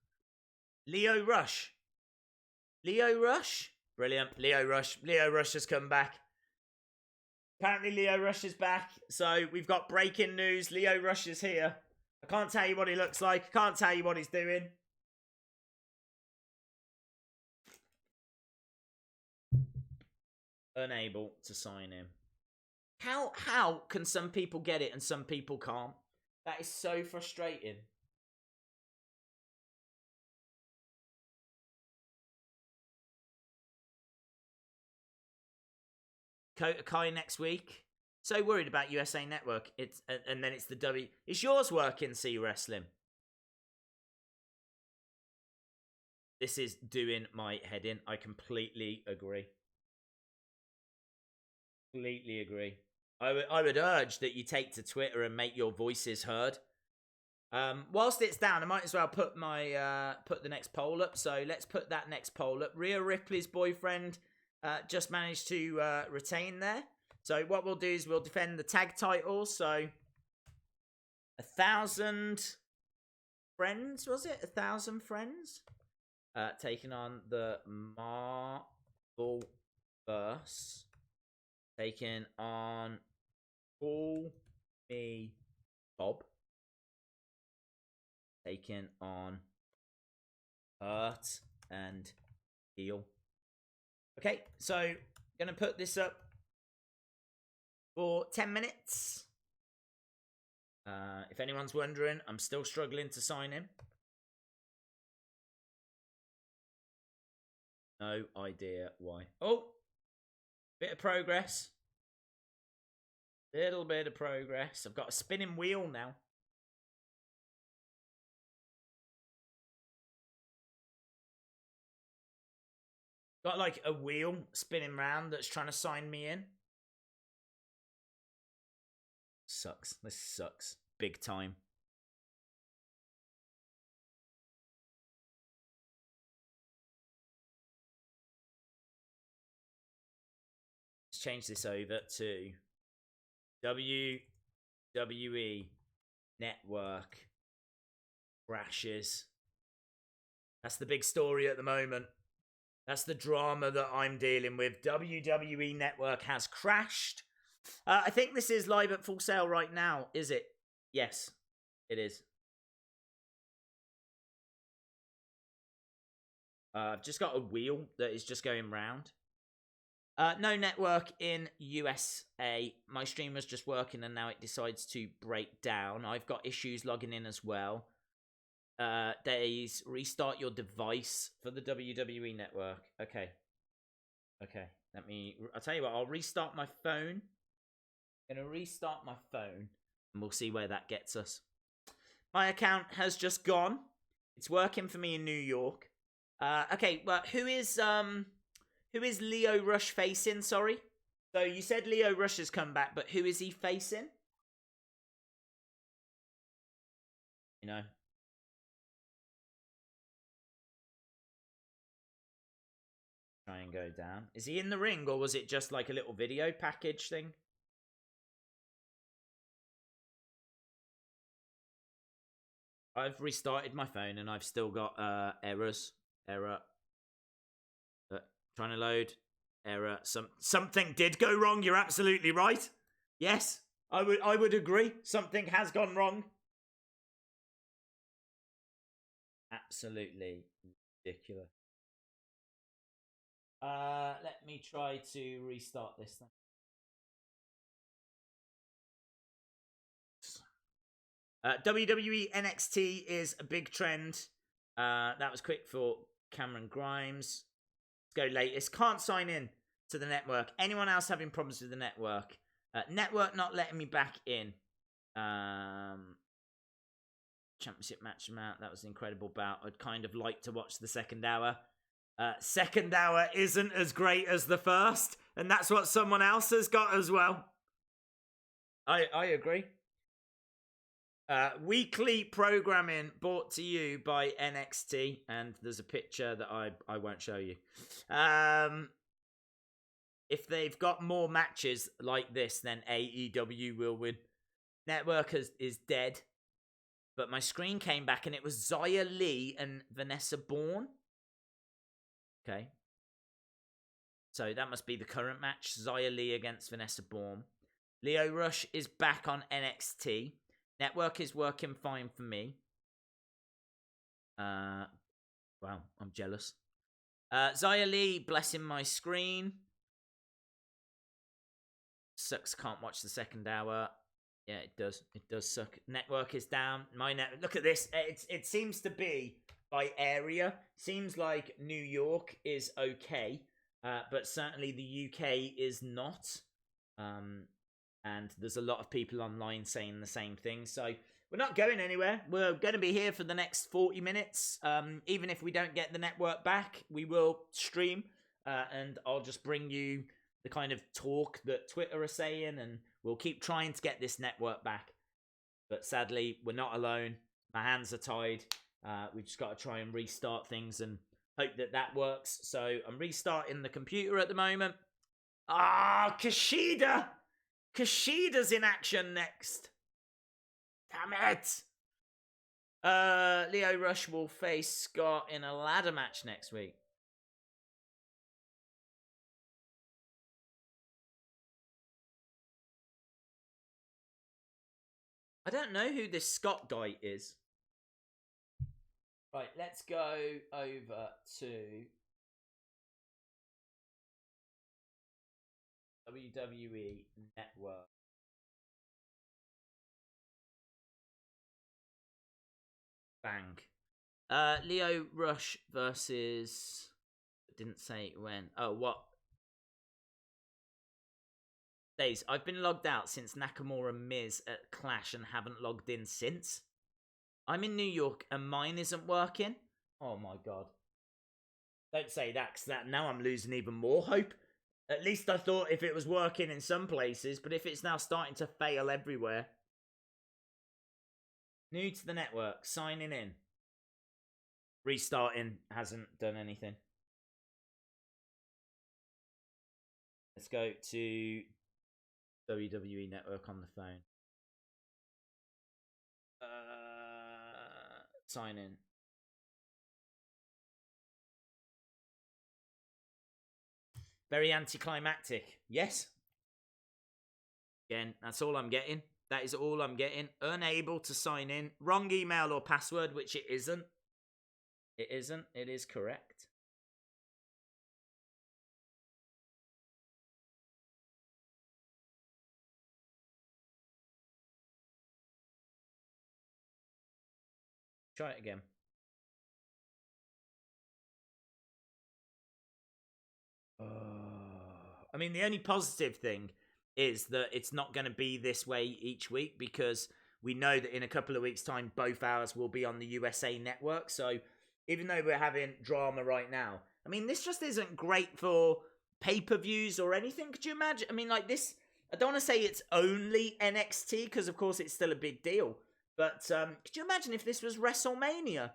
Lio Rush. Lio Rush? Brilliant. Lio Rush. Lio Rush has come back. Apparently Lio Rush is back. So we've got breaking news. Lio Rush is here. I can't tell you what he looks like. I can't tell you what he's doing. Unable to sign him. How can some people get it and some people can't? That is so frustrating. Dakota Kai next week. So worried about USA Network. And then it's the W. Is yours working, C Wrestling? This is doing my head in. I completely agree. Completely agree. I would urge that you take to Twitter and make your voices heard. Whilst it's down, I might as well put my put the next poll up. So let's put that next poll up. Rhea Ripley's boyfriend just managed to retain there. So what we'll do is we'll defend the tag titles. So 1,000 friends, was it? 1,000 friends? Taking on the Marvel Verse. Taking on Call Me Bob. Taking on Hurt and Heel. Okay, so gonna put this up for 10 minutes. If anyone's wondering, I'm still struggling to sign him. No idea why. Oh, bit of progress. Little bit of progress. I've got a spinning wheel now. Got like a wheel spinning round that's trying to sign me in. Sucks. This sucks. Big time. Let's change this over to WWE Network Crashes. That's the big story at the moment. That's the drama that I'm dealing with. WWE Network has crashed. I think this is live at Full Sail right now, is it? Yes, it is. I've just got a wheel that is just going round. No network in USA. My stream was just working and now it decides to break down. I've got issues logging in as well. Days, restart your device for the WWE Network. Okay. Okay. I'll tell you what, I'll restart my phone. I'm going to restart my phone and we'll see where that gets us. My account has just gone. It's working for me in New York. Okay, well, who is Lio Rush facing, sorry? So you said Lio Rush has come back, but who is he facing? You know. Try and go down. Is he in the ring or was it just like a little video package thing? I've restarted my phone and I've still got errors. Error. Trying to load. Error. Something did go wrong. You're absolutely right. Yes, I would agree. Something has gone wrong. Absolutely ridiculous. Let me try to restart this thing. WWE NXT is a big trend. That was quick for Cameron Grimes. Let's go latest. Can't sign in to the network. Anyone else having problems with the network? Network not letting me back in. Championship match amount. That was an incredible bout. I'd kind of like to watch the second hour. Second hour isn't as great as the first, and that's what someone else has got as well. I agree. Weekly programming brought to you by NXT, and there's a picture that I won't show you. if they've got more matches like this, then AEW will win. Network is dead. But my screen came back and it was Xia Li and Vanessa Bourne. Okay. So that must be the current match. Xia Li against Vanessa Bourne. Lio Rush is back on NXT. Network is working fine for me. Wow, I'm jealous. Xia Li, blessing my screen. Sucks, can't watch the second hour. Yeah, it does. It does suck. Network is down. Look at this. It seems to be by area. Seems like New York is okay, but certainly the UK is not. And there's a lot of people online saying the same thing. So we're not going anywhere. We're going to be here for the next 40 minutes. Even if we don't get the network back, we will stream. And I'll just bring you the kind of talk that Twitter are saying, and we'll keep trying to get this network back. But sadly, we're not alone. My hands are tied. We've just got to try and restart things and hope that works. So I'm restarting the computer at the moment. Kushida! Kushida's in action next. Damn it! Lio Rush will face Scott in a ladder match next week. I don't know who this Scott guy is. Right, let's go over to WWE Network. Bang. Lio Rush versus... Didn't say when. Oh, what? Days. I've been logged out since Nakamura Miz at Clash and haven't logged in since. I'm in New York and mine isn't working. Oh my god. Don't say that, because now I'm losing even more hope. At least I thought if it was working in some places, but if it's now starting to fail everywhere. New to the network, signing in. Restarting hasn't done anything. Let's go to WWE Network on the phone. Sign in. Very anticlimactic. Yes. Again, that's all I'm getting. That is all I'm getting. Unable to sign in. Wrong email or password, which it isn't. It isn't. It is correct. Try it again. I mean, the only positive thing is that it's not going to be this way each week, because we know that in a couple of weeks' time, both hours will be on the USA Network. So even though we're having drama right now, I mean, this just isn't great for pay-per-views or anything. Could you imagine? I mean, like this, I don't want to say it's only NXT, because of course it's still a big deal. But could you imagine if this was WrestleMania?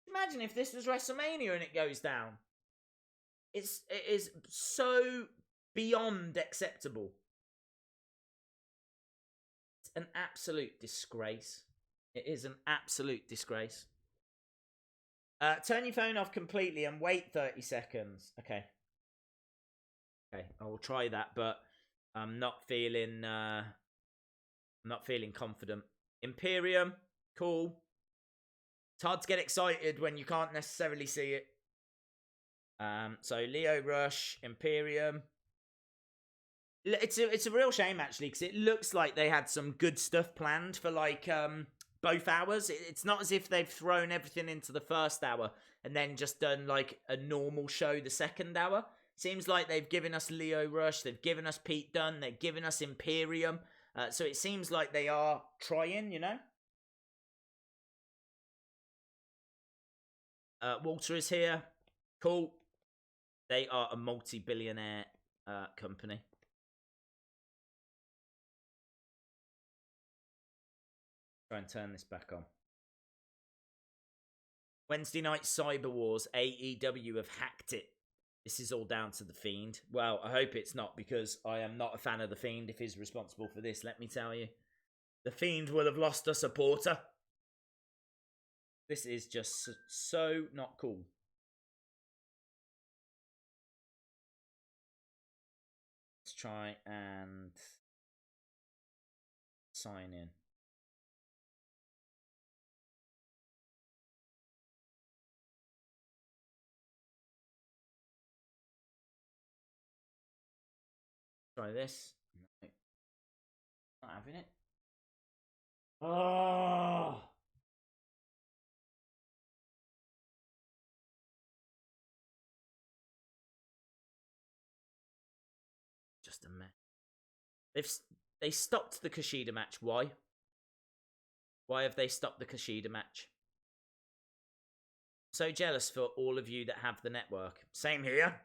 Imagine if this was WrestleMania and it goes down. It is so beyond acceptable. It's an absolute disgrace. It is an absolute disgrace. Turn your phone off completely and wait 30 seconds. Okay. Okay, I will try that, but I'm not feeling confident. Imperium, cool. It's hard to get excited when you can't necessarily see it. So Lio Rush, Imperium. It's a real shame actually, because it looks like they had some good stuff planned for like both hours. It's not as if they've thrown everything into the first hour and then just done like a normal show the second hour. Seems like they've given us Lio Rush, they've given us Pete Dunne, they've given us Imperium. So it seems like they are trying, you know. Walter is here. Cool. They are a multi-billionaire company. Try and turn this back on. Wednesday night Cyber Wars, AEW have hacked it. This is all down to The Fiend. Well, I hope it's not, because I am not a fan of The Fiend if he's responsible for this, let me tell you. The Fiend will have lost a supporter. This is just so not cool. Let's try and sign in. Try this. No. Not having it. Oh. Just a mess. They stopped the Kushida match. Why? Why have they stopped the Kushida match? So jealous for all of you that have the network. Same here.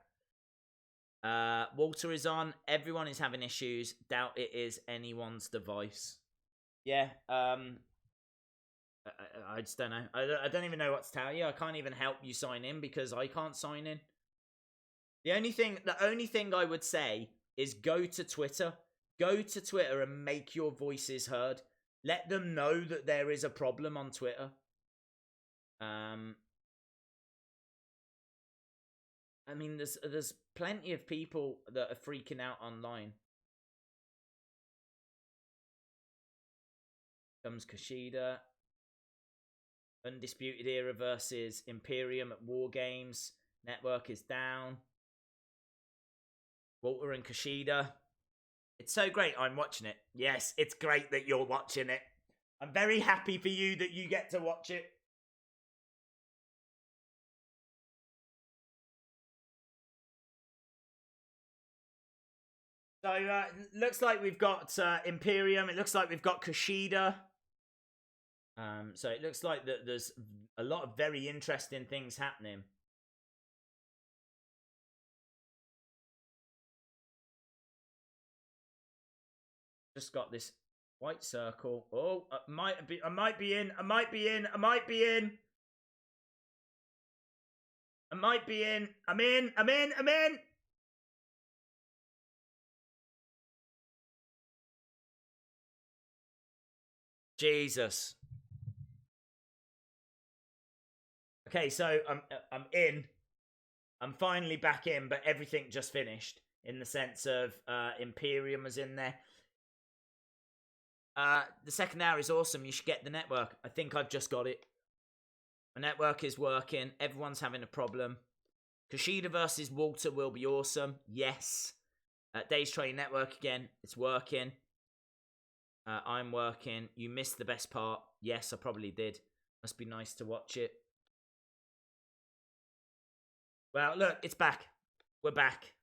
Walter is on. Everyone is having issues. Doubt it is anyone's device. Yeah. I just don't know. I don't even know what to tell you. I can't even help you sign in because I can't sign in. The only thing I would say is go to Twitter. Go to Twitter and make your voices heard. Let them know that there is a problem on Twitter. I mean, there's plenty of people that are freaking out online. Comes Kushida. Undisputed Era versus Imperium at War Games. Network is down. Walter and Kushida. It's so great I'm watching it. Yes, it's great that you're watching it. I'm very happy for you that you get to watch it. So, looks like we've got Imperium. It looks like we've got Kushida. So it looks like that there's a lot of very interesting things happening. Just got this white circle. Oh, I might be in. I'm in. Jesus. Okay, so I'm in. I'm finally back in, but everything just finished in the sense of Imperium was in there. The second hour is awesome. You should get the network. I think I've just got it. My network is working. Everyone's having a problem. Kushida versus Walter will be awesome. Yes. Days Training Network again. It's working. I'm working. You missed the best part. Yes, I probably did. Must be nice to watch it. Well, look, it's back. We're back.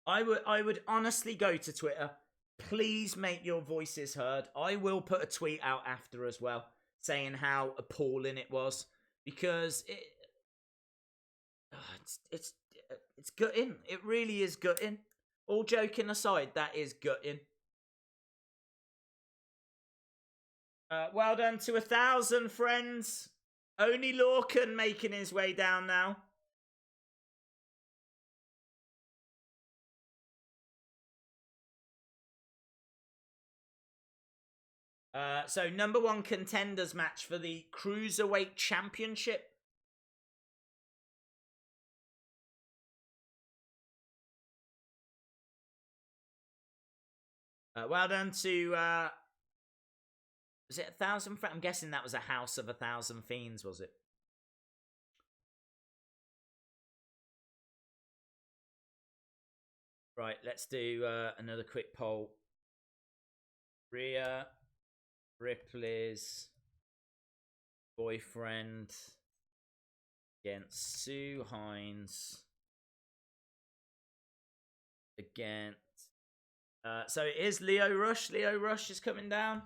I would honestly go to Twitter. Please make your voices heard. I will put a tweet out after as well, saying how appalling it was, because it's gutting. It really is gutting. All joking aside, that is gutting. Well done to 1,000 friends. Only Lorcan making his way down now. So number one contenders match for the Cruiserweight Championship. Well done to, was it 1,000? I'm guessing that was a house of 1,000 fiends, was it? Right, let's do another quick poll. Rhea Ripley's boyfriend against Sue Hines against so it is Lio Rush. Lio Rush is coming down.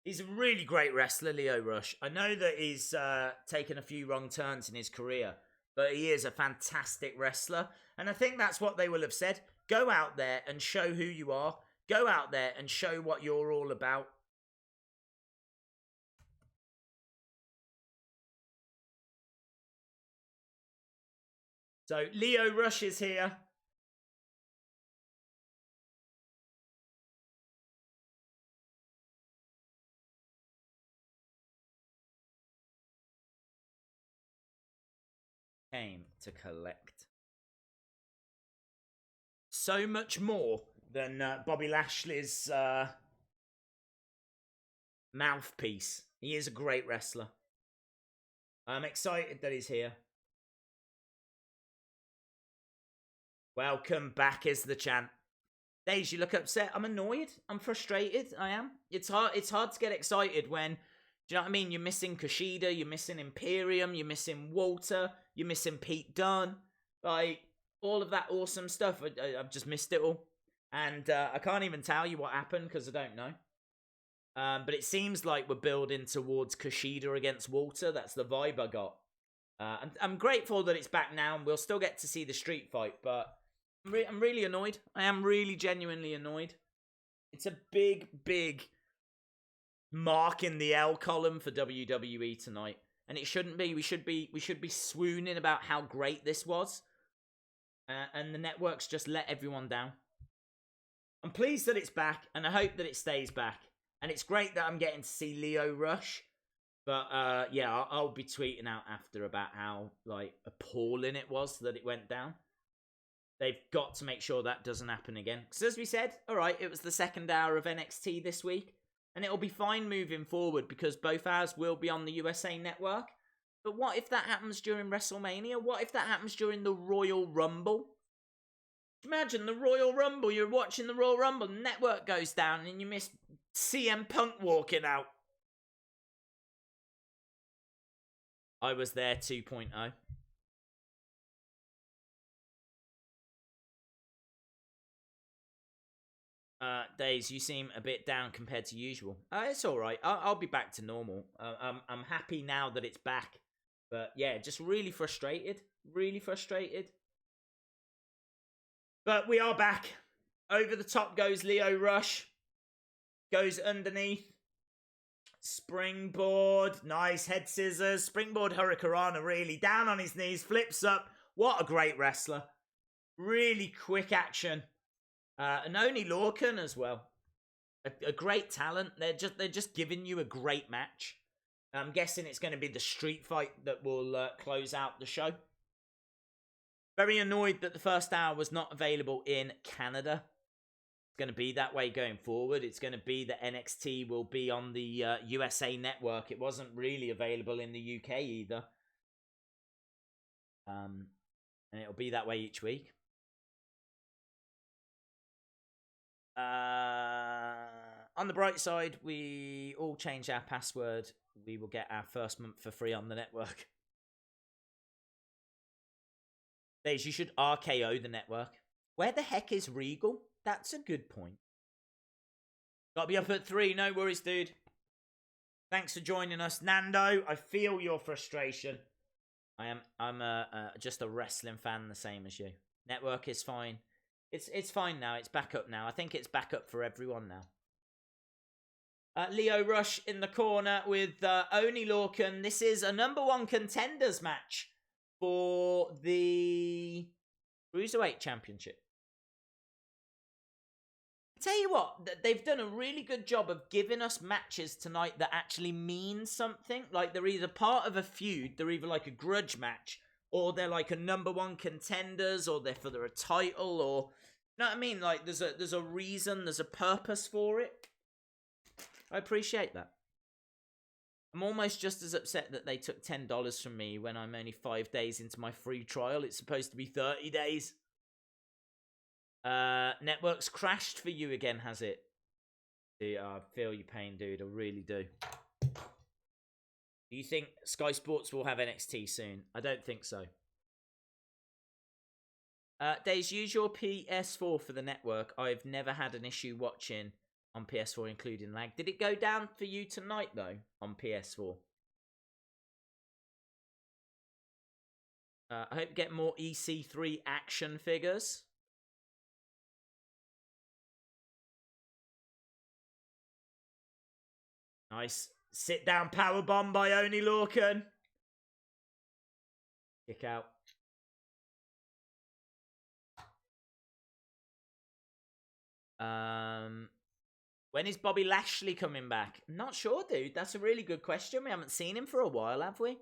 He's a really great wrestler, Lio Rush. I know that he's taken a few wrong turns in his career, but he is a fantastic wrestler. And I think that's what they will have said. Go out there and show who you are. Go out there and show what you're all about. So, Lio Rush is here. Came to collect. So much more than Bobby Lashley's mouthpiece. He is a great wrestler. I'm excited that he's here. Welcome back as the champ. Days, you look upset. I'm annoyed. I'm frustrated. I am. It's hard to get excited when, do you know what I mean? You're missing Kushida, you're missing Imperium, you're missing Walter, you're missing Pete Dunne. Like, all of that awesome stuff. I've just missed it all. And I can't even tell you what happened because I don't know. But it seems like we're building towards Kushida against Walter. That's the vibe I got. I'm grateful that it's back now and we'll still get to see the street fight, but I'm really annoyed. I am really genuinely annoyed. It's a big, big mark in the L column for WWE tonight. And it shouldn't be. We should be swooning about how great this was. And the network's just let everyone down. I'm pleased that it's back, and I hope that it stays back. And it's great that I'm getting to see Lio Rush. But, yeah, I'll be tweeting out after about how, like, appalling it was that it went down. They've got to make sure that doesn't happen again. Because as we said, alright, it was the second hour of NXT this week. And it'll be fine moving forward because both hours will be on the USA Network. But what if that happens during WrestleMania? What if that happens during the Royal Rumble? Imagine the Royal Rumble. You're watching the Royal Rumble, the network goes down and you miss CM Punk walking out. I was there 2.0. Days, you seem a bit down compared to usual. It's alright. I'll be back to normal. I'm happy now that it's back. But yeah, just really frustrated. Really frustrated. But we are back. Over the top goes Lio Rush. Goes underneath. Springboard. Nice head scissors. Springboard Hurricanrana really. Down on his knees. Flips up. What a great wrestler. Really quick action. And Oney Lorcan as well. A great talent. They're just giving you a great match. I'm guessing it's going to be the street fight that will close out the show. Very annoyed that the first hour was not available in Canada. It's going to be that way going forward. It's going to be that NXT will be on the USA Network. It wasn't really available in the UK either. And it'll be that way each week. On the bright side, we all changed our password. We will get our first month for free on the network. Days, you should RKO the network. Where the heck is Regal? That's a good point. Gotta be up at 3. No worries, dude. Thanks for joining us, Nando. I feel your frustration. I'm just a wrestling fan the same as you. Network is fine. It's fine now. It's back up now. I think it's back up for everyone now. Lio Rush in the corner with Oney Lorcan. This is a #1 contenders match for the Cruiserweight Championship. I tell you what, they've done a really good job of giving us matches tonight that actually mean something. Like, they're either part of a feud, they're either like a grudge match, or they're like a #1 contenders, or they're for a title, or... You know what I mean? Like, there's a reason, there's a purpose for it. I appreciate that. I'm almost just as upset that they took $10 from me when I'm only 5 days into my free trial. It's supposed to be 30 days. Network's crashed for you again, has it? Yeah, I feel your pain, dude. I really do. Do you think Sky Sports will have NXT soon? I don't think so. Days, use your PS4 for the network. I've never had an issue watching on PS4, including lag. Did it go down for you tonight, though, on PS4? I hope you get more EC3 action figures. Nice. Sit down powerbomb by Oney Lorcan. Kick out. When is Bobby Lashley coming back? Not sure, dude. That's a really good question. We haven't seen him for a while, have we?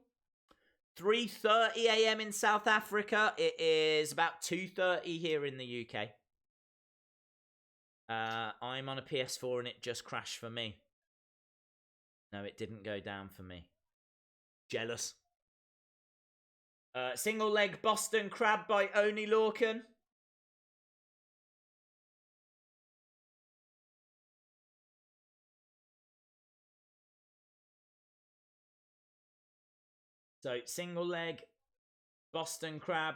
3:30 a.m. in South Africa. It is about 2:30 here in the UK. I'm on a PS4 and it just crashed for me. No, it didn't go down for me. Jealous. Single leg Boston Crab by Oney Lorcan. So, single leg, Boston Crab.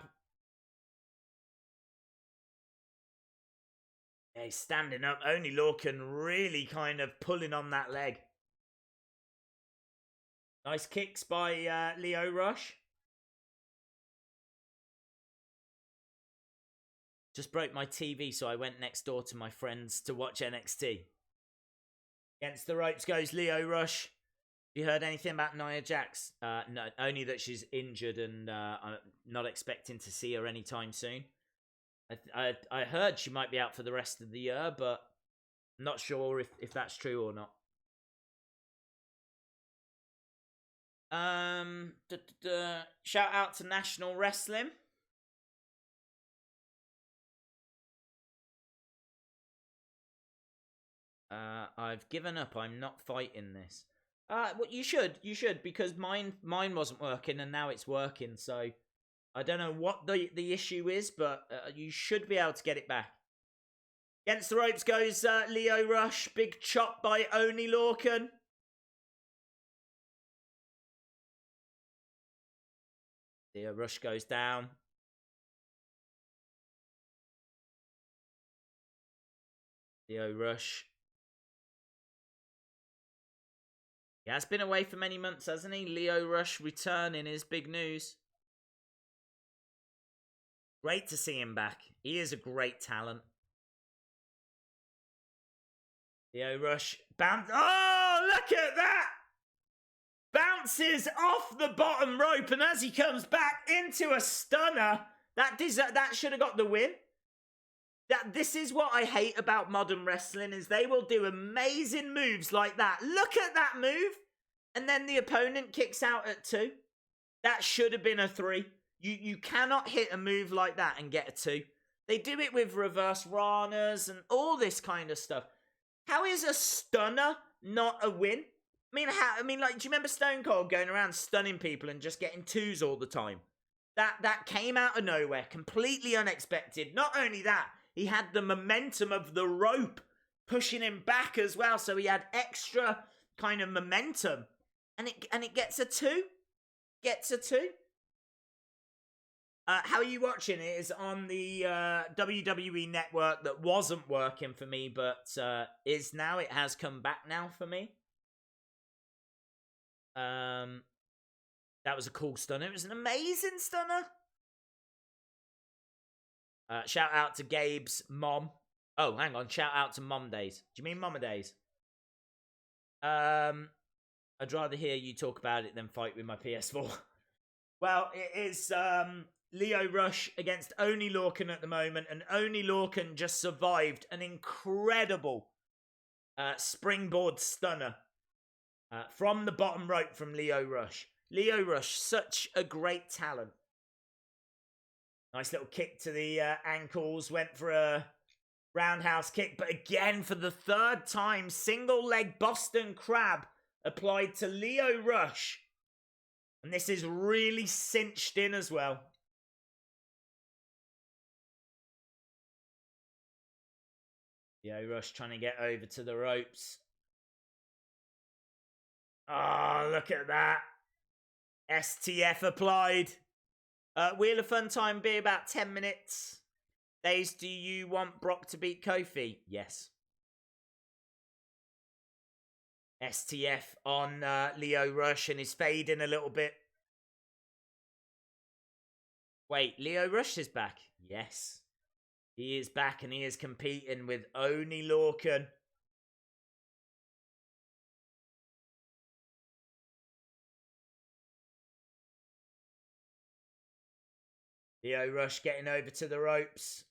Yeah, he's standing up. Oney Lorcan really kind of pulling on that leg. Nice kicks by Lio Rush. Just broke my TV, so I went next door to my friends to watch NXT. Against the ropes goes Lio Rush. You heard anything about Nia Jax? No, only that she's injured and I'm not expecting to see her anytime soon. I heard she might be out for the rest of the year, but I'm not sure if that's true or not. Shout out to National Wrestling. I've given up. I'm not fighting this. Well, you should, because mine wasn't working and now it's working. So I don't know what the issue is, but you should be able to get it back. Against the ropes goes Lio Rush. Big chop by Oney Lorcan. Lio Rush goes down. Lio Rush. He has been away for many months, hasn't he? Lio Rush returning is big news. Great to see him back. He is a great talent. Lio Rush. Oh, look at that! Bounces off the bottom rope, and as he comes back into a stunner, that should have got the win. This is what I hate about modern wrestling, is they will do amazing moves like that. Look at that move. And then the opponent kicks out at 2. That should have been a 3. You cannot hit a move like that and get a 2. They do it with reverse Ranas and all this kind of stuff. How is a stunner not a win? Do you remember Stone Cold going around stunning people and just getting 2s all the time? That came out of nowhere, completely unexpected. Not only that, he had the momentum of the rope pushing him back as well, so he had extra kind of momentum. And it gets a 2. Gets a 2. How are you watching? It is on the WWE Network that wasn't working for me, but is now. It has come back now for me. That was a cool stunner. It was an amazing stunner. Shout out to Gabe's mom. Oh, hang on. Shout out to Mom Days. Do you mean Mama Days? I'd rather hear you talk about it than fight with my PS4. Well, it is Lio Rush against Oney Lorcan at the moment, and Oney Lorcan just survived an incredible springboard stunner from the bottom rope from Lio Rush. Lio Rush, such a great talent. Nice little kick to the ankles, went for a roundhouse kick, but again, for the 3rd time, single leg Boston Crab applied to Lio Rush. And this is really cinched in as well. Lio Rush trying to get over to the ropes. Oh, look at that. STF applied. Wheel of Fun time be about 10 minutes. Days, do you want Brock to beat Kofi? Yes. STF on Lio Rush, and is fading a little bit. Wait, Lio Rush is back? Yes. He is back, and he is competing with Oney Lorcan. Lio Rush getting over to the ropes.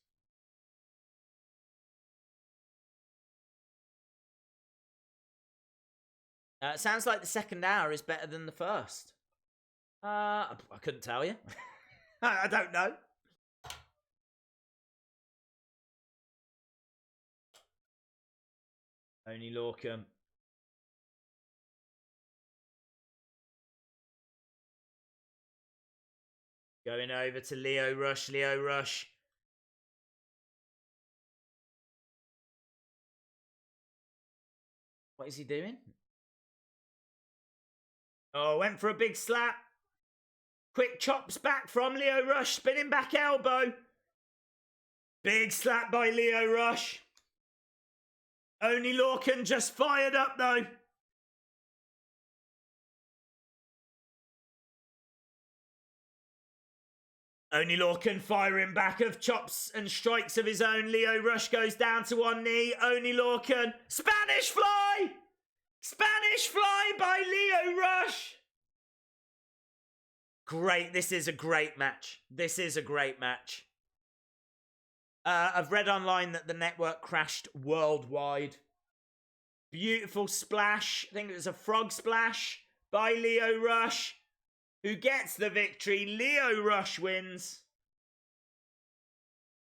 Sounds like the second hour is better than the first. I couldn't tell you. I don't know. Oney Lorcan. Going over to Lio Rush. Lio Rush. What is he doing? Oh, went for a big slap. Quick chops back from Lio Rush. Spinning back elbow. Big slap by Lio Rush. Oney Lorcan just fired up though. Oney Lorcan firing back of chops and strikes of his own. Lio Rush goes down to one knee. Oney Lorcan. Spanish fly! Spanish fly by Lio Rush. Great. This is a great match. This is a great match. I've read online that the network crashed worldwide. Beautiful splash. I think it was a frog splash by Lio Rush, who gets the victory. Lio Rush wins.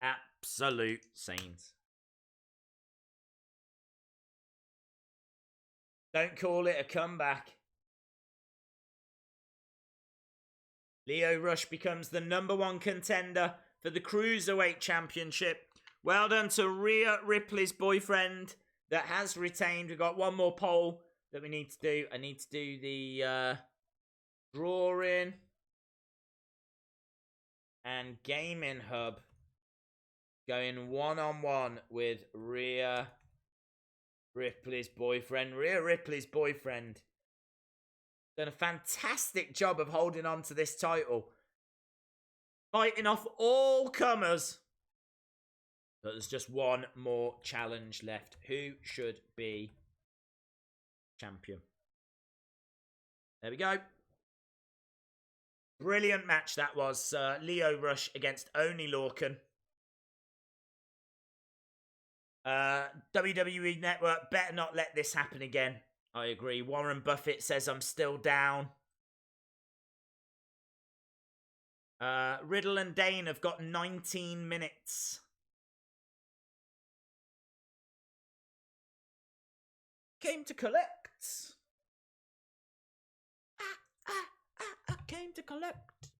Absolute scenes. Don't call it a comeback. Lio Rush becomes the #1 contender for the Cruiserweight Championship. Well done to Rhea Ripley's boyfriend that has retained. We've got one more poll that we need to do. I need to do the drawing and gaming hub going one-on-one with Rhea Ripley's boyfriend. Rhea Ripley's boyfriend done a fantastic job of holding on to this title, fighting off all comers. But there's just one more challenge left. Who should be champion? There we go. Brilliant match that was. Lio Rush against Oney Lorcan. WWE Network better not let this happen again. I agree. Warren Buffett says I'm still down. Riddle and Dane have got 19 minutes. Came to collect. I came to collect.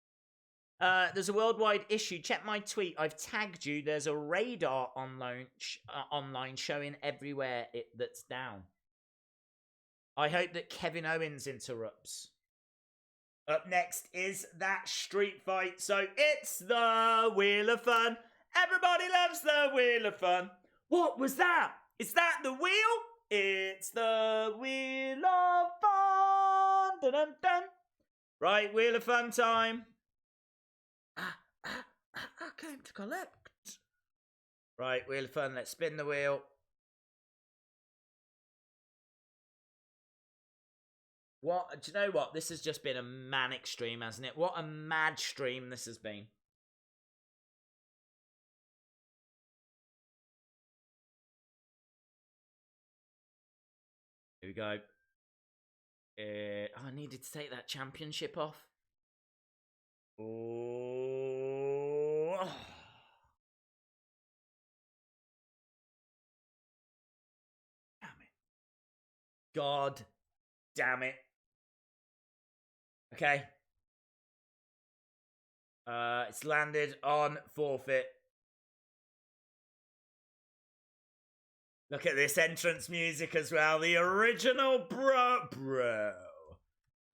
There's a worldwide issue. Check my tweet. I've tagged you. There's a radar online showing everywhere that's down. I hope that Kevin Owens interrupts. Up next is that street fight. So it's the Wheel of Fun. Everybody loves the Wheel of Fun. What was that? Is that the wheel? It's the Wheel of Fun. Dun, dun, dun. Right, Wheel of Fun time. I came to collect. Right, Wheel of Fun. Let's spin the wheel. What? Do you know what? This has just been a manic stream, hasn't it? What a mad stream this has been. Here we go. I needed to take that championship off. Oh. Damn it. God damn it. Okay. It's landed on forfeit. Look at this entrance music as well. The original bro.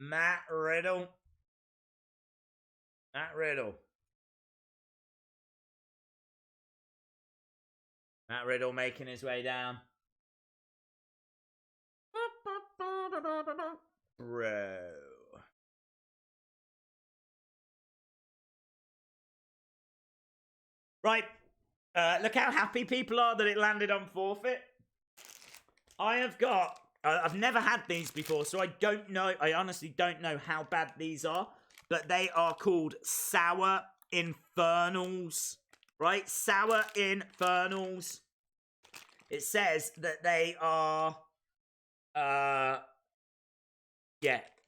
Matt Riddle. Matt Riddle making his way down. Bro. Right. Look how happy people are that it landed on forfeit. I have got... I've never had these before, so I don't know. I honestly don't know how bad these are. But they are called sour Infernals, right? Sour Infernals. It says that they are, yeah,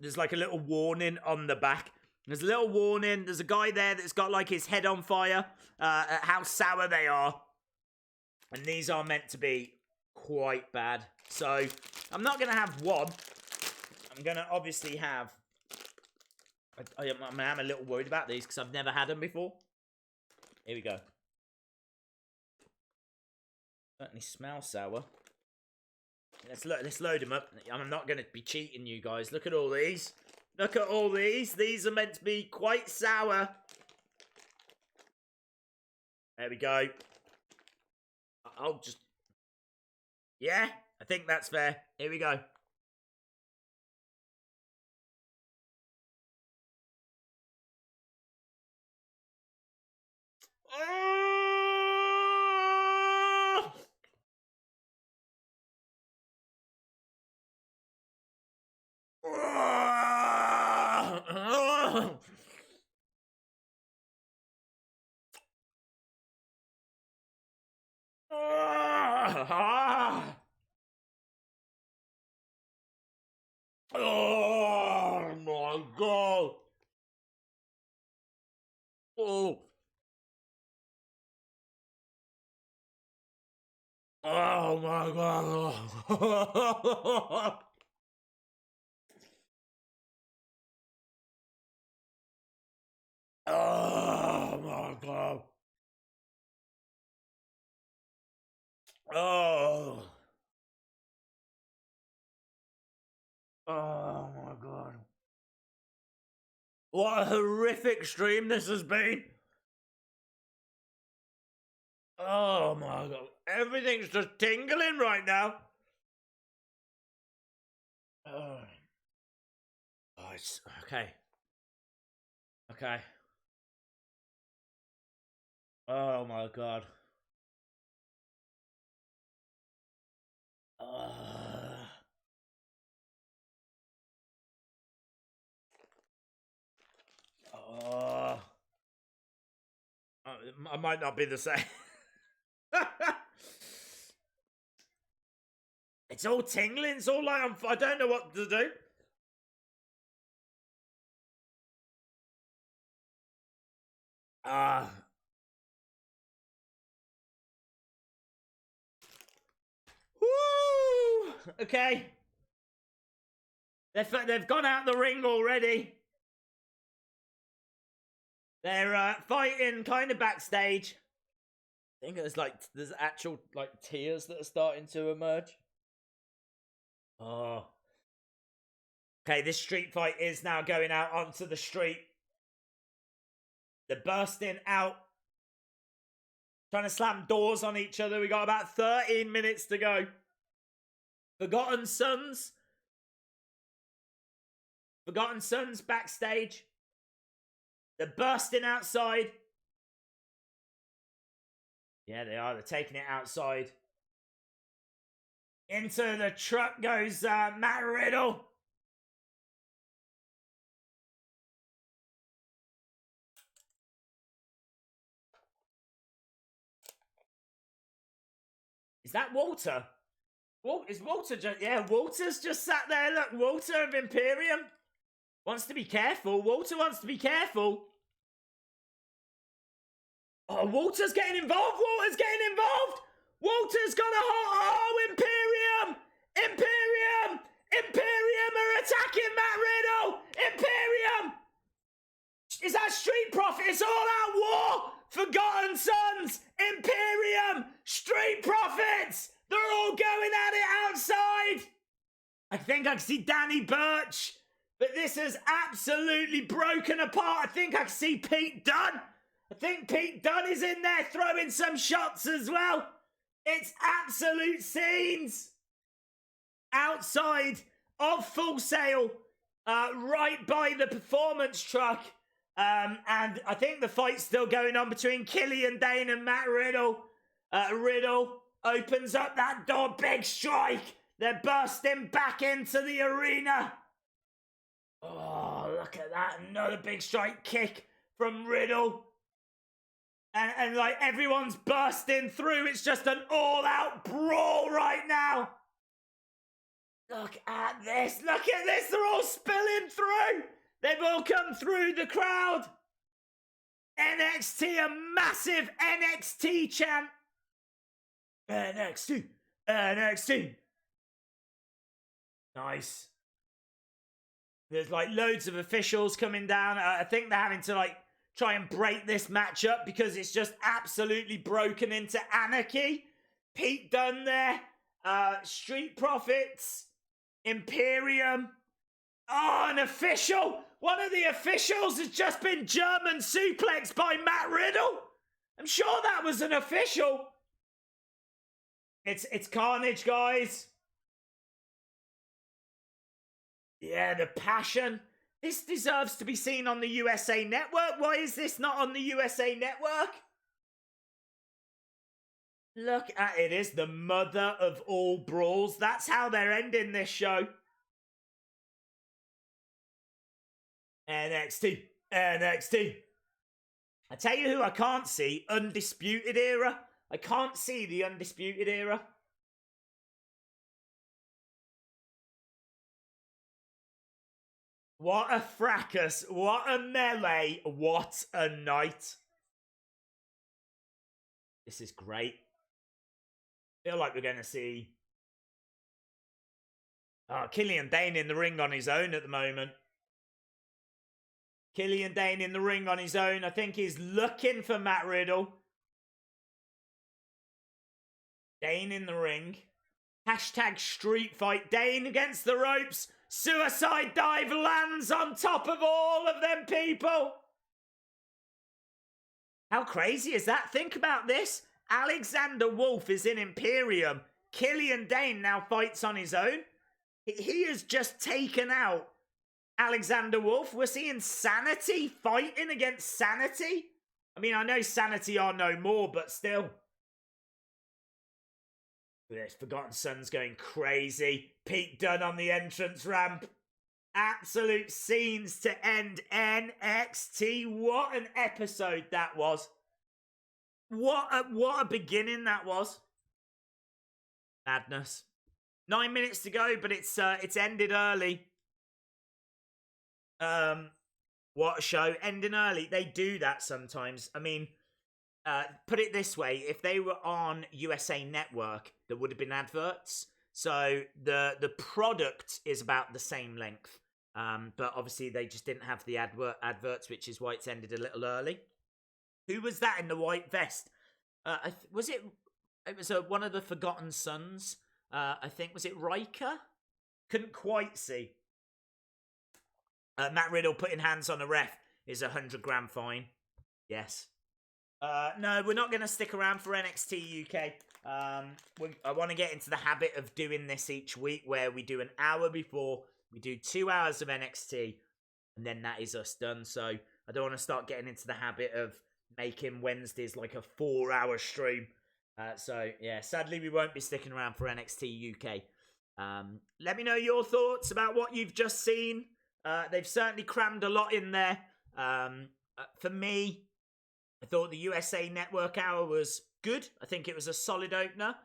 there's like a little warning on the back. There's a little warning. There's a guy there that's got like his head on fire at how sour they are. And these are meant to be quite bad. So I'm not going to have one. I'm going to obviously have... I'm a little worried about these because I've never had them before. Here we go. Certainly smell sour. Let's load them up. I'm not going to be cheating you guys. Look at all these. Look at all these. These are meant to be quite sour. There we go. I'll just... Yeah, I think that's fair. Here we go. Oh my god. Oh. Oh my god. Oh my god. Oh. Oh my god. What a horrific stream this has been. Oh my god. Everything's just tingling right now. Oh, it's okay. Okay. Oh my god. I might not be the same. It's all tingling. It's all like I don't know what to do. Woo! Okay. They've gone out the ring already. They're fighting kind of backstage. I think there's actual like tears that are starting to emerge. Oh. Okay, this street fight is now going out onto the street. They're bursting out. Trying to slam doors on each other. We got about 13 minutes to go. Forgotten Sons. Forgotten Sons backstage. They're bursting outside. Yeah, they are. They're taking it outside. Into the truck goes Matt Riddle. Is that Walter? Is Walter just... Yeah, Walter's just sat there. Look, Walter of Imperium wants to be careful. Walter wants to be careful. Oh, Walter's getting involved. Walter's getting involved. Walter's got a hot... Oh, Imperium! Imperium! Imperium are attacking Matt Riddle! Imperium! Is that Street Profits? All out war! Forgotten Sons! Imperium! Street Profits! They're all going at it outside! I think I can see Danny Burch, but this has absolutely broken apart. I think I can see Pete Dunne. I think Pete Dunne is in there throwing some shots as well. It's absolute scenes outside of Full Sail, right by the performance truck. And I think the fight's still going on between Killian Dane and Matt Riddle. Riddle opens up that door, big strike. They're bursting back into the arena. Oh, look at that. Another big strike kick from Riddle. And like everyone's bursting through. It's just an all-out brawl right now. Look at this. Look at this. They're all spilling through. They've all come through the crowd. NXT, a massive NXT chant. NXT. NXT. Nice. There's like loads of officials coming down. I think they're having to like try and break this match up because it's just absolutely broken into anarchy. Pete Dunne there. Street Profits. Imperium. Oh, an official. One of the officials has just been German suplexed by Matt Riddle. I'm sure that was an official. It's carnage, guys. Yeah, the passion. This deserves to be seen on the USA Network. Why is this not on the USA Network? Look at it. It's the mother of all brawls. That's how they're ending this show. NXT. NXT. I tell you who I can't see. Undisputed Era. I can't see the Undisputed Era. What a fracas. What a melee. What a night. This is great. I feel like we're going to see Killian Dane in the ring on his own at the moment. Killian Dane in the ring on his own. I think he's looking for Matt Riddle. Dane in the ring. Hashtag street fight. Dane against the ropes. Suicide dive lands on top of all of them people. How crazy is that? Think about this. Alexander Wolf is in Imperium. Killian Dane now fights on his own. He has just taken out Alexander Wolf. We're seeing Sanity fighting against Sanity. I mean, I know Sanity are no more, but still. This Forgotten Son's going crazy. Pete Dunne on the entrance ramp. Absolute scenes to end NXT. What an episode that was. What a beginning that was. Madness. 9 minutes to go, but it's ended early. What a show. Ending early. They do that sometimes. I mean, put it this way. If they were on USA Network, there would have been adverts. So the product is about the same length. But obviously they just didn't have the adverts, which is why it's ended a little early. Who was that in the white vest? Was it? It was one of the Forgotten Sons. I think, was it Riker? Couldn't quite see. Matt Riddle putting hands on a ref is a $100,000 fine. Yes. No, we're not going to stick around for NXT UK. I want to get into the habit of doing this each week, where we do an hour before, we do 2 hours of NXT, and then that is us done. So I don't want to start getting into the habit of making Wednesdays like a 4-hour stream. So yeah, sadly we won't be sticking around for NXT UK. Let me know your thoughts about what you've just seen. They've certainly crammed a lot in there. For me, I thought the USA Network hour was good. I think it was a solid opener.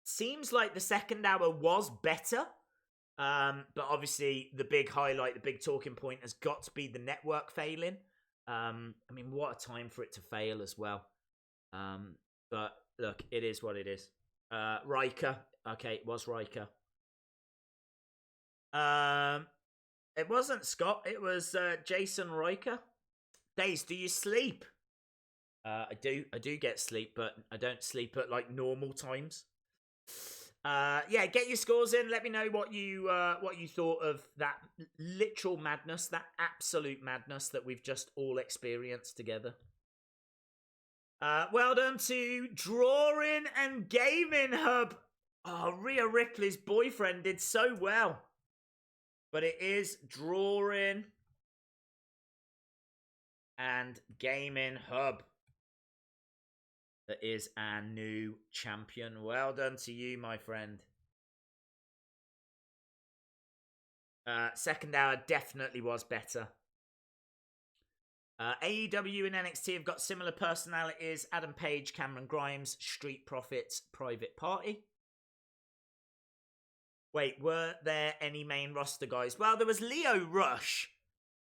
Seems like the second hour was better. But obviously the big highlight, the big talking point has got to be the network failing. I mean, what a time for it to fail as well. But look, it is what it is. Riker. Okay, it was Riker. It wasn't Scott. It was Jason Riker. Days, do you sleep? I do get sleep, but I don't sleep at like normal times. Yeah, get your scores in. Let me know what you thought of that literal madness, that absolute madness that we've just all experienced together. Well done to Drawing and Gaming Hub. Oh, Rhea Ripley's boyfriend did so well. But it is Drawing and Gaming Hub that is our new champion. Well done to you, my friend. Second hour definitely was better. AEW and NXT have got similar personalities. Adam Page, Cameron Grimes, Street Profits, Private Party. Wait, were there any main roster guys? Well, there was Lio Rush.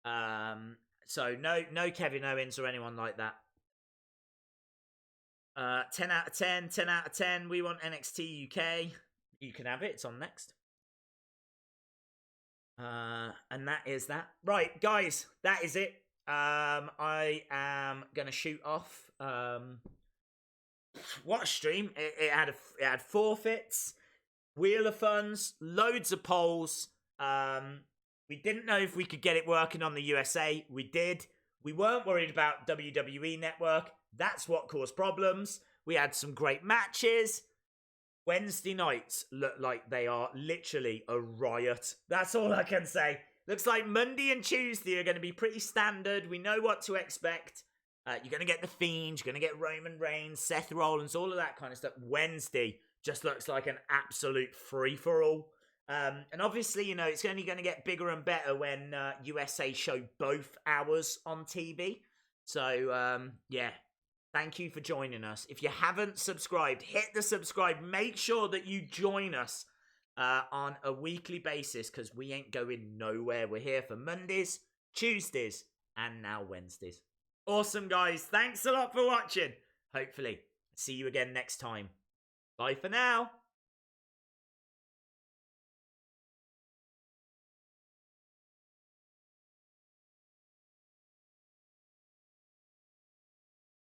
So no Kevin Owens or anyone like that. 10 out of 10, 10 out of 10. We want NXT UK. You can have it. It's on next. And that is that. Right, guys, that is it. I am gonna shoot off. What a stream! It had forfeits, Wheel of Funds, loads of polls. We didn't know if we could get it working on the USA. We did. We weren't worried about WWE Network. That's what caused problems. We had some great matches. Wednesday nights look like they are literally a riot. That's all I can say. Looks like Monday and Tuesday are going to be pretty standard. We know what to expect. You're going to get The Fiend. You're going to get Roman Reigns, Seth Rollins, all of that kind of stuff. Wednesday just looks like an absolute free-for-all. And obviously, you know, it's only going to get bigger and better when USA show both hours on TV. So, yeah. Thank you for joining us. If you haven't subscribed, hit the subscribe. Make sure that you join us on a weekly basis because we ain't going nowhere. We're here for Mondays, Tuesdays, and now Wednesdays. Awesome, guys. Thanks a lot for watching. Hopefully, see you again next time. Bye for now.